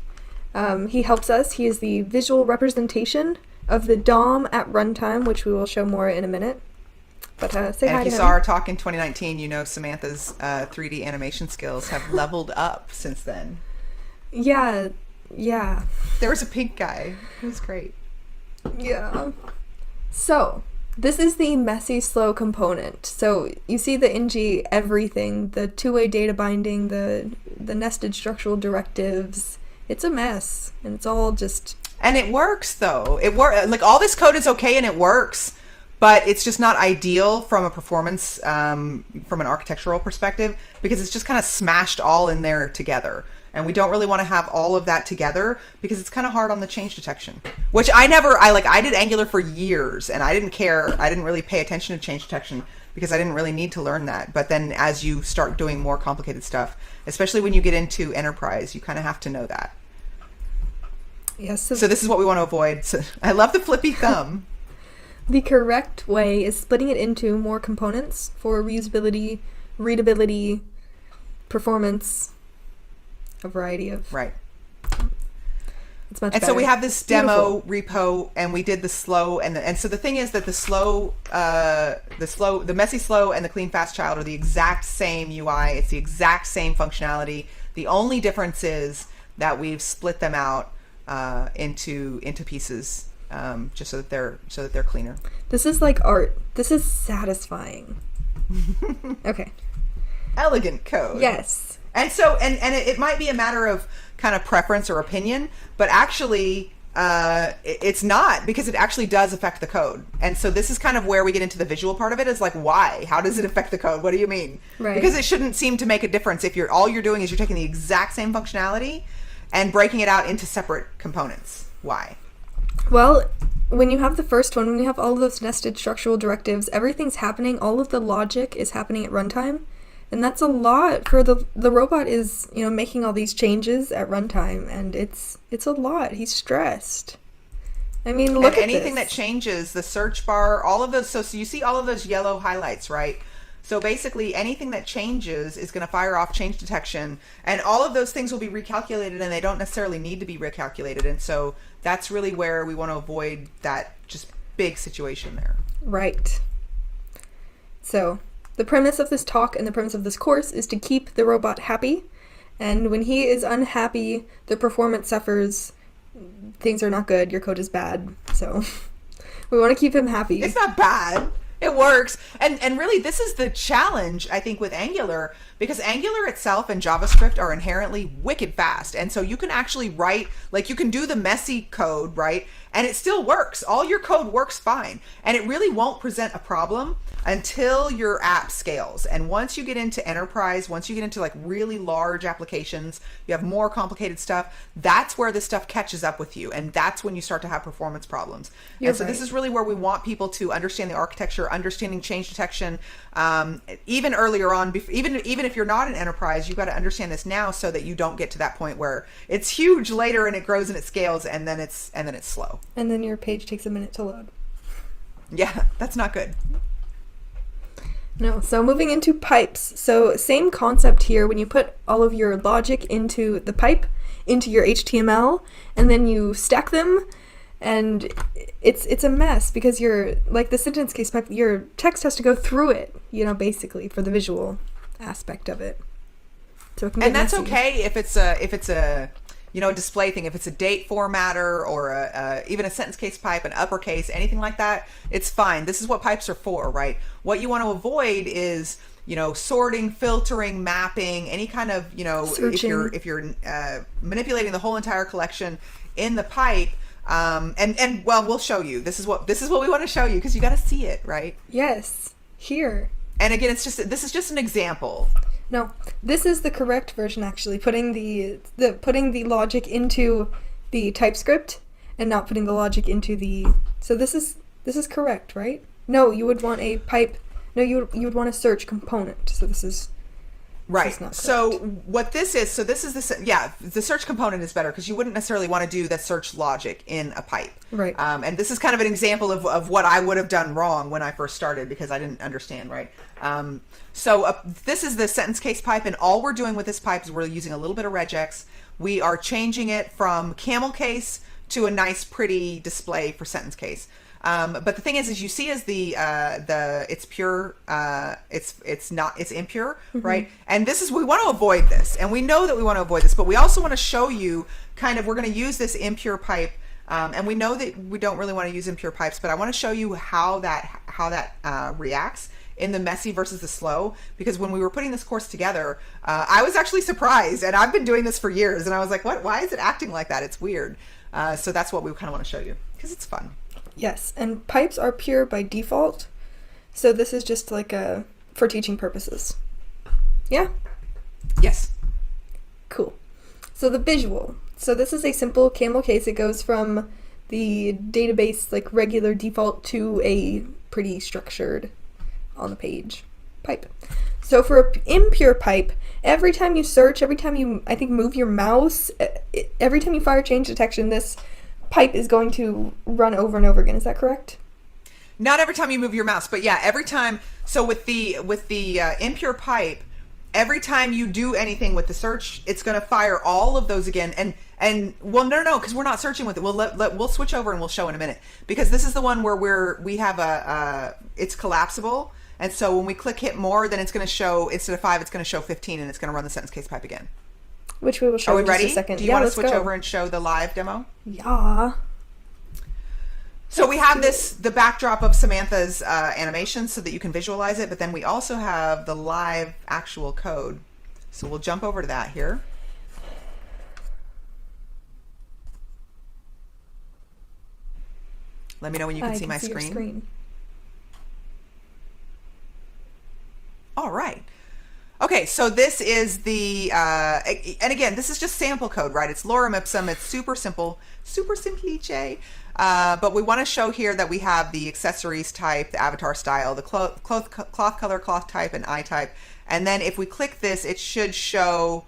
He helps us. He is the visual representation of the DOM at runtime, which we will show more in a minute. But say hi to him. And if you saw our talk in 2019, you know Samantha's 3D animation skills have leveled up since then. Yeah. There was a pink guy. It was great. Yeah. So this is the messy slow component. So you see the ng everything, the two-way data binding, the the nested structural directives. It's a mess, and it's all just... And it works, though. It like all this code is okay and it works, but it's just not ideal from a performance, from an architectural perspective, because it's just kind of smashed all in there together. And we don't really want to have all of that together because it's kind of hard on the change detection, which I did Angular for years and I didn't care. I didn't really pay attention to change detection because I didn't really need to learn that. But then as you start doing more complicated stuff, especially when you get into enterprise, you kind of have to know that. Yes. So this is what we want to avoid. So I love the flippy thumb. The correct way is splitting it into more components for reusability, readability, performance, a variety of... Right. It's much and better. So we have this demo repo, and we did the slow, and so the thing is that the messy slow and the clean fast child are the exact same UI. It's the exact same functionality. The only difference is that we've split them out into pieces, just so that they're cleaner. This is like art. This is satisfying. Okay. Elegant code. Yes. And so, and it might be a matter of kind of preference or opinion, but actually, it's not, because it actually does affect the code. And so this is kind of where we get into the visual part of it, is like, why? How does it affect the code? What do you mean? Right. Because it shouldn't seem to make a difference if all you're doing is you're taking the exact same functionality and breaking it out into separate components. Why? Well, when you have the first one, when you have all of those nested structural directives, everything's happening, all of the logic is happening at runtime. And that's a lot for the robot is, making all these changes at runtime, and it's a lot. He's stressed. I mean, look at anything this. that changes, the search bar, all of those. So you see all of those yellow highlights, right? So basically anything that changes is going to fire off change detection, and all of those things will be recalculated, and they don't necessarily need to be recalculated. And so that's really where we want to avoid that just big situation there. Right. So the premise of this talk and the premise of this course is to keep the robot happy, and when he is unhappy, the performance suffers, things are not good, your code is bad, so we want to keep him happy. It's not bad. It works. And really, this is the challenge, I think, with Angular, because Angular itself and JavaScript are inherently wicked fast. And so you can actually write, like you can do the messy code, right? And it still works. All your code works fine. And it really won't present a problem until your app scales. And once you get into enterprise, once you get into like really large applications, you have more complicated stuff, that's where this stuff catches up with you. And that's when you start to have performance problems. You're and so right. This is really where we want people to understand the architecture, understanding change detection, even earlier on, even if you're not an enterprise, you've got to understand this now so that you don't get to that point where it's huge later and it grows and it scales and then it's slow. And then your page takes a minute to load. Yeah, that's not good. No, so moving into pipes. So same concept here. When you put all of your logic into the pipe, into your HTML, and then you stack them, and it's a mess because you're, like the sentence case pipe, your text has to go through it, basically for the visual aspect of it. So it can get And that's messy. okay if it's a a display thing. If it's a date formatter or even a sentence case pipe, an uppercase, anything like that, it's fine. This is what pipes are for, right? What you want to avoid is, sorting, filtering, mapping, any kind of, Searching. if you're manipulating the whole entire collection in the pipe. And well, we'll show you. This is what we want to show you because you got to see it, right? Yes, here. And again, this is just an example. No, this is the correct version actually, putting the logic into the TypeScript and not putting the logic into the... So this is correct, right? No, you would want a pipe... No, you would want a search component. So this is... Right. This is not correct. So what this is, the search component is better because you wouldn't necessarily want to do that search logic in a pipe. Right. And this is kind of an example of what I would have done wrong when I first started because I didn't understand, right? So this is the sentence case pipe, and all we're doing with this pipe is we're using a little bit of regex. We are changing it from camel case to a nice, pretty display for sentence case. But the thing is you see as the it's pure, it's impure, right? And we want to avoid this, and we know that we want to avoid this, but we also want to show you we're going to use this impure pipe, and we know that we don't really want to use impure pipes, but I want to show you how that reacts in the messy versus the slow, because when we were putting this course together, I was actually surprised, and I've been doing this for years, and I was like, what? Why is it acting like that? It's weird. So that's what we kind of want to show you, because it's fun. Yes, and pipes are pure by default, so this is just like for teaching purposes. Yeah? Yes. Cool. So the visual. So this is a simple camel case. It goes from the database like regular default to a pretty structured on the page pipe. So for an impure pipe, every time you search, every time you, I think, move your mouse, every time you fire change detection, this pipe is going to run over and over again. Is that correct? Not every time you move your mouse, but yeah, every time. So with the impure pipe, every time you do anything with the search, it's going to fire all of those again. And well, no, because we're not searching with it. We'll switch over and we'll show in a minute, because this is the one where we have it's collapsible, and so when we click hit more, then it's going to show, instead of 5, it's going to show 15, and it's going to run the sentence case pipe again. Which we will show Are we in just ready? a second. Do you Yeah, want to let's switch go. over and show the live demo? Yeah. So we have the backdrop of Samantha's animation so that you can visualize it, but then we also have the live actual code. So we'll jump over to that here. Let me know when you can see my your screen. All right. Okay, so this is the, and again, this is just sample code, right? It's lorem ipsum. It's super simple, super simplice. But we want to show here that we have the accessories type, the avatar style, the cloth color, cloth type, and eye type. And then if we click this, it should show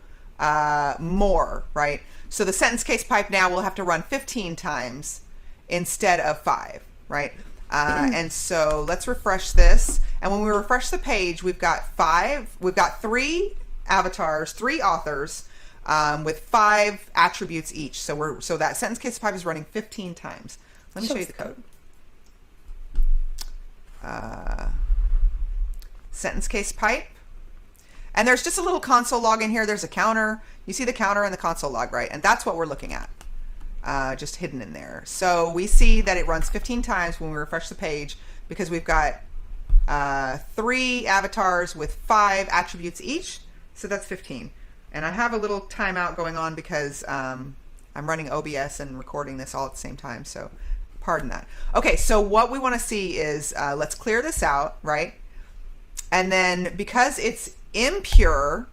more, right? So the sentence case pipe now will have to run 15 times instead of 5, right? And so let's refresh this. And when we refresh the page, we've got 3 avatars, 3 authors, with 5 attributes each. So that sentence case pipe is running 15 times. Let me show you the code. Sentence case pipe. And there's just a little console log in here. There's a counter. You see the counter and the console log, right? And that's what we're looking at. Just hidden in there. So we see that it runs 15 times when we refresh the page, because we've got 3 avatars with 5 attributes each. So that's 15. And I have a little timeout going on because I'm running OBS and recording this all at the same time. So pardon that. Okay, so what we want to see is, let's clear this out, right? And then because it's impure,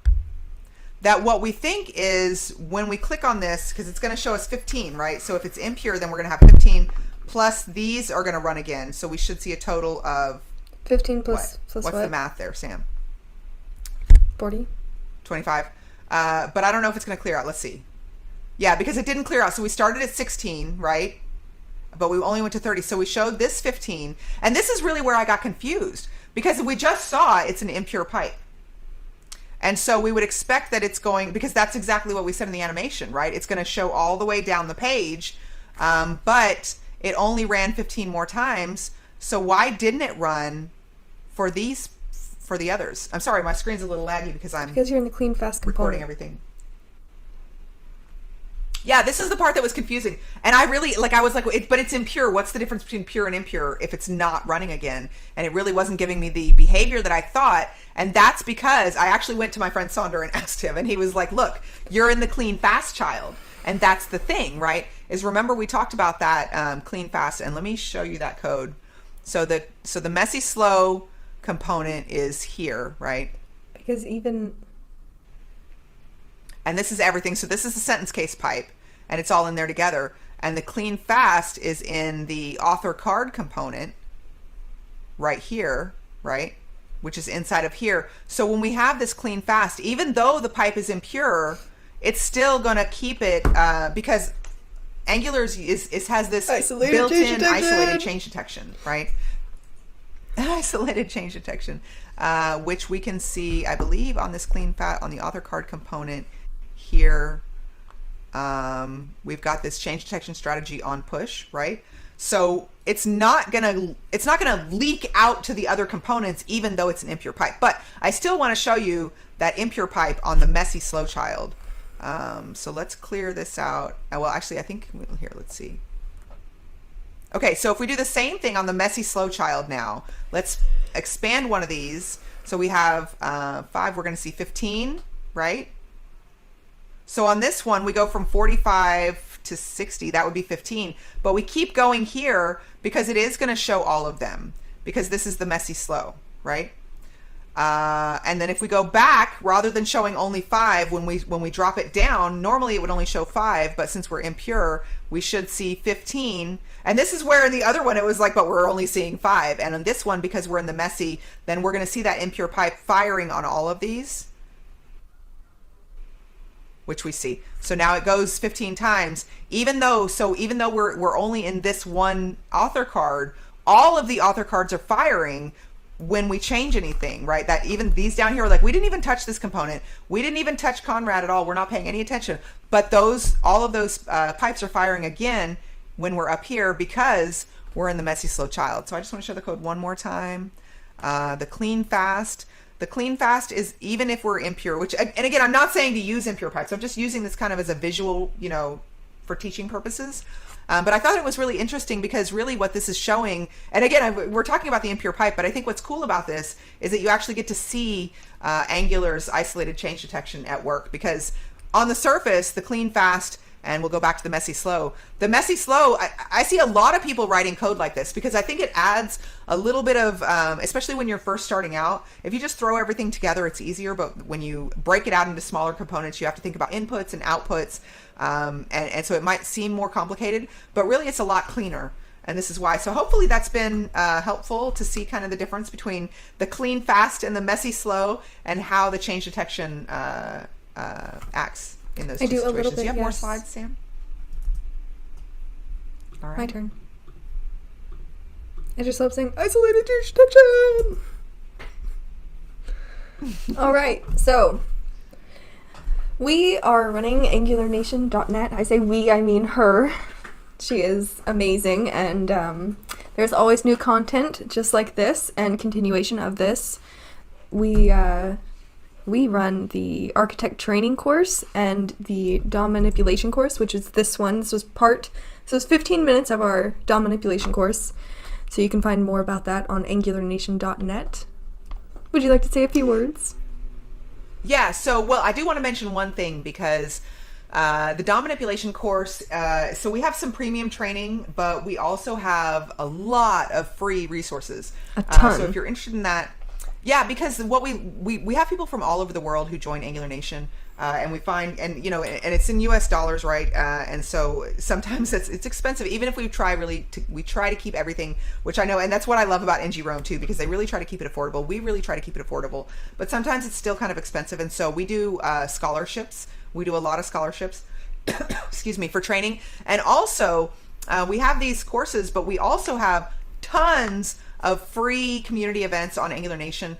that what we think is when we click on this, because it's going to show us 15, right? So if it's impure, then we're going to have 15 plus these are going to run again. So we should see a total of 15 plus what? What's the math there, Sam? 40. 25. But I don't know if it's going to clear out. Let's see. Yeah, because it didn't clear out. So we started at 16, right? But we only went to 30. So we showed this 15. And this is really where I got confused, because we just saw it's an impure pipe. And so we would expect that it's going, because that's exactly what we said in the animation, right? It's going to show all the way down the page, but it only ran 15 more times. So why didn't it run for these, for the others? I'm sorry, my screen's a little laggy because you're in the clean fast recording component. everything. Yeah, this is the part that was confusing. And I really, I was like, but it's impure. What's the difference between pure and impure if it's not running again? And it really wasn't giving me the behavior that I thought. And that's because I actually went to my friend Sonder and asked him, and he was like, look, you're in the clean fast child. And that's the thing, right? Is remember we talked about that clean fast, and let me show you that code. So the messy slow component is here, right? Because even, and this is everything. So this is the sentence case pipe, and it's all in there together. And the clean fast is in the author card component right here, right? Which is inside of here. So when we have this clean fast, even though the pipe is impure, it's still going to keep it because Angular has this built-in isolated change detection, right? Isolated change detection, which we can see, I believe, on this clean fast on the author card component here. We've got this change detection strategy on push, right? So it's not gonna leak out to the other components, even though it's an impure pipe. But I still want to show you that impure pipe on the messy slow child. So let's clear this out. Well, actually, I think here. Let's see. Okay, so if we do the same thing on the messy slow child now, let's expand one of these. So we have 5, we're going to see 15, right? So on this one, we go from 45 to 60, that would be 15. But we keep going here because it is going to show all of them, because this is the messy slow, right? And then if we go back, rather than showing only 5, when we drop it down, normally it would only show 5, but since we're impure, we should see 15. And this is where in the other one it was like, but we're only seeing 5. And on this one, because we're in the messy, then we're going to see that impure pipe firing on all of these, which we see. So now it goes 15 times, even though we're only in this one author card, all of the author cards are firing when we change anything, right? That even these down here are like, we didn't even touch this component. We didn't even touch Conrad at all. We're not paying any attention. But all of those pipes are firing again when we're up here because we're in the messy slow child. So I just want to show the code one more time. The clean fast. The clean fast is even if we're impure, which, and again, I'm not saying to use impure pipes. I'm just using this kind of as a visual, for teaching purposes. But I thought it was really interesting because really what this is showing, and again, we're talking about the impure pipe, but I think what's cool about this is that you actually get to see Angular's isolated change detection at work, because on the surface, the clean fast, and we'll go back to the messy slow. The messy slow, I see a lot of people writing code like this because I think it adds a little bit of, especially when you're first starting out, if you just throw everything together, it's easier. But when you break it out into smaller components, you have to think about inputs and outputs. And so it might seem more complicated, but really it's a lot cleaner. And this is why. So hopefully that's been helpful to see kind of the difference between the clean fast and the messy slow and how the change detection acts in those two situations. A little bit, do you have more slides, Sam? All right. My turn. I just love saying isolated change detection. All right, so we are running AngularNation.net. I say we, I mean her. She is amazing, and there's always new content just like this and continuation of this. We run the architect training course and the DOM manipulation course, which is this one. This was 15 minutes of our DOM manipulation course. So you can find more about that on AngularNation.net. Would you like to say a few words? Yeah, so, I do want to mention one thing because the DOM manipulation course, so we have some premium training, but we also have a lot of free resources. A ton. So if you're interested in that, yeah, because what we have people from all over the world who join Angular Nation, and we find, and it's in US dollars, right? And so sometimes it's expensive, even if we try to keep everything, which I know, and that's what I love about NGRome too, because they really try to keep it affordable. We really try to keep it affordable, but sometimes it's still kind of expensive. And so we do scholarships. We do a lot of scholarships, excuse me, for training. And also we have these courses, but we also have tons of free community events on Angular Nation.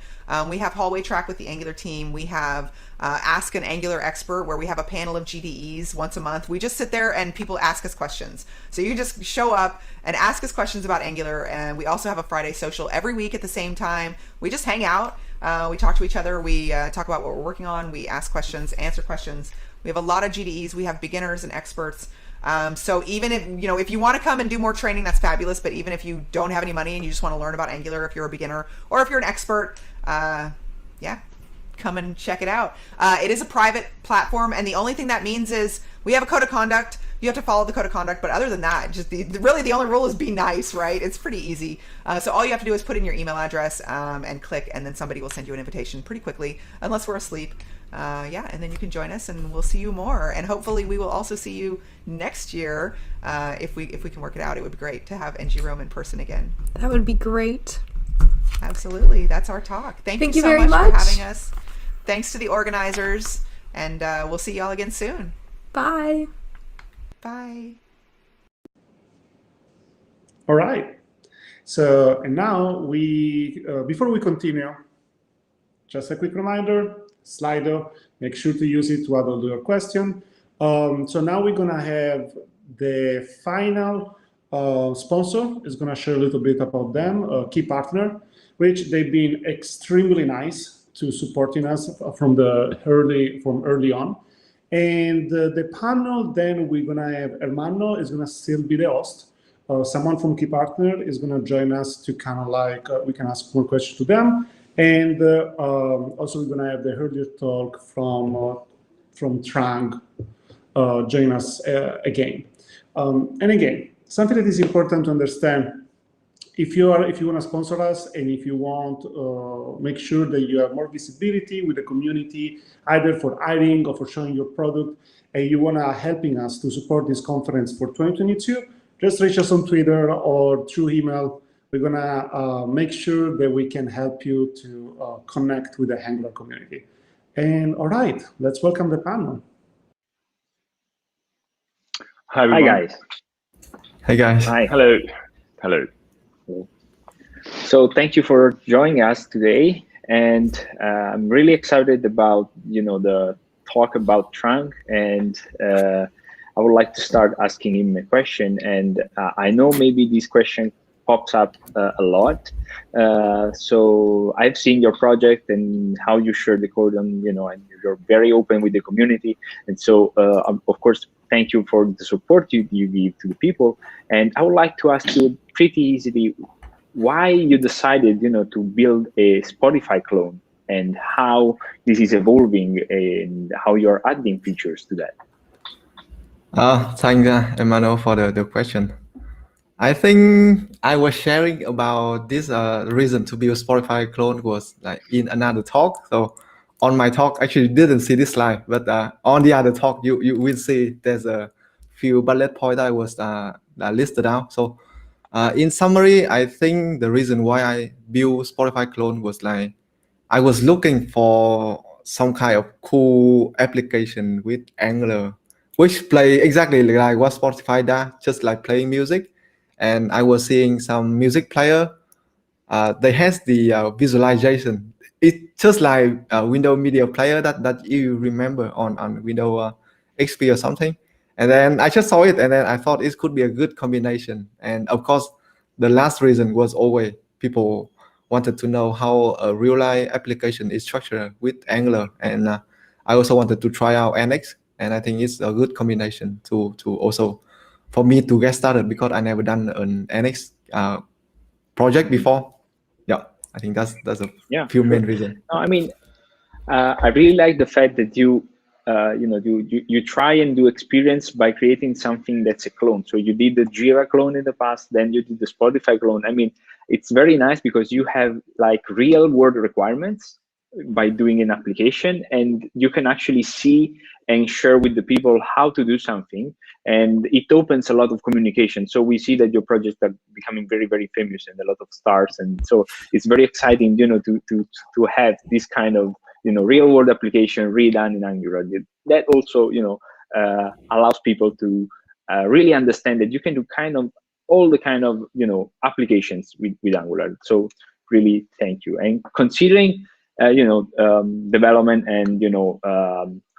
We have Hallway Track with the Angular team. We have Ask an Angular Expert, where we have a panel of GDEs once a month. We just sit there and people ask us questions. So you just show up and ask us questions about Angular. And we also have a Friday social every week at the same time. We just hang out. We talk to each other. We talk about what we're working on. We ask questions, answer questions. We have a lot of GDEs. We have beginners and experts. So even if you want to come and do more training, that's fabulous. But even if you don't have any money and you just want to learn about Angular, if you're a beginner or if you're an expert, yeah, come and check it out. It is a private platform, and the only thing that means is we have a code of conduct. You have to follow the code of conduct, but other than that, just really the only rule is be nice, right? It's pretty easy. So all you have to do is put in your email address and click, and then somebody will send you an invitation pretty quickly, unless we're asleep. Yeah, and then you can join us, and we'll see you more. And hopefully we will also see you next year. If we can work it out, it would be great to have NGRome in person again. That would be great. Absolutely. That's our talk. Thank you so very much for having us. Thanks to the organizers, and we'll see y'all again soon. Bye. Bye. All right. So, and now before we continue, just a quick reminder, Slido, make sure to use it to add all your questions. So now we're gonna have the final sponsor is gonna share a little bit about them, Keypartner, which they've been extremely nice to supporting us from early on. And the panel, then we're gonna have Hermano is gonna still be the host. someone from Keypartner is going to join us to kind of like, we can ask more questions to them. And also we're going to have the earlier talk from TRUNG join us again. And again, something that is important to understand, if you want to sponsor us and if you want make sure that you have more visibility with the community, either for hiring or for showing your product, and you want to helping us to support this conference for 2022, just reach us on Twitter or through email. We're gonna make sure that we can help you to connect with the Angular community. And all right, let's welcome the panel. Hi, everyone. Hi, guys. Hey guys. Hi. Hello. Hello. So thank you for joining us today, and I'm really excited about the talk about TRUNG, and I would like to start asking him a question. And I know maybe this question pops up a lot. So I've seen your project and how you share the code, and and you're very open with the community. And so of course, thank you for the support you give to the people. And I would like to ask you pretty easily, why you decided to build a Spotify clone, and how this is evolving, and how you're adding features to that. Thanks, Emmanuel, for the question. I think I was sharing about this reason to build Spotify clone was like in another talk. So on my talk, actually didn't see this slide, but on the other talk, you will see there's a few bullet points I was listed out. So in summary, I think the reason why I built Spotify clone was like I was looking for some kind of cool application with Angular, which play exactly like what Spotify does, just like playing music. And I was seeing some music player, they has the visualization. It's just like a Windows Media Player that you remember on Windows XP or something. And then I just saw it, and then I thought it could be a good combination. And of course, the last reason was always people wanted to know how a real-life application is structured with Angular. And I also wanted to try out NX, and I think it's a good combination to also for me to get started, because I never done an NX project before. Yeah, I think that's a few main reasons. No, I mean, I really like the fact that you try and do experience by creating something that's a clone. So you did the Jira clone in the past, then you did the Spotify clone. I mean, it's very nice because you have like real world requirements by doing an application, and you can actually see and share with the people how to do something, and it opens a lot of communication. So we see that your projects are becoming very, very famous and a lot of stars, and so it's very exciting, to have this kind of real world application redone in Angular. That also allows people to really understand that you can do kind of all the kind of applications with Angular. So really, thank you. And considering development and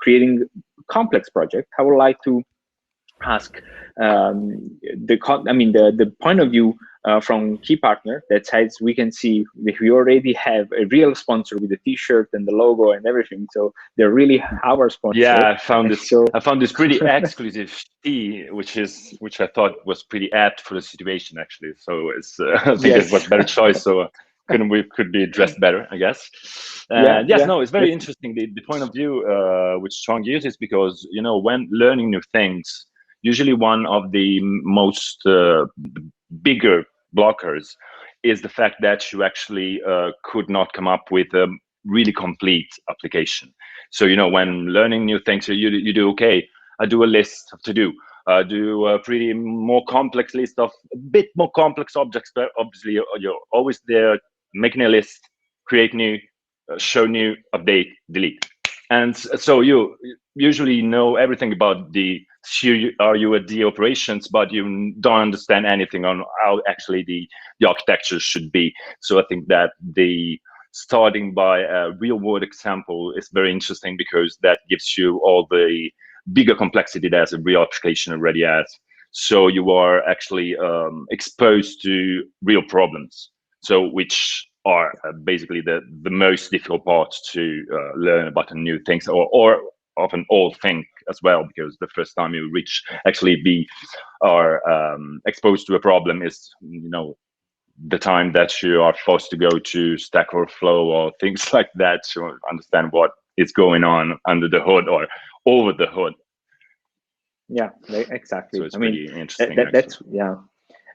creating complex project, I would like to ask the point of view from Keypartner that says we can see that we already have a real sponsor with the T-shirt and the logo and everything. So they're really our sponsor. Yeah, I found this pretty exclusive tee, which I thought was pretty apt for the situation actually. So it's I think it was a better choice. So could be dressed better, I guess. No, it's very interesting the point of view which TRUNG uses, because when learning new things, usually one of the most bigger blockers is the fact that you actually could not come up with a really complete application. So when learning new things, you do okay. I do a list of to do. Do a pretty more complex list of a bit more complex objects, but obviously you're always there making a list, create new, show new, update, delete. And so you usually know everything about the UAD operations, but you don't understand anything on how actually the architecture should be. So I think that the starting by a real world example is very interesting, because that gives you all the bigger complexity that a real application already has. So you are actually exposed to real problems, so which are basically the most difficult part to learn about new things, or often all think as well, because the first time you are exposed to a problem is, the time that you are forced to go to Stack Overflow or things like that to understand what is going on under the hood or over the hood. Yeah, exactly. So it's pretty interesting. That's yeah.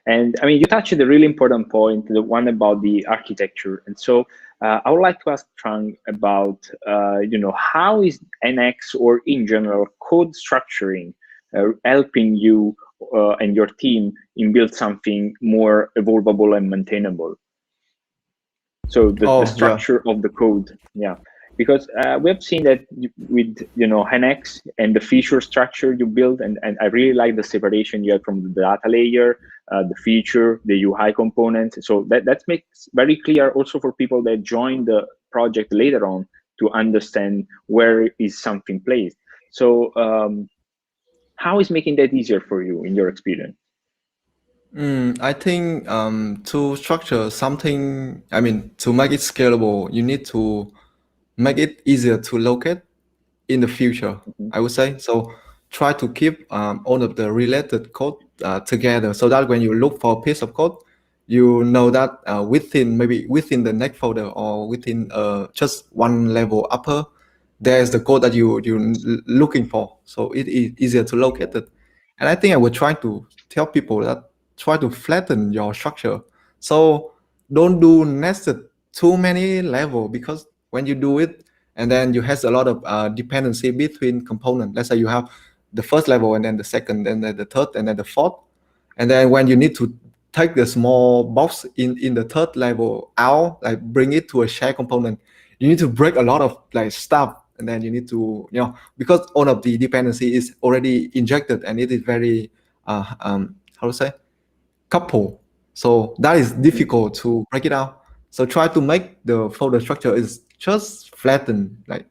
And I mean, you touched a really important point, the one about the architecture. And so I would like to ask Trung about, how is NX or in general code structuring helping you and your team in build something more evolvable and maintainable? So the structure of the code, yeah. Because we have seen that with NX and the feature structure you build, and I really like the separation you have from the data layer, the feature, the UI component. So that makes very clear also for people that join the project later on to understand where is something placed. So how is making that easier for you in your experience? I think to structure something, to make it scalable, you need to make it easier to locate in the future, I would say. So try to keep all of the related code together, so that when you look for a piece of code, you know that within the next folder or within just one level upper, there's the code that you're looking for. So it is easier to locate it. And I think I would try to tell people that try to flatten your structure. So don't do nested too many levels, because when you do it, and then you have a lot of dependency between components. Let's say you have the first level, and then the second, and then the third, and then the fourth. And then when you need to take the small box in the third level out, like bring it to a shared component, you need to break a lot of stuff. And then you need to, because all of the dependency is already injected, and it is very, how to say, coupled. So that is difficult to break it out. So try to make the folder structure is just flattened, like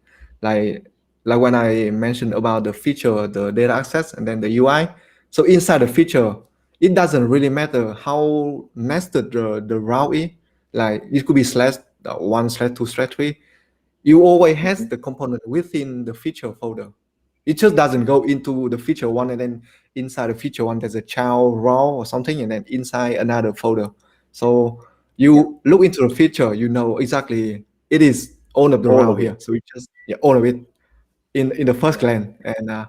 when I mentioned about the feature, the data access, and then the UI. So inside the feature, it doesn't really matter how nested the route is. Like it could be /1/2/3. You always has the component within the feature folder. It just doesn't go into the feature one, and then inside the feature one there's a child row or something, and then inside another folder. So you look into the feature, you know exactly it is all of the row here. So it just all of it in the first glance. And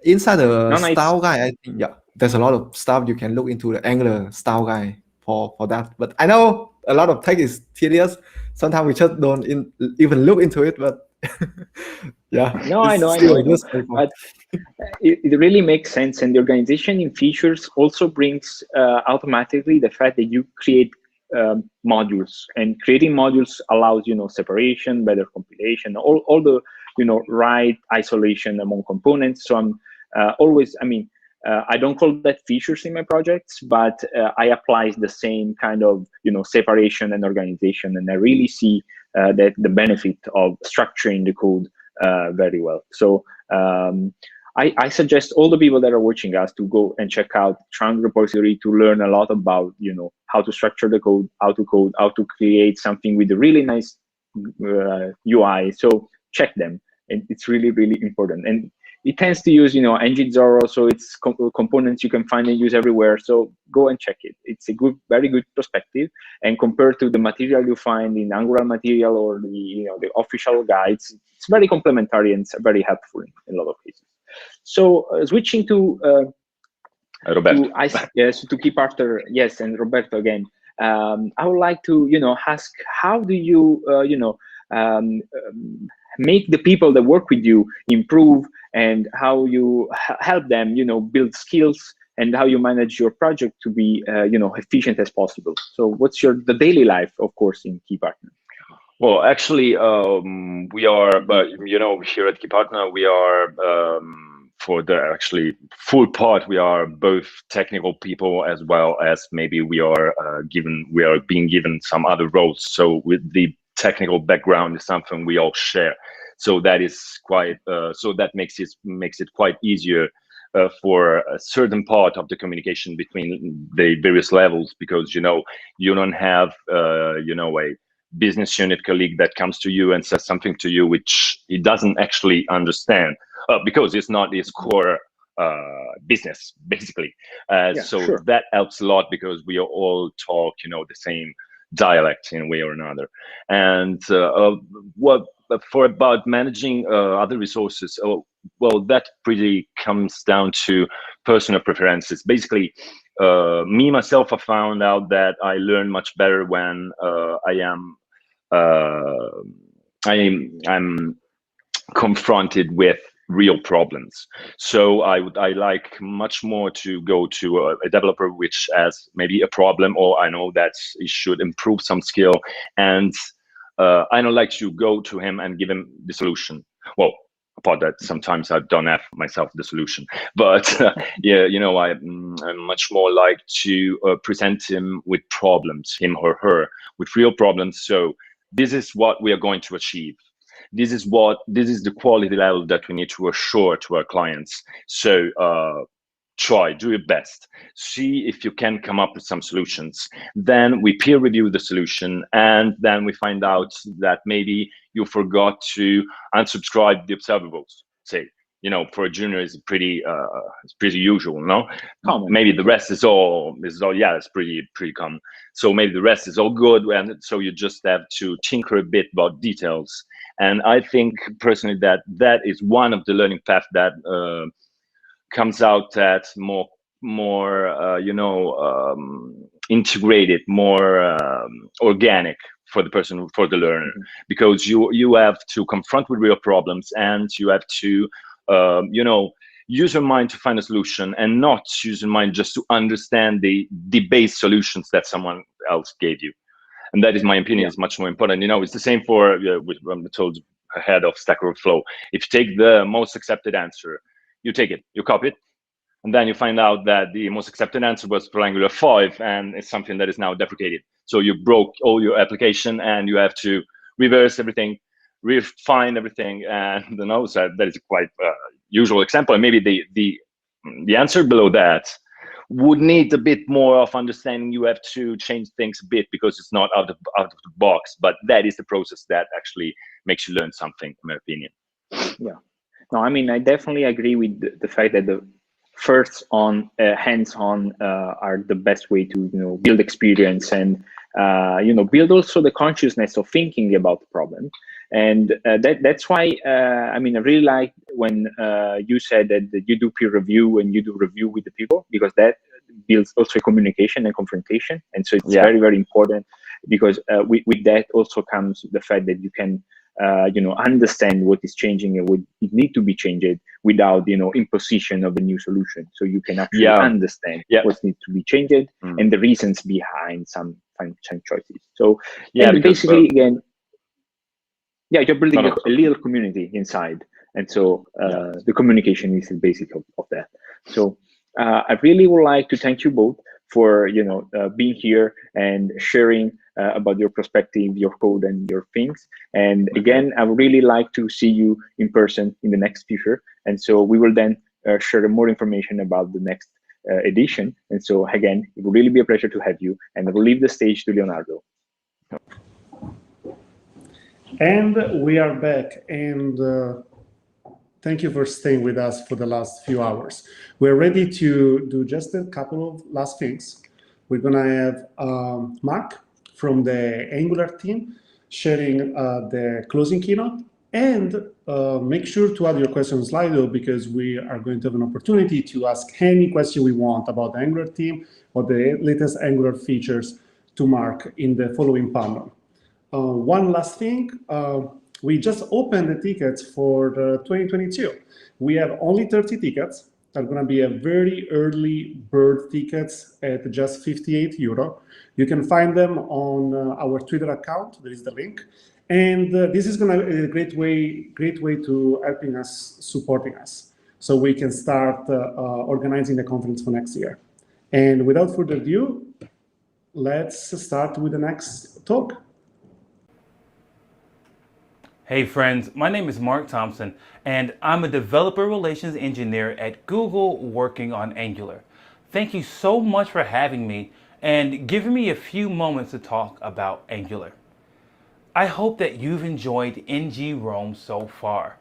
inside the style guide, I think there's a lot of stuff you can look into the Angular style guide for that. But I know a lot of tech is tedious. Sometimes we just don't even look into it, but No, I know. But it really makes sense, and the organization in features also brings automatically the fact that you create modules, and creating modules allows separation, better compilation, all the right isolation among components. So I'm always, I don't call that features in my projects, but I apply the same kind of separation and organization, and I really see that the benefit of structuring the code very well. So I suggest all the people that are watching us to go and check out TRUNG repository to learn a lot about how to structure the code, how to create something with a really nice UI. So check them, and it's really, really important. And it tends to use NgZoro, so it's components you can find and use everywhere. So go and check it. It's a very good perspective, and compared to the material you find in Angular material or the official guides, it's very complementary and it's very helpful in a lot of cases. So switching to Roberto. to Keypartner, yes, and Roberto again. I would like to ask, how do you make the people that work with you improve, and how you help them build skills, and how you manage your project to be efficient as possible? So what's the daily life, of course, in Keypartner? Well, actually, we are, but here at Keypartner, we are for the actually full part. We are both technical people, as well as maybe we are being given some other roles. So with the technical background is something we all share. So that is quite. So that makes it quite easier for a certain part of the communication between the various levels, because you don't have business unit colleague that comes to you and says something to you which he doesn't actually understand because it's not his core business, basically. So sure. that helps a lot because we all talk, the same dialect in a way or another. And what for about managing other resources, well, that pretty comes down to personal preferences. Basically, me myself, I found out that I learn much better when I'm confronted with real problems. So I like much more to go to a developer which has maybe a problem, or I know that he should improve some skill, and I don't like to go to him and give him the solution. Well, apart that sometimes I don't have myself the solution, but yeah, I much more like to present him with problems, him or her with real problems. So this is what we are going to achieve. This is the quality level that we need to assure to our clients. So do your best, see if you can come up with some solutions. Then we peer review the solution, and then we find out that maybe you forgot to unsubscribe the observables. Say, for a junior is pretty usual, no? Common. Maybe the rest is all yeah, it's pretty common. So maybe the rest is all good, and so you just have to tinker a bit about details. And I think personally that is one of the learning paths that comes out at more integrated, more organic for the person, for the learner, because you have to confront with real problems, and you have to use your mind to find a solution, and not use your mind just to understand the base solutions that someone else gave you. And that is my opinion, is much more important. It's the same for with I'm told ahead of Stack Overflow. If you take the most accepted answer, you take it, you copy it, and then you find out that the most accepted answer was for Angular 5, and it's something that is now deprecated. So you broke all your application, and you have to reverse everything, refine everything, and so that is a quite usual example. And maybe the answer below that would need a bit more of understanding. You have to change things a bit because it's not out of the box, but that is the process that actually makes you learn something, in my opinion. Yeah. No, I mean, I definitely agree with the fact that the first hands-on are the best way to build experience and build also the consciousness of thinking about the problem. And that's why I mean, I really like when you said that you do peer review and you do review with the people, because that builds also communication and confrontation. And so it's very, very important, because with that also comes the fact that you can understand what is changing and what it need to be changed without imposition of a new solution. So you can actually understand what needs to be changed and the reasons behind some choices. So basically, again, you're building a little community inside, and so the communication is the basic of that. So I really would like to thank you both for being here and sharing about your perspective, your code, and your things. And again, I would really like to see you in person in the next future. And so we will then share more information about the next edition. And so again, it will really be a pleasure to have you. And I will leave the stage to Leonardo. And we are back, and thank you for staying with us for the last few hours. We're ready to do just a couple of last things. We're gonna have Mark from the Angular team sharing the closing keynote, and make sure to add your question on Slido, because we are going to have an opportunity to ask any question we want about the Angular team or the latest Angular features to Mark in the following panel. One last thing, we just opened the tickets for the 2022. We have only 30 tickets. They're going to be a very early bird tickets at just €58. You can find them on our Twitter account. There is the link. And this is going to be a great way to helping us, supporting us, so we can start organizing the conference for next year. And without further ado, let's start with the next talk. Hey friends, my name is Mark Thompson, and I'm a developer relations engineer at Google working on Angular. Thank you so much for having me and giving me a few moments to talk about Angular. I hope that you've enjoyed NGRome so far.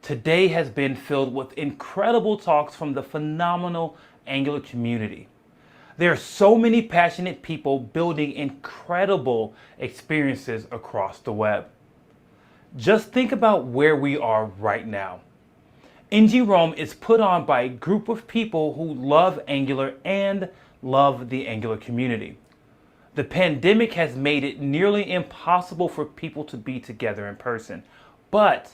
Today has been filled with incredible talks from the phenomenal Angular community. There are so many passionate people building incredible experiences across the web. Just think about where we are right now. NGRome is put on by a group of people who love Angular and love the Angular community. The pandemic has made it nearly impossible for people to be together in person, but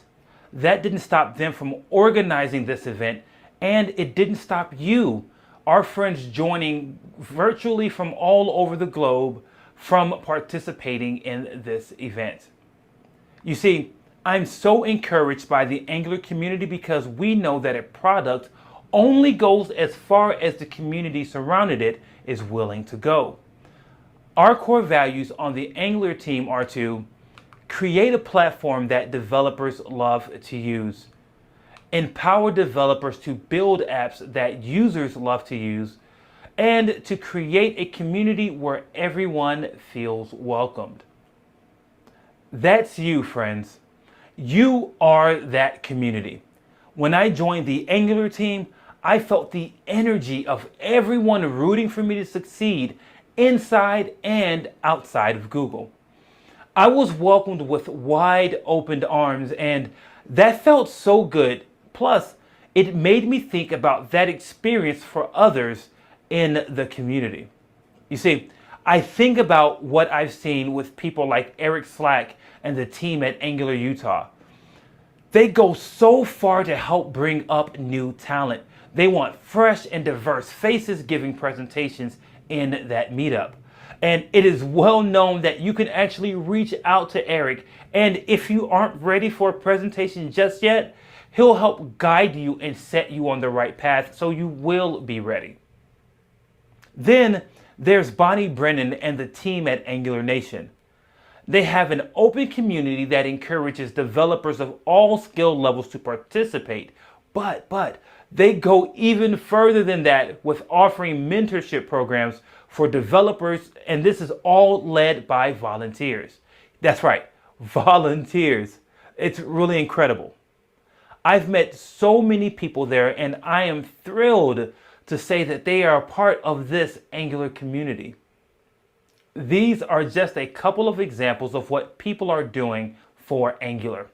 that didn't stop them from organizing this event, and it didn't stop you, our friends, joining virtually from all over the globe from participating in this event. You see, I'm so encouraged by the Angular community because we know that a product only goes as far as the community surrounding it is willing to go. Our core values on the Angular team are to create a platform that developers love to use, empower developers to build apps that users love to use, and to create a community where everyone feels welcomed. That's you, friends. You are that community. When I joined the Angular team, I felt the energy of everyone rooting for me to succeed inside and outside of Google. I was welcomed with wide opened arms, and that felt so good. Plus, it made me think about that experience for others in the community. You see, I think about what I've seen with people like Eric Slack and the team at Angular Utah. They go so far to help bring up new talent. They want fresh and diverse faces giving presentations in that meetup. And it is well known that you can actually reach out to Eric, and if you aren't ready for a presentation just yet, he'll help guide you and set you on the right path so you will be ready. Then there's Bonnie Brennan and the team at Angular Nation. They have an open community that encourages developers of all skill levels to participate, but they go even further than that with offering mentorship programs for developers, and this is all led by volunteers. That's right, volunteers. It's really incredible. I've met so many people there, and I am thrilled to say that they are a part of this Angular community. These are just a couple of examples of what people are doing for Angular.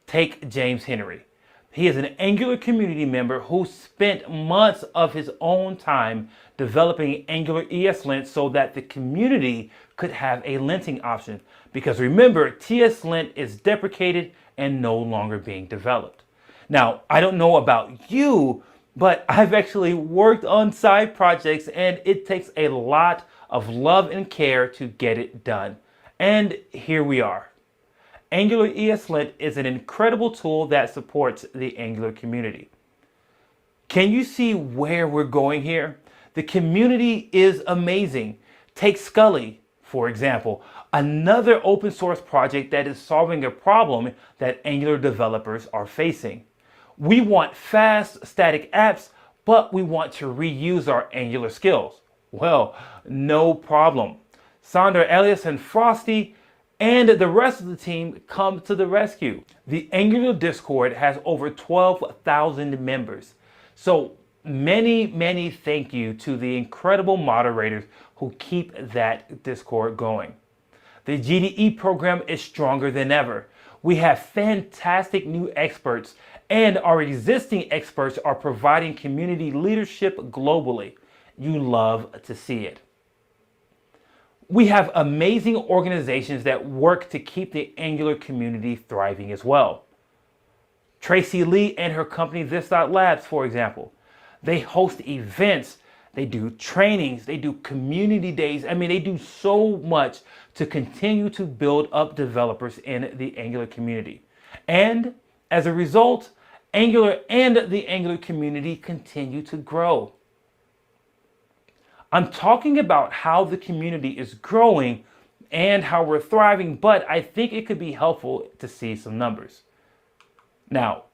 Take James Henry. He is an Angular community member who spent months of his own time developing Angular ESLint so that the community could have a linting option. Because remember, TSLint is deprecated and no longer being developed. Now, I don't know about you, but I've actually worked on side projects, and it takes a lot of love and care to get it done. And here we are. Angular ESLint is an incredible tool that supports the Angular community. Can you see where we're going here? The community is amazing. Take Scully, for example, another open source project that is solving a problem that Angular developers are facing. We want fast, static apps, but we want to reuse our Angular skills. Well, no problem. Sandra, Elias, and Frosty and the rest of the team come to the rescue. The Angular Discord has over 12,000 members. So many thank you to the incredible moderators who keep that Discord going. The GDE program is stronger than ever. We have fantastic new experts, and our existing experts are providing community leadership globally. You love to see it. We have amazing organizations that work to keep the Angular community thriving as well. Tracy Lee and her company This.Labs, for example, they host events, they do trainings, they do community days. I mean, they do so much to continue to build up developers in the Angular community. And as a result, Angular and the Angular community continue to grow. I'm talking about how the community is growing and how we're thriving, but I think it could be helpful to see some numbers. Now,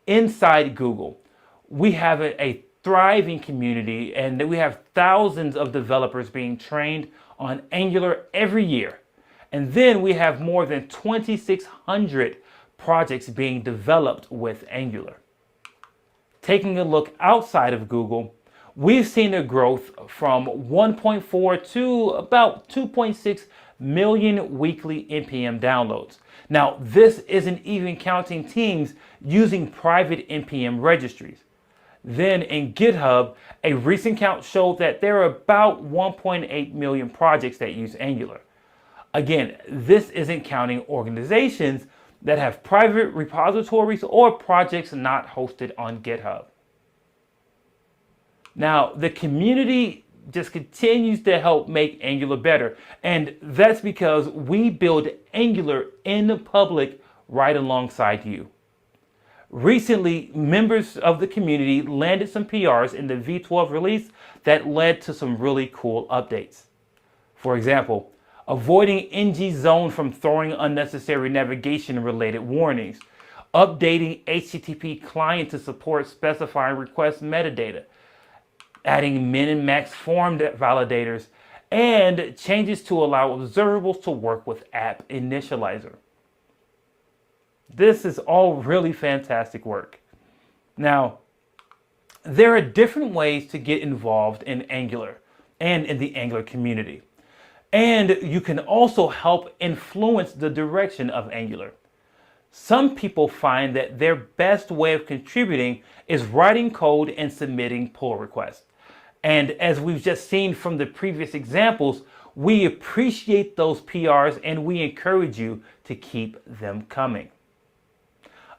inside Google, we have a thriving community, and we have thousands of developers being trained on Angular every year. And then we have more than 2,600 projects being developed with Angular. Taking a look outside of Google, we've seen a growth from 1.4 to about 2.6 million weekly NPM downloads. Now, this isn't even counting teams using private NPM registries. Then in GitHub, a recent count showed that there are about 1.8 million projects that use Angular. Again, this isn't counting organizations that have private repositories or projects not hosted on GitHub. Now, the community just continues to help make Angular better, and that's because we build Angular in public right alongside you. Recently, members of the community landed some PRs in the V12 release that led to some really cool updates. For example, avoiding NGZone from throwing unnecessary navigation-related warnings, updating HTTP client to support specifying request metadata, adding min and max form validators, and changes to allow observables to work with App Initializer. This is all really fantastic work. Now, there are different ways to get involved in Angular and in the Angular community. And you can also help influence the direction of Angular. Some people find that their best way of contributing is writing code and submitting pull requests. And as we've just seen from the previous examples, we appreciate those PRs and we encourage you to keep them coming.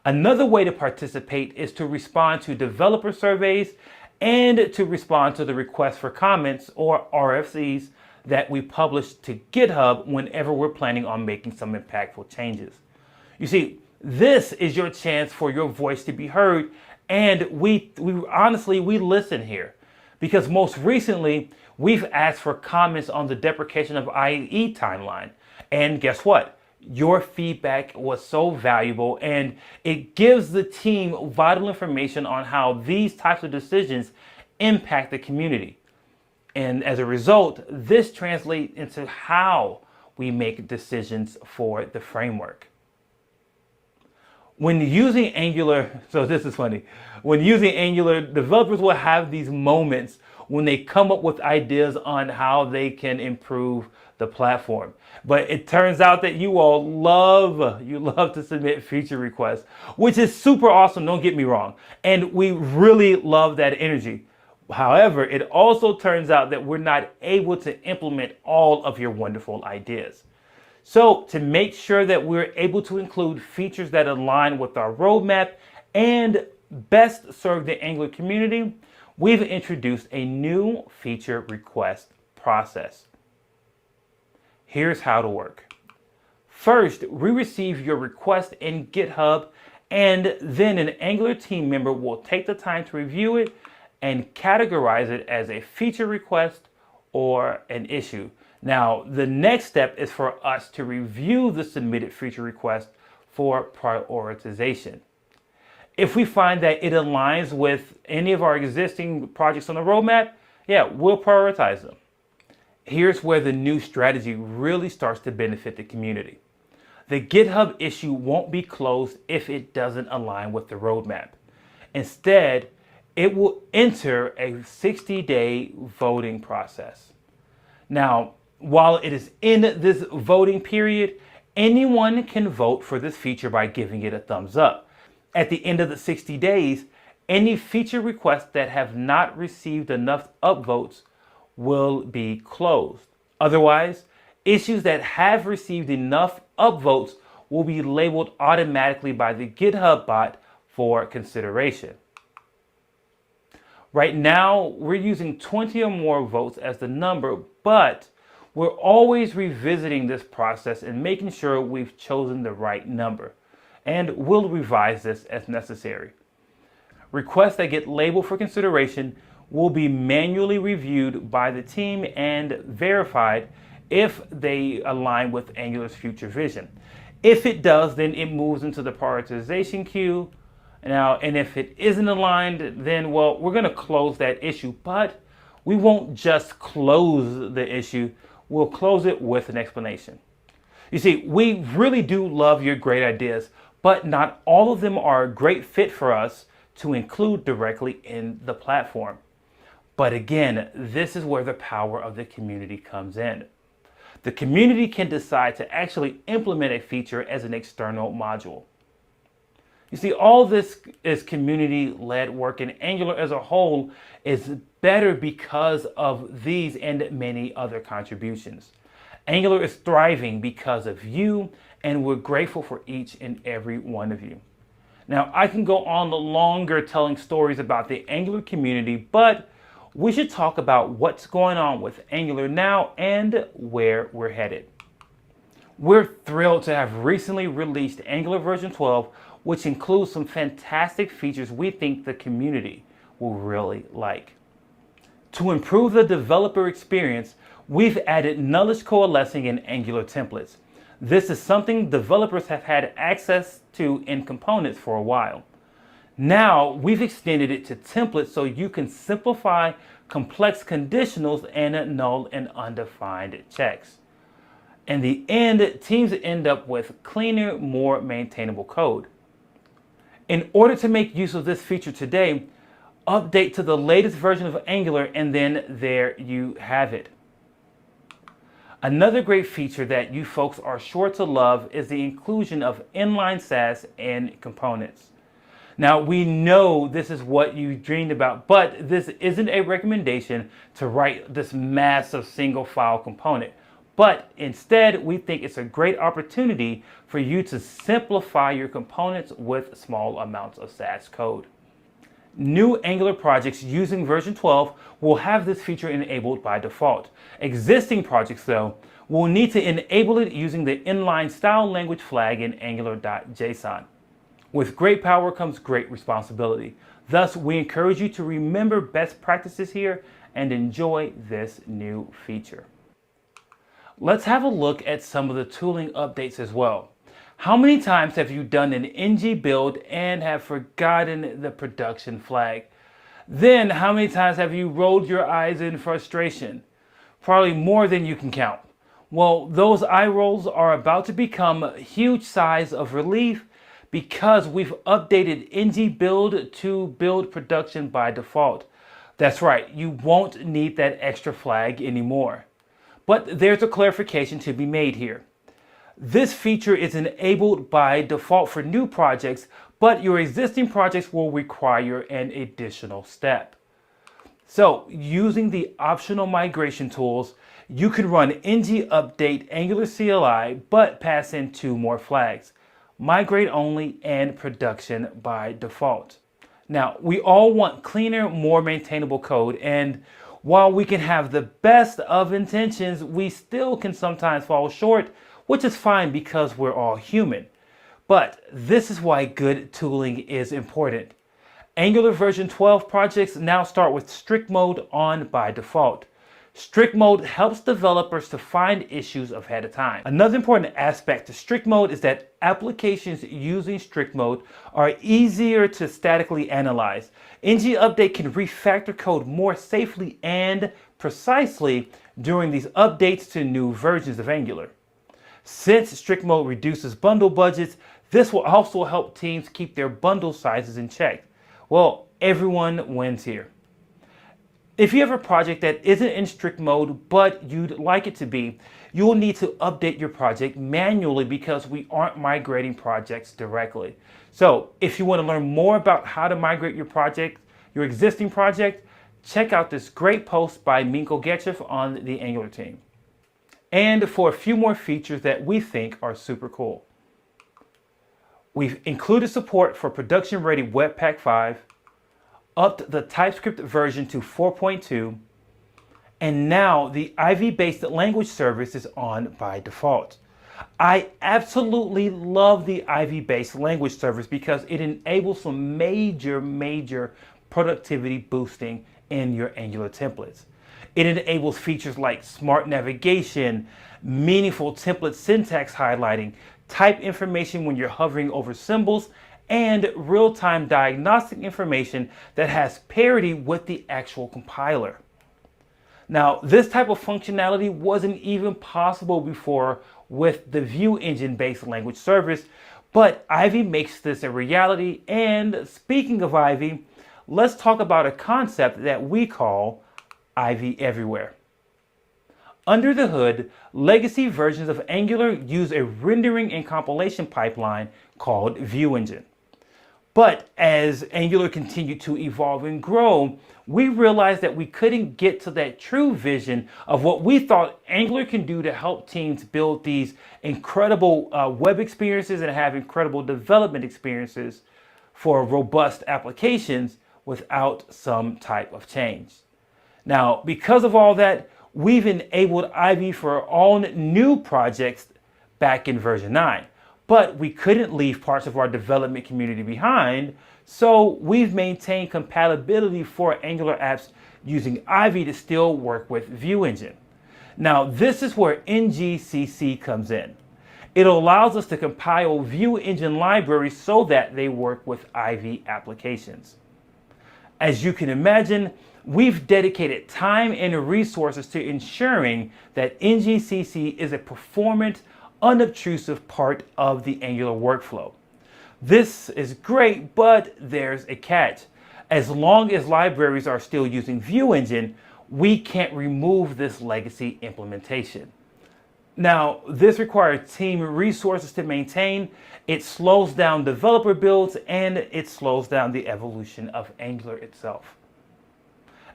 Another way to participate is to respond to developer surveys and to respond to the requests for comments, or RFCs, that we publish to GitHub whenever we're planning on making some impactful changes. You see, this is your chance for your voice to be heard, and we honestly listen here. Because most recently, we've asked for comments on the deprecation of IE timeline. And guess what? Your feedback was so valuable, and it gives the team vital information on how these types of decisions impact the community. And as a result, this translates into how we make decisions for the framework. When using Angular, so this is funny, when using Angular, developers will have these moments when they come up with ideas on how they can improve the platform. But it turns out that you all love to submit feature requests, which is super awesome, don't get me wrong. And we really love that energy. However, it also turns out that we're not able to implement all of your wonderful ideas. So to make sure that we're able to include features that align with our roadmap and best serve the Angular community, we've introduced a new feature request process. Here's how to work. First, we receive your request in GitHub, and then an Angular team member will take the time to review it and categorize it as a feature request or an issue. Now, the next step is for us to review the submitted feature request for prioritization. If we find that it aligns with any of our existing projects on the roadmap, yeah, we'll prioritize them. Here's where the new strategy really starts to benefit the community. The GitHub issue won't be closed if it doesn't align with the roadmap. Instead, it will enter a 60-day voting process. Now, while it is in this voting period, anyone can vote for this feature by giving it a thumbs up. At the end of the 60 days, any feature requests that have not received enough upvotes will be closed. Otherwise, issues that have received enough upvotes will be labeled automatically by the GitHub bot for consideration. Right now, we're using 20 or more votes as the number, but we're always revisiting this process and making sure we've chosen the right number. And we'll revise this as necessary. Requests that get labeled for consideration will be manually reviewed by the team and verified if they align with Angular's future vision. If it does, then it moves into the prioritization queue. Now, and if it isn't aligned, then, well, we're going to close that issue, but we won't just close the issue. We'll close it with an explanation. You see, we really do love your great ideas, but not all of them are a great fit for us to include directly in the platform. But again, this is where the power of the community comes in. The community can decide to actually implement a feature as an external module. You see, all this is community-led work, and Angular as a whole is better because of these and many other contributions. Angular is thriving because of you, and we're grateful for each and every one of you. Now, I can go on longer telling stories about the Angular community, but we should talk about what's going on with Angular now and where we're headed. We're thrilled to have recently released Angular version 12, which includes some fantastic features we think the community will really like. To improve the developer experience, we've added knowledge coalescing in Angular templates. This is something developers have had access to in components for a while. Now we've extended it to templates so you can simplify complex conditionals and null and undefined checks. In the end, teams end up with cleaner, more maintainable code. In order to make use of this feature today, update to the latest version of Angular, and then there you have it. Another great feature that you folks are sure to love is the inclusion of inline SAS in components. Now, we know this is what you dreamed about, but this isn't a recommendation to write this massive single file component. But instead, we think it's a great opportunity for you to simplify your components with small amounts of SAS code. New Angular projects using version 12 will have this feature enabled by default. Existing projects, though, will need to enable it using the inline style language flag in angular.json. With great power comes great responsibility. Thus, we encourage you to remember best practices here and enjoy this new feature. Let's have a look at some of the tooling updates as well. How many times have you done an ng build and have forgotten the production flag? Then how many times have you rolled your eyes in frustration? Probably more than you can count. Well, those eye rolls are about to become a huge sighs of relief because we've updated ng build to build production by default. That's right, you won't need that extra flag anymore. But there's a clarification to be made here. This feature is enabled by default for new projects, but your existing projects will require an additional step. So, using the optional migration tools, you can run ng update Angular CLI, but pass in two more flags: migrate only and production by default. Now, we all want cleaner, more maintainable code, and while we can have the best of intentions, we still can sometimes fall short, which is fine because we're all human. But this is why good tooling is important. Angular version 12 projects now start with strict mode on by default. Strict mode helps developers to find issues ahead of time. Another important aspect to strict mode is that applications using strict mode are easier to statically analyze. ng update can refactor code more safely and precisely during these updates to new versions of Angular. Since strict mode reduces bundle budgets, this will also help teams keep their bundle sizes in check. Well, everyone wins here. If you have a project that isn't in strict mode, but you'd like it to be, you will need to update your project manually because we aren't migrating projects directly. So if you want to learn more about how to migrate your project, your existing project, check out this great post by Minko Getchev on the Angular team. And for a few more features that we think are super cool. We've included support for production-ready Webpack 5, upped the TypeScript version to 4.2, and now the Ivy-based language service is on by default. I absolutely love the Ivy-based language service because it enables some major productivity boosting in your Angular templates. It enables features like smart navigation, meaningful template syntax highlighting, type information when you're hovering over symbols, and real-time diagnostic information that has parity with the actual compiler. Now, this type of functionality wasn't even possible before with the View Engine-based language service, but Ivy makes this a reality. And speaking of Ivy, let's talk about a concept that we call Ivy Everywhere. Under the hood, legacy versions of Angular use a rendering and compilation pipeline called View Engine. But as Angular continued to evolve and grow, we realized that we couldn't get to that true vision of what we thought Angular can do to help teams build these incredible web experiences and have incredible development experiences for robust applications without some type of change. Now, because of all that, we've enabled Ivy for all new projects back in version 9. But we couldn't leave parts of our development community behind, so we've maintained compatibility for Angular apps using Ivy to still work with View Engine. Now, this is where NgCC comes in. It allows us to compile View Engine libraries so that they work with Ivy applications. As you can imagine, we've dedicated time and resources to ensuring that NgCC is a performant, unobtrusive part of the Angular workflow. This is great, but there's a catch. As long as libraries are still using View Engine, we can't remove this legacy implementation. Now, this requires team resources to maintain. It slows down developer builds and it slows down the evolution of Angular itself.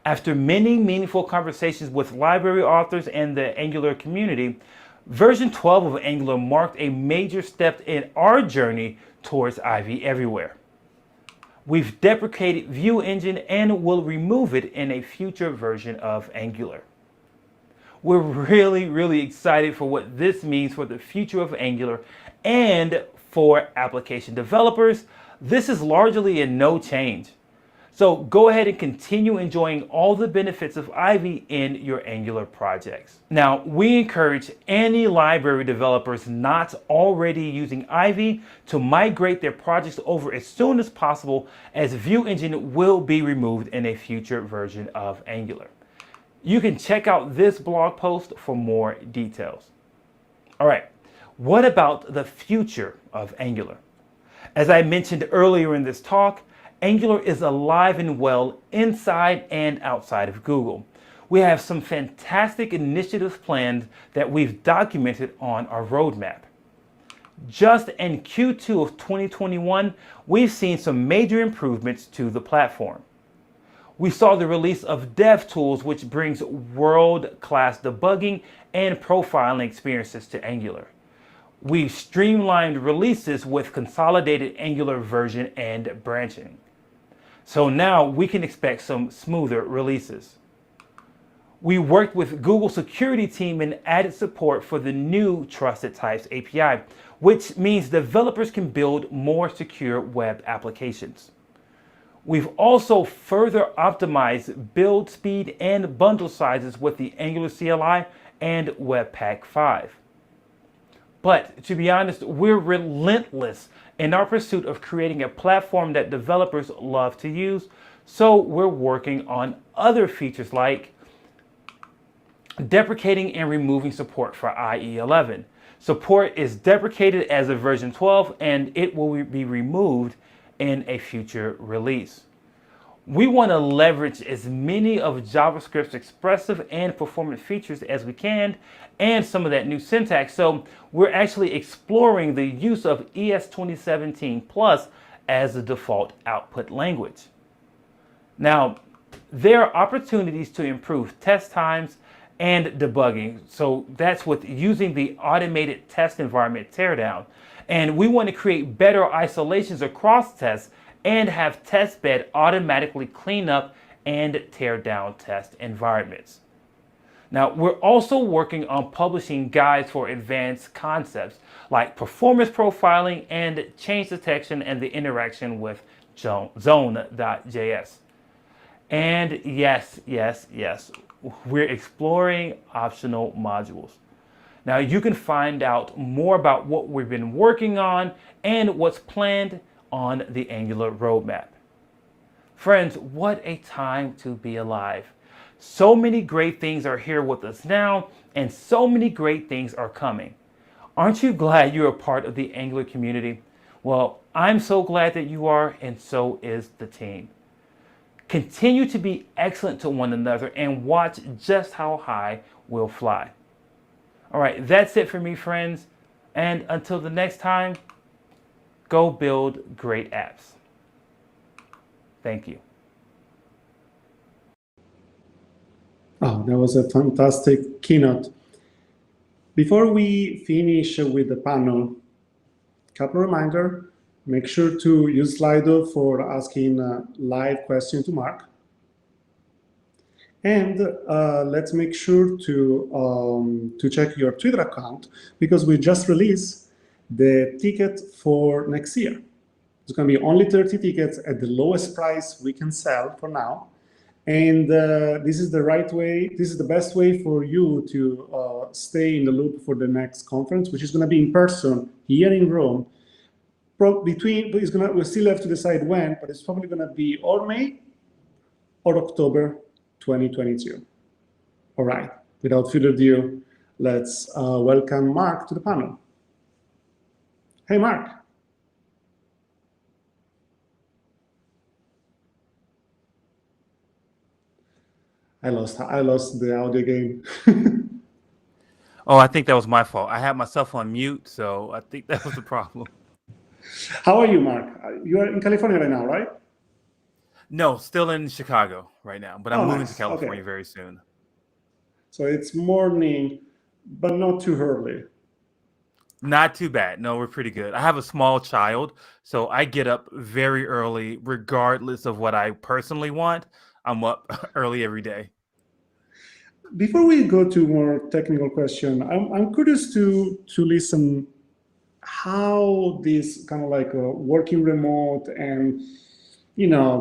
After many meaningful conversations with library authors and the Angular community, version 12 of Angular marked a major step in our journey towards Ivy Everywhere. We've deprecated View Engine and will remove it in a future version of Angular. We're really excited for what this means for the future of Angular and for application developers. This is largely a no change. So go ahead and continue enjoying all the benefits of Ivy in your Angular projects. Now, we encourage any library developers not already using Ivy to migrate their projects over as soon as possible, as View Engine will be removed in a future version of Angular. You can check out this blog post for more details. All right, what about the future of Angular? As I mentioned earlier in this talk, Angular is alive and well inside and outside of Google. We have some fantastic initiatives planned that we've documented on our roadmap. Just in Q2 of 2021, we've seen some major improvements to the platform. We saw the release of DevTools, which brings world-class debugging and profiling experiences to Angular. We've streamlined releases with consolidated Angular version and branching. So now we can expect some smoother releases. We worked with Google security team and added support for the new Trusted Types API, which means developers can build more secure web applications. We've also further optimized build speed and bundle sizes with the Angular CLI and Webpack 5. But to be honest, we're relentless in our pursuit of creating a platform that developers love to use, so we're working on other features like deprecating and removing support for IE11. Support is deprecated as of version 12 and it will be removed in a future release. We want to leverage as many of JavaScript's expressive and performant features as we can and some of that new syntax, so we're actually exploring the use of ES 2017 Plus as the default output language. Now, there are opportunities to improve test times and debugging, so that's with using the automated test environment teardown. And we want to create better isolations across tests and have testbed automatically clean up and tear down test environments. Now, we're also working on publishing guides for advanced concepts like performance profiling and change detection and the interaction with zone.js. And yes, we're exploring optional modules. Now, you can find out more about what we've been working on and what's planned on the Angular roadmap. Friends, what a time to be alive. So many great things are here with us now, and so many great things are coming. Aren't you glad you're a part of the Angular community? Well, I'm so glad that you are, and so is the team. Continue to be excellent to one another and watch just how high we'll fly. All right, that's it for me, friends. And until the next time, go build great apps. Thank you. Oh, that was a fantastic keynote. Before we finish with the panel, couple reminder, make sure to use Slido for asking a live question to Mark. And let's make sure to check your Twitter account, because we just released the ticket for next year. It's going to be only 30 tickets at the lowest price we can sell for now. And this is the right way, this is the best way for you to stay in the loop for the next conference, which is going to be in person here in Rome. We still have to decide when, but it's probably going to be or May or October 2022. All right, without further ado, let's welcome Mark to the panel. Hey, Mark. I lost the audio again. Oh, I think that was my fault. I had myself on mute, so I think that was the problem. How are you, Mark? You are in California right now, right? No, still in Chicago right now, but I'm moving to California very soon. So it's morning, but not too early. Not too bad. No, we're pretty good. I have a small child, so I get up very early, regardless of what I personally want. I'm up early every day. Before we go to more technical question, I'm curious to listen how this kind of like working remote and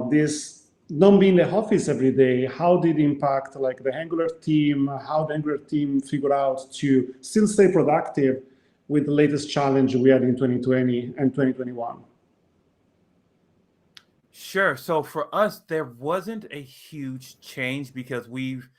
this not being in the office every day, how did it impact like the Angular team, how the Angular team figured out to still stay productive with the latest challenge we had in 2020 and 2021? Sure. So for us, there wasn't a huge change because we've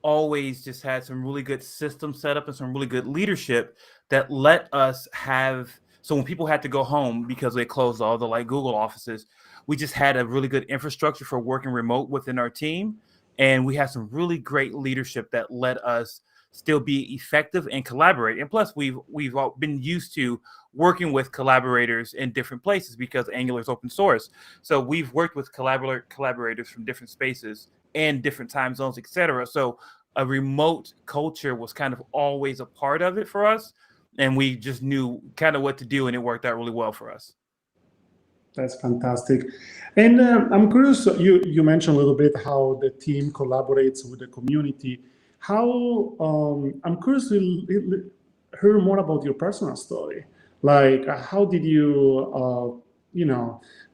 always just had some really good system setup and some really good leadership that let us have. So when people had to go home because they closed all the like Google offices, we just had a really good infrastructure for working remote within our team. And we had some really great leadership that let us still be effective and collaborate. And plus, we've all been used to working with collaborators in different places because Angular is open source. So we've worked with collaborators from different spaces and different time zones, etc. So a remote culture was kind of always a part of it for us. And we just knew kind of what to do, and it worked out really well for us. That's fantastic. And I'm curious, you mentioned a little bit how the team collaborates with the community. How I'm curious to hear more about your personal story. Like, how did you,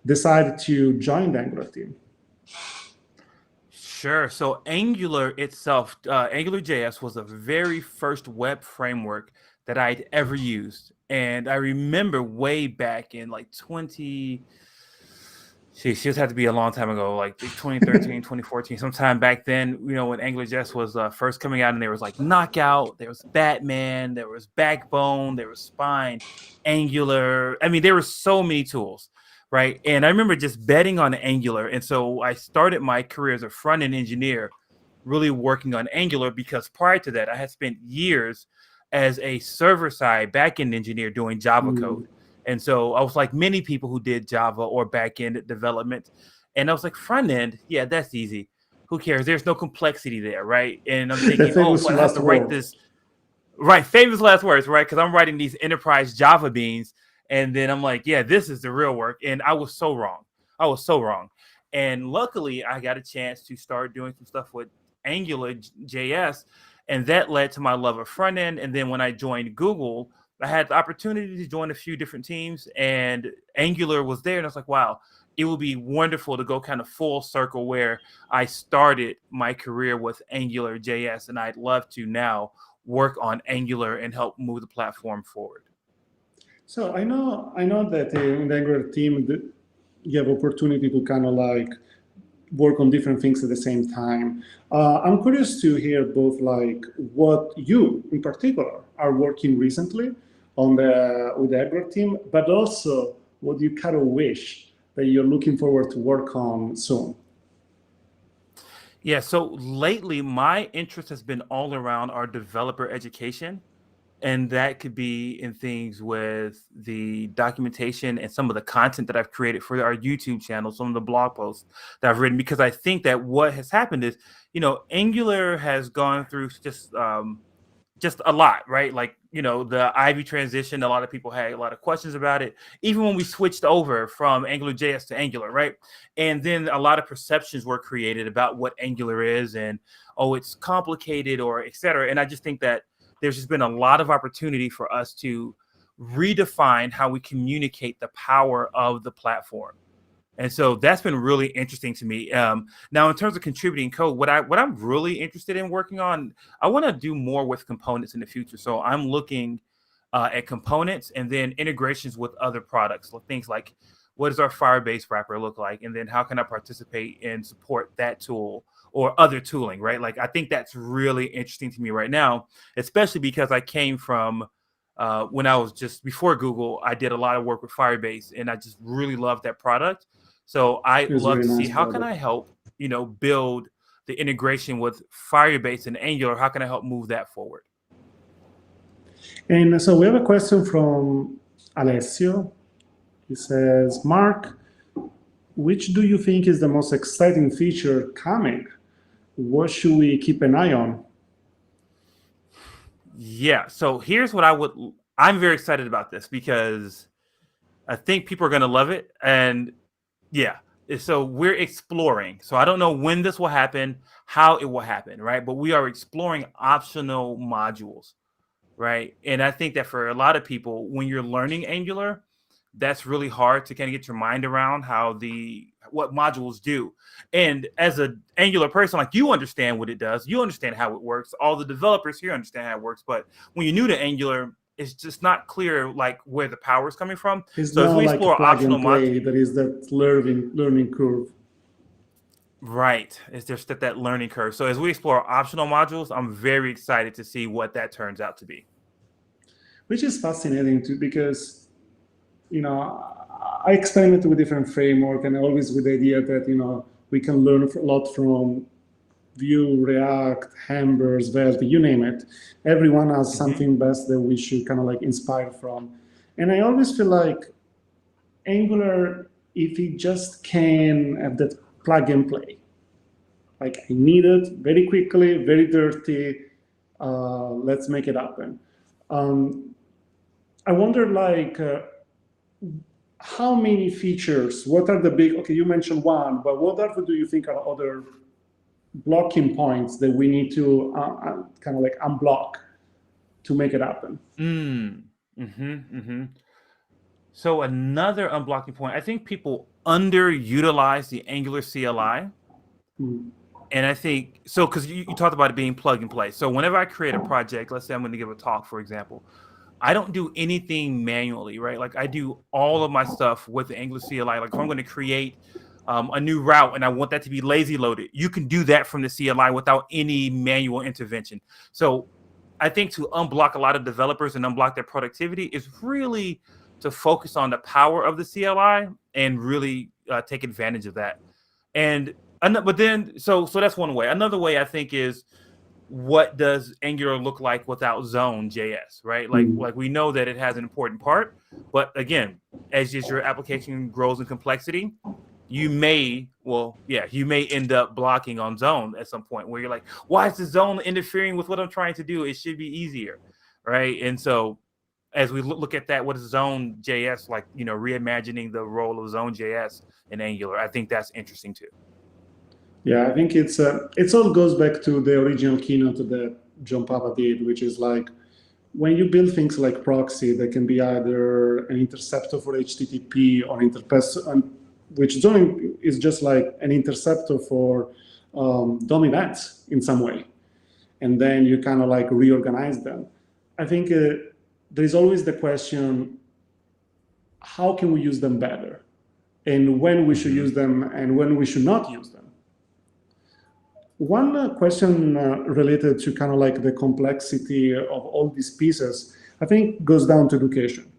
decide to join the Angular team? Sure. So Angular itself, AngularJS was the very first web framework that I'd ever used. And I remember way back in like she's had to be a long time ago, like 2013, 2014, sometime back then, when AngularJS was first coming out, and there was like Knockout, there was Batman, there was Backbone, there was Spine, Angular. I mean, there were so many tools, right? And I remember just betting on Angular. And so I started my career as a front-end engineer, really working on Angular, because prior to that, I had spent years as a server-side back-end engineer doing Java code. And so I was like many people who did Java or back-end development. And I was like, front-end, yeah, that's easy. Who cares? There's no complexity there, right? And I'm thinking, I have to write this. Right, famous last words, right? Because I'm writing these enterprise Java beans. And then I'm like, yeah, this is the real work. And I was so wrong. And luckily, I got a chance to start doing some stuff with AngularJS. And that led to my love of front end. And then when I joined Google, I had the opportunity to join a few different teams, and Angular was there. And I was like, wow, it would be wonderful to go kind of full circle where I started my career with AngularJS. And I'd love to now work on Angular and help move the platform forward. So I know that in the Angular team, you have opportunity to kind of like work on different things at the same time. I'm curious to hear both like what you in particular are working recently on with the Edward team, but also what you kind of wish that you're looking forward to work on soon. Yeah, so lately my interest has been all around our developer education. And that could be in things with the documentation and some of the content that I've created for our YouTube channel, some of the blog posts that I've written, because I think that what has happened is, you know, Angular has gone through just a lot, right? Like, you know, the Ivy transition, a lot of people had a lot of questions about it, even when we switched over from AngularJS to Angular, right? And then a lot of perceptions were created about what Angular is and, oh, it's complicated or et cetera. And I just think that there's just been a lot of opportunity for us to redefine how we communicate the power of the platform. And so that's been really interesting to me. Now, in terms of contributing code, what I'm really interested in working on, I want to do more with components in the future. So I'm looking at components and then integrations with other products, things like what does our Firebase wrapper look like? And then how can I participate and support that tool or other tooling, right? Like, I think that's really interesting to me right now, especially because I came from when I was just before Google, I did a lot of work with Firebase and I just really loved that product. So I love to see how can I help, you know, build the integration with Firebase and Angular. How can I help move that forward? And so we have a question from Alessio. He says, Mark, which do you think is the most exciting feature coming? What should we keep an eye on? Yeah, so here's what I'm very excited about this because I think people are going to love it. And yeah, so we're exploring. So I don't know when this will happen, how it will happen, right? But we are exploring optional modules, right? And I think that for a lot of people, when you're learning Angular, that's really hard to kind of get your mind around what modules do. And as an Angular person, like, you understand what it does, you understand how it works. All the developers here understand how it works. But when you're new to Angular, it's just not clear like where the power is coming from. It's so not as we like explore a plug optional and play, modules, there is that learning curve. right? It's just that learning curve. So as we explore optional modules, I'm very excited to see what that turns out to be. Which is fascinating too, because, you know, I experimented with different framework and always with the idea that, you know, we can learn a lot from Vue, React, Hamburg, Svelte, you name it. Everyone has something best that we should kind of like inspire from. And I always feel like Angular, if it just can have that plug and play, like I need it very quickly, very dirty, let's make it happen. I wonder, like, how many features, what are the big, okay, you mentioned one, but what other do you think are other blocking points that we need to kind of like unblock to make it happen? So another unblocking point, I think people underutilize the Angular CLI. And I think, so because you talked about it being plug and play. So whenever I create a project, let's say I'm going to give a talk, for example, I don't do anything manually, right? Like, I do all of my stuff with the Angular CLI. Like, if I'm going to create a new route and I want that to be lazy loaded, you can do that from the CLI without any manual intervention. So I think to unblock a lot of developers and unblock their productivity is really to focus on the power of the CLI and really take advantage of that. But then, so that's one way. Another way I think is, what does Angular look like without Zone.js, right? Like we know that it has an important part, but again, as your application grows in complexity, you may end up blocking on Zone at some point where you're like, why is the Zone interfering with what I'm trying to do? It should be easier, right? And so as we look at that, what is Zone.js, like, you know, reimagining the role of Zone.js in Angular, I think that's interesting too. Yeah, I think it all goes back to the original keynote that John Papa did, which is like, when you build things like proxy, that can be either an interceptor for HTTP or which Zone is just like an interceptor for DOM events in some way. And then you kind of like reorganize them. I think there is always the question, how can we use them better? And when we should use them and when we should not use them. One question related to kind of like the complexity of all these pieces, I think goes down to education.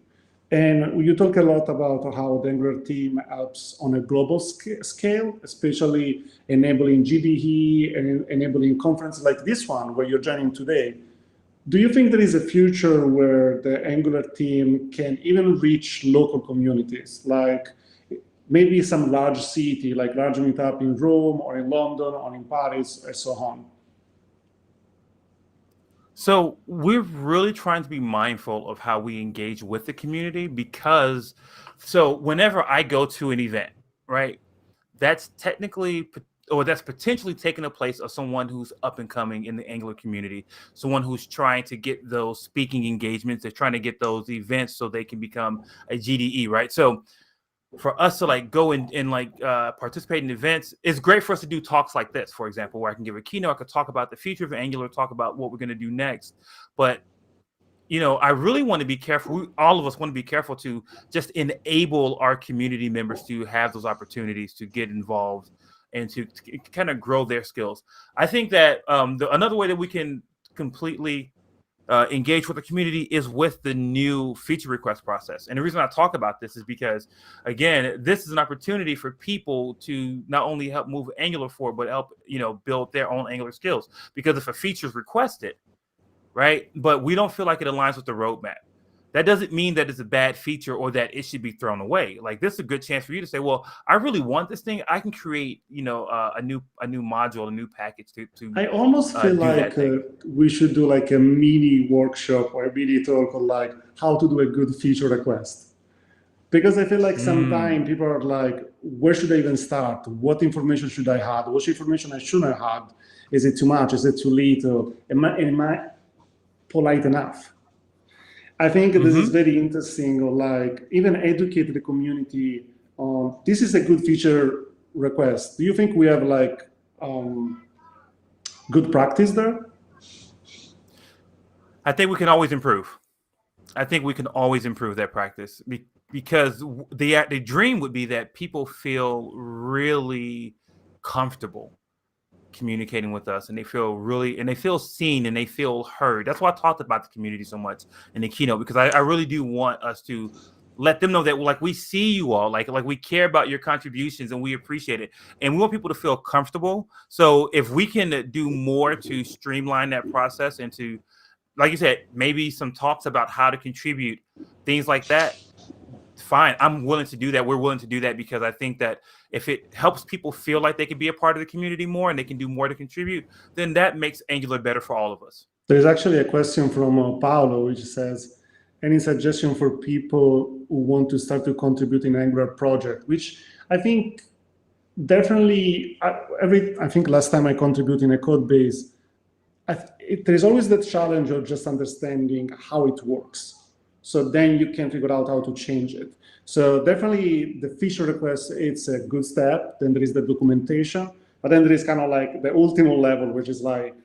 And you talk a lot about how the Angular team helps on a global scale, especially enabling GDE and enabling conferences like this one where you're joining today. Do you think there is a future where the Angular team can even reach local communities, like maybe some large city, like large meetup in Rome or in London or in Paris and so on? So we're really trying to be mindful of how we engage with the community, because so whenever I go to an event, right, that's technically, or that's potentially taking the place of someone who's up and coming in the Angular community, someone who's trying to get those speaking engagements, they're trying to get those events so they can become a GDE, right? So for us to like go and like participate in events, it's great for us to do talks like this, for example, where I can give a keynote, I could talk about the future of Angular, talk about what we're going to do next. But you know, I really want to be careful. All of us want to be careful to just enable our community members to have those opportunities to get involved and to kind of grow their skills. I think that another way that we can completely engage with the community is with the new feature request process. And the reason I talk about this is because, again, this is an opportunity for people to not only help move Angular forward, but help, you know, build their own Angular skills. Because if a feature is requested, right, but we don't feel like it aligns with the roadmap, that doesn't mean that it's a bad feature or that it should be thrown away. Like, this is a good chance for you to say, well, I really want this thing. I can create, you know, a new module, a new package to I almost feel like we should do like a mini workshop or a mini talk on like how to do a good feature request. Because I feel like sometimes people are like, where should I even start? What information should I add? What information I shouldn't add? Is it too much? Is it too little? Am I polite enough? I think this is very interesting, or like even educate the community on this is a good feature request. Do you think we have like good practice there? I think we can always improve. I think we can always improve that practice, because the dream would be that people feel really comfortable communicating with us, and they feel seen and they feel heard. That's why I talked about the community so much in the keynote, because I really do want us to let them know that like we see you all, like we care about your contributions and we appreciate it, and we want people to feel comfortable. So if we can do more to streamline that process and to, like you said, maybe some talks about how to contribute, things like that, fine. I'm willing to do that. We're willing to do that, because I think that if it helps people feel like they can be a part of the community more and they can do more to contribute, then that makes Angular better for all of us. There's actually a question from Paolo, which says, any suggestion for people who want to start to contribute in Angular project? Which I think definitely, I think last time I contributed in a code base, there's always the challenge of just understanding how it works. So then you can figure out how to change it. So definitely the feature request, it's a good step. Then there is the documentation, but then there is kind of like the ultimate level, which is like,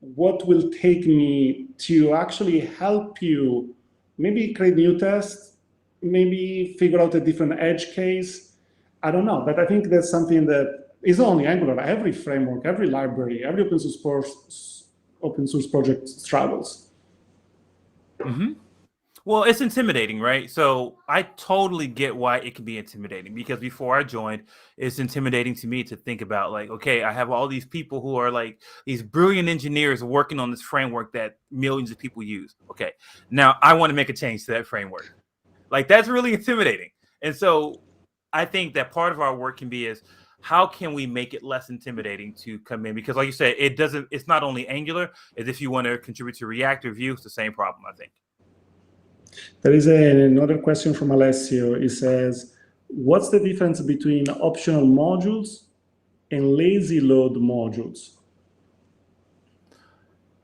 what will take me to actually help you maybe create new tests, maybe figure out a different edge case. I don't know, but I think that's something that is only Angular. Every framework, every library, every open source project struggles. Well, it's intimidating, right? So I totally get why it can be intimidating, because before I joined, it's intimidating to me to think about like, okay, I have all these people who are like these brilliant engineers working on this framework that millions of people use. Okay, now I want to make a change to that framework. Like, that's really intimidating. And so I think that part of our work can be is, how can we make it less intimidating to come in? Because like you said, it's not only Angular, as if you want to contribute to React or Vue, it's the same problem, I think. There is another question from Alessio. He says, what's the difference between optional modules and lazy load modules?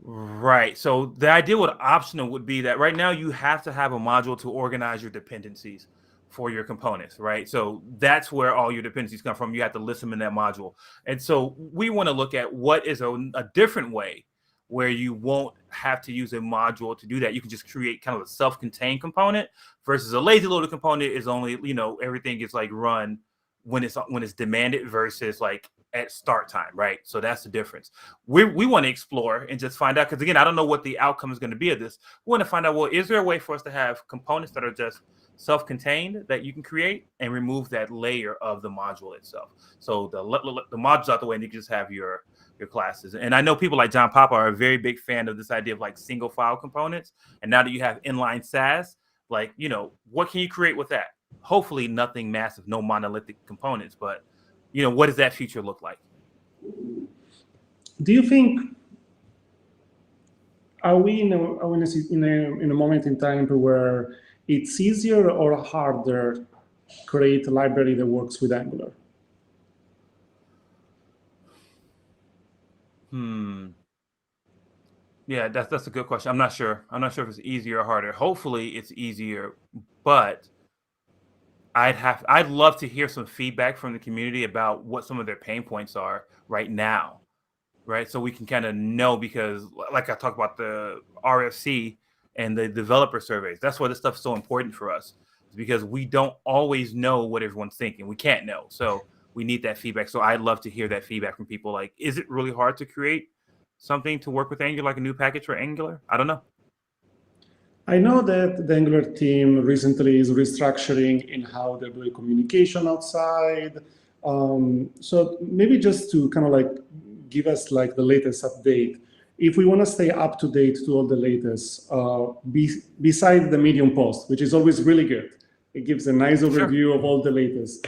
Right. So the idea with optional would be that right now you have to have a module to organize your dependencies for your components, right? So that's where all your dependencies come from. You have to list them in that module. And so we want to look at what is a different way where you won't have to use a module to do that. You can just create kind of a self-contained component, versus a lazy loaded component is only, you know, everything is like run when it's demanded, versus like at start time, right? So that's the difference. We want to explore and just find out, because again, I don't know what the outcome is going to be of this. We want to find out, well, is there a way for us to have components that are just self-contained that you can create and remove that layer of the module itself? So the module's out the way and you can just have your classes. And I know people like John Papa are a very big fan of this idea of like single file components. And now that you have inline SaaS, like, you know, what can you create with that? Hopefully nothing massive, no monolithic components, but you know, what does that future look like? Do you think, are we in a moment in time where it's easier or harder to create a library that works with Angular? Yeah, that's a good question. I'm not sure. I'm not sure if it's easier or harder. Hopefully it's easier, but I'd love to hear some feedback from the community about what some of their pain points are right now, right? So we can kind of know, because like I talked about the RFC and the developer surveys, that's why this stuff is so important for us, because we don't always know what everyone's thinking. We can't know. So we need that feedback. So I'd love to hear that feedback from people. Like, is it really hard to create something to work with Angular, like a new package for Angular? I don't know. I know that the Angular team recently is restructuring in how they're doing communication outside. So maybe just to kind of like give us like the latest update, if we want to stay up to date to all the latest, beside the Medium post, which is always really good, it gives a nice overview of all the latest.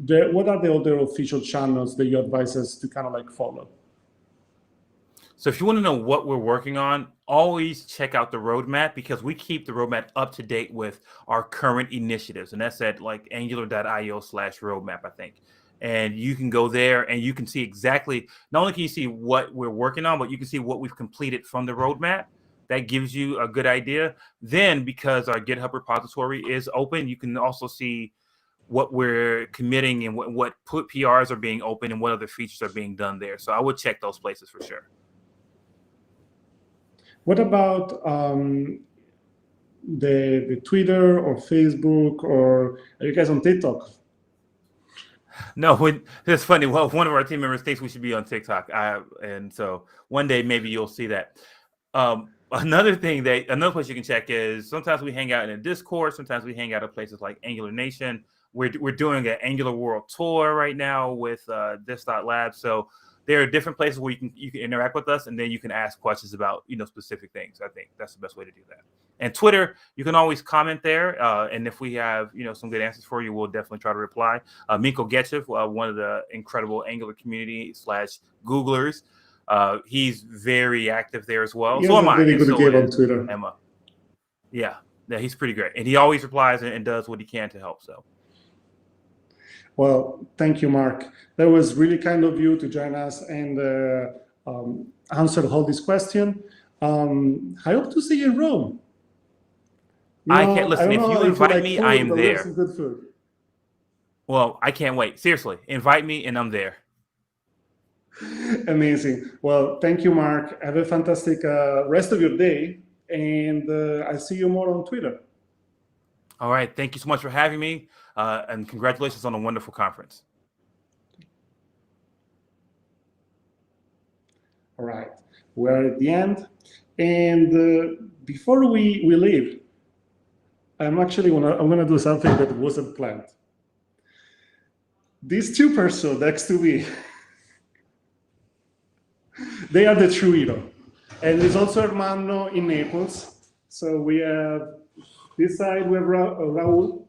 What are the other official channels that you advise us to kind of like follow? So if you want to know what we're working on, always check out the roadmap, because we keep the roadmap up to date with our current initiatives. And that's at like angular.io/roadmap, I think. And you can go there and you can see exactly, not only can you see what we're working on, but you can see what we've completed from the roadmap. That gives you a good idea. Then, because our GitHub repository is open, you can also see what we're committing and what PRs are being open and what other features are being done there. So I would check those places for sure. What about the Twitter or Facebook, or are you guys on TikTok? No, it's funny. Well, one of our team members thinks we should be on TikTok, and so one day maybe you'll see that. Another place you can check is sometimes we hang out in a Discord. Sometimes we hang out at places like Angular Nation. We're doing an Angular World Tour right now with this.lab. So there are different places where you can interact with us, and then you can ask questions about specific things. I think that's the best way to do that. And Twitter, you can always comment there, and if we have some good answers for you, we'll definitely try to reply. Minko Getchev, one of the incredible Angular community /Googlers, he's very active there as well. So am I. Really good game on Twitter. Emma. Yeah, he's pretty great, and he always replies and does what he can to help. So. Well, thank you, Mark. That was really kind of you to join us and answer all this question. I hope to see you in Rome. I can't listen. If you invite me, I am there. Some good food. Well, I can't wait. Seriously, invite me and I'm there. Amazing. Well, thank you, Mark. Have a fantastic rest of your day, and I'll see you more on Twitter. All right. Thank you so much for having me, and congratulations on a wonderful conference. All right. We're at the end, and before we leave, I'm gonna do something that wasn't planned. These two persons next to me, they are the true hero. And there's also Armando in Naples. So we have this side, we have Raul,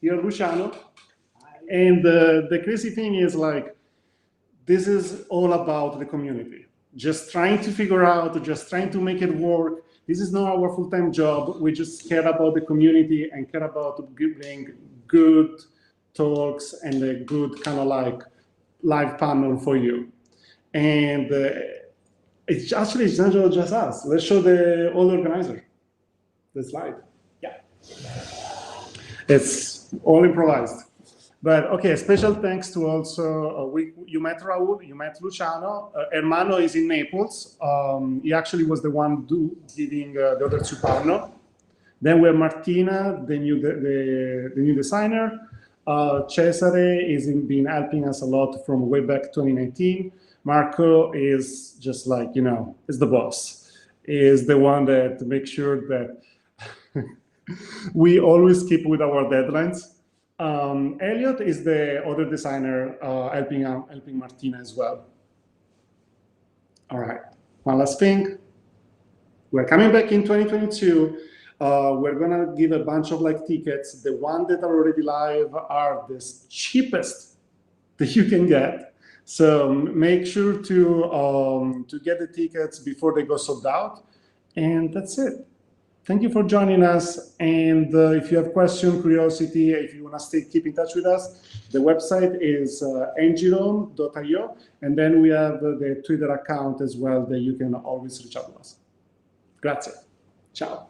here Luciano. And the crazy thing is, like, this is all about the community. Just trying to figure out, just trying to make it work. This is not our full-time job. We just care about the community and care about giving good talks and a good kind of like live panel for you. And it's not just us. Let's show the all organizer. The slide. Yeah. It's all improvised. But okay, special thanks to also, you met Raul, you met Luciano. Hermano is in Naples. He actually was the one giving the other two panel. Then we have Martina, the new designer. Cesare has been helping us a lot from way back 2019. Marco is just like, is the boss. Is the one that makes sure that we always keep with our deadlines. Elliot is the other designer helping Martina as well. All right, one last thing. We're coming back in 2022. We're gonna give a bunch of tickets. The ones that are already live are the cheapest that you can get. So make sure to get the tickets before they go sold out. And that's it. Thank you for joining us. And if you have questions, curiosity, if you want to keep in touch with us, the website is NGRome.io. And then we have the Twitter account as well that you can always reach out to us. Grazie. Ciao.